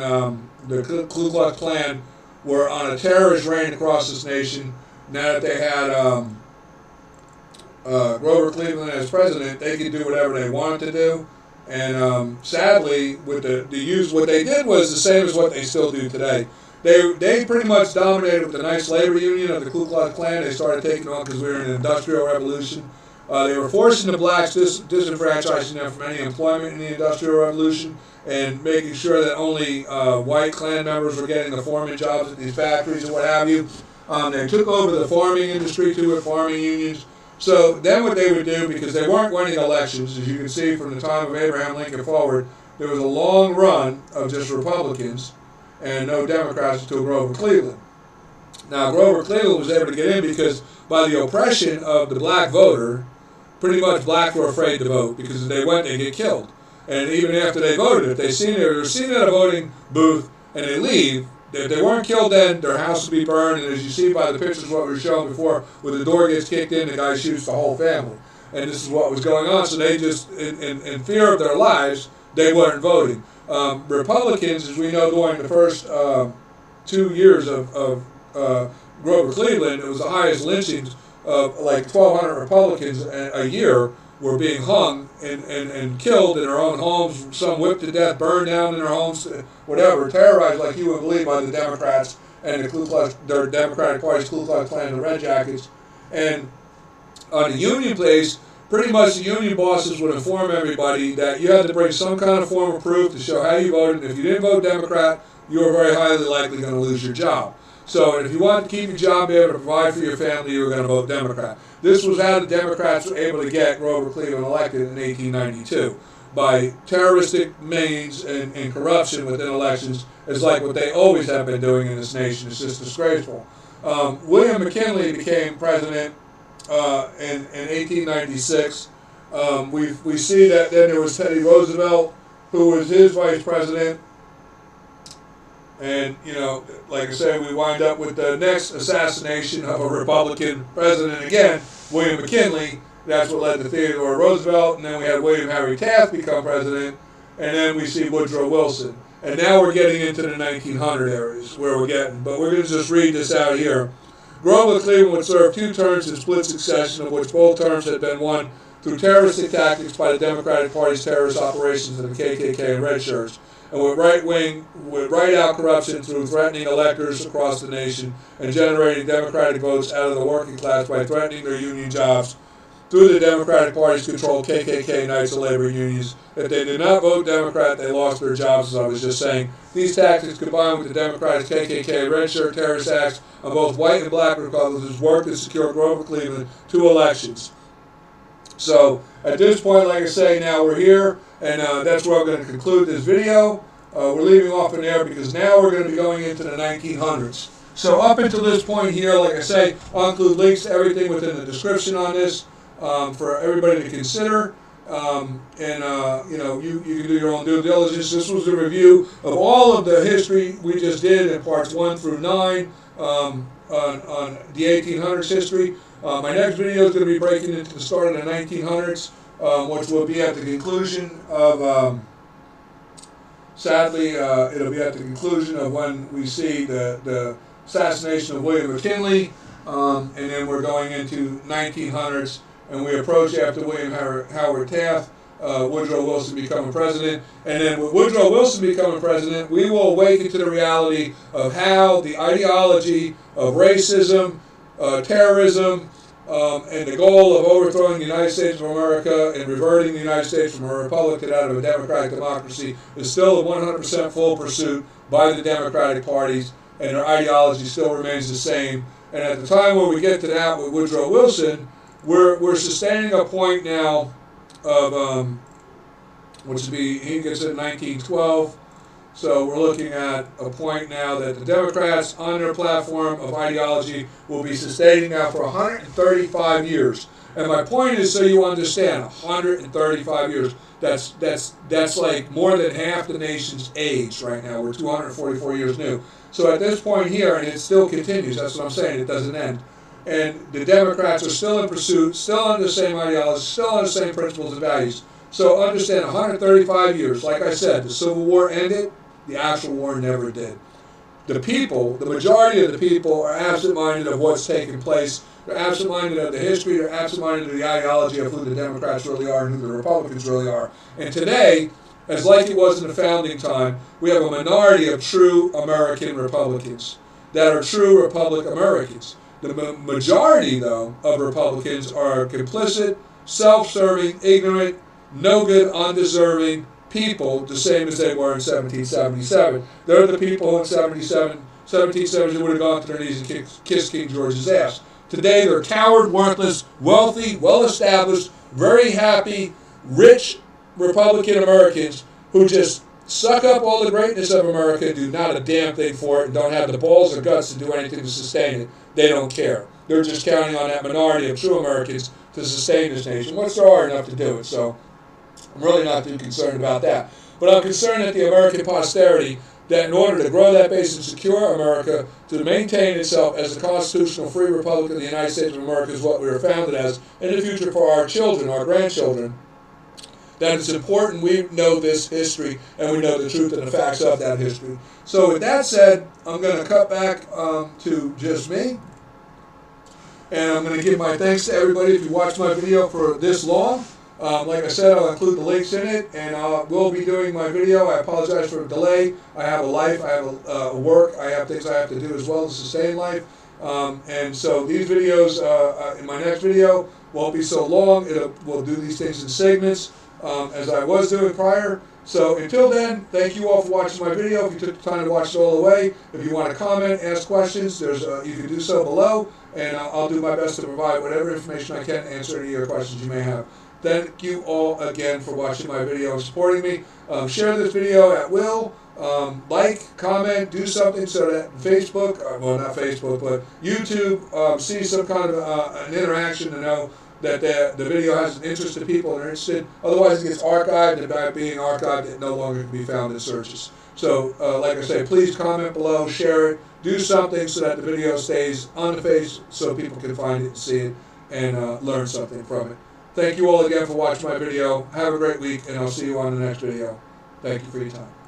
the Ku Klux Klan were on a terrorist reign across this nation. Now that they had Grover Cleveland as president, they could do whatever they wanted to do. And sadly, with the use, what they did was the same as what they still do today. They pretty much dominated with the nice labor union of the Ku Klux Klan. They started taking on because we were in an industrial revolution. They were forcing the blacks, disenfranchising them from any employment in the industrial revolution, and making sure that only white Klan members were getting the foreman jobs at these factories and what have you. They took over the farming industry too with farming unions. So then what they would do, because they weren't winning elections, as you can see from the time of Abraham Lincoln forward, there was a long run of just Republicans and no Democrats until Grover Cleveland. Now, Grover Cleveland was able to get in because by the oppression of the black voter, pretty much blacks were afraid to vote because if they went, they'd get killed. And even after they voted, if they were seen at a voting booth and they leave, if they weren't killed then, their house would be burned. And as you see by the pictures what we were showing before, when the door gets kicked in, the guy shoots the whole family. And this is what was going on. So they just, in fear of their lives, they weren't voting. Republicans, as we know, during the first 2 years of Grover Cleveland, it was the highest lynchings of like 1,200 Republicans a year were being hung and killed in their own homes, some whipped to death, burned down in their homes, whatever, terrorized like you would believe by the Democrats and the Ku Klux, their Democratic Party's Ku Klux Klan and the Red Jackets. And on the union place, pretty much the union bosses would inform everybody that you had to bring some kind of form of proof to show how you voted. If you didn't vote Democrat, you were very highly likely going to lose your job. So if you wanted to keep your job, be able to provide for your family, you were going to vote Democrat. This was how the Democrats were able to get Grover Cleveland elected in 1892, by terroristic means and corruption within elections, is like what they always have been doing in this nation. It's just disgraceful. William McKinley became president in 1896. We see that then there was Teddy Roosevelt, who was his vice president. And, you know, like I said, we wind up with the next assassination of a Republican president again, William McKinley. That's what led to Theodore Roosevelt. And then we had William Henry Taft become president. And then we see Woodrow Wilson. And now we're getting into the 1900 areas where we're getting. But we're going to just read this out here. Grover Cleveland would serve 2 terms in split succession, of which both terms had been won through terroristic tactics by the Democratic Party's terrorist operations and the KKK and Red Shirts, and would write out corruption through threatening electors across the nation and generating Democratic votes out of the working class by threatening their union jobs through the Democratic Party's controlled KKK Knights of Labor unions. If they did not vote Democrat, they lost their jobs, as I was just saying. These tactics, combined with the Democratic KKK Red Shirt terrorist acts on both white and black Republicans, worked to secure Grover Cleveland 2 elections. So at this point, like I say, now we're here, and that's where I'm going to conclude this video. We're leaving off in there because now we're going to be going into the 1900s. So up until this point here, like I say, I'll include links to everything within the description on this for everybody to consider. You know, you can do your own due diligence. This was a review of all of the history we just did in parts 1 through 9 on the 1800s history. My next video is going to be breaking into the start of the 1900s, which will be at the conclusion of, sadly, it'll be at the conclusion of when we see the assassination of William McKinley, and then we're going into 1900s, and we approach after William Howard Taft, Woodrow Wilson becoming president, and then with Woodrow Wilson becoming president, we will awaken to the reality of how the ideology of racism, terrorism, and the goal of overthrowing the United States of America and reverting the United States from a republic to that of a democratic democracy is still a 100% full pursuit by the Democratic parties, and their ideology still remains the same. And at the time when we get to that with Woodrow Wilson, we're sustaining a point now of, which would be, he gets it in 1912. So we're looking at a point now that the Democrats on their platform of ideology will be sustaining now for 135 years. And my point is, so you understand, 135 years. That's like more than half the nation's age right now. We're 244 years new. So at this point here, and it still continues, that's what I'm saying, it doesn't end. And the Democrats are still in pursuit, still under the same ideology, still under the same principles and values. So understand, 135 years, like I said, the Civil War ended, the actual war never did. The people, the majority of the people, are absent-minded of what's taking place. They're absent-minded of the history. They're absent-minded of the ideology of who the Democrats really are and who the Republicans really are. And today, as like it was in the founding time, we have a minority of true American Republicans that are true Republic Americans. The majority, though, of Republicans are complicit, self-serving, ignorant, no good, undeserving people, the same as they were in 1777. They're the people who in 1770 would have gone to their knees and kissed King George's ass. Today, they're coward, worthless, wealthy, well-established, very happy, rich Republican Americans who just suck up all the greatness of America and do not a damn thing for it and don't have the balls or guts to do anything to sustain it. They don't care. They're just counting on that minority of true Americans to sustain this nation, which there are enough to do it. So I'm really not too concerned about that. But I'm concerned that the American posterity, that in order to grow that base and secure America, to maintain itself as a constitutional free republic of the United States of America is what we were founded as, in the future for our children, our grandchildren, that it's important we know this history and we know the truth and the facts of that history. So with that said, I'm going to cut back to just me. And I'm going to give my thanks to everybody if you watched my video for this long. Like I said, I'll include the links in it, and I will be doing my video. I apologize for the delay. I have a life, I have a work, I have things I have to do as well to sustain life. And so these videos, in my next video, won't be so long. We'll do these things in segments, as I was doing prior. So until then, thank you all for watching my video. If you took the time to watch it all the way, if you want to comment, ask questions, you can do so below, and I'll do my best to provide whatever information I can to answer any of your questions you may have. Thank you all again for watching my video and supporting me. Share this video at will. Like, comment, do something so that Facebook, well not Facebook, but YouTube sees some kind of an interaction to know that the video has an interest to people that are interested. Otherwise it gets archived, and by being archived it no longer can be found in searches. So like I say, please comment below, share it, do something so that the video stays on the face so people can find it and see it and learn something from it. Thank you all again for watching my video. Have a great week, and I'll see you on the next video. Thank you for your time.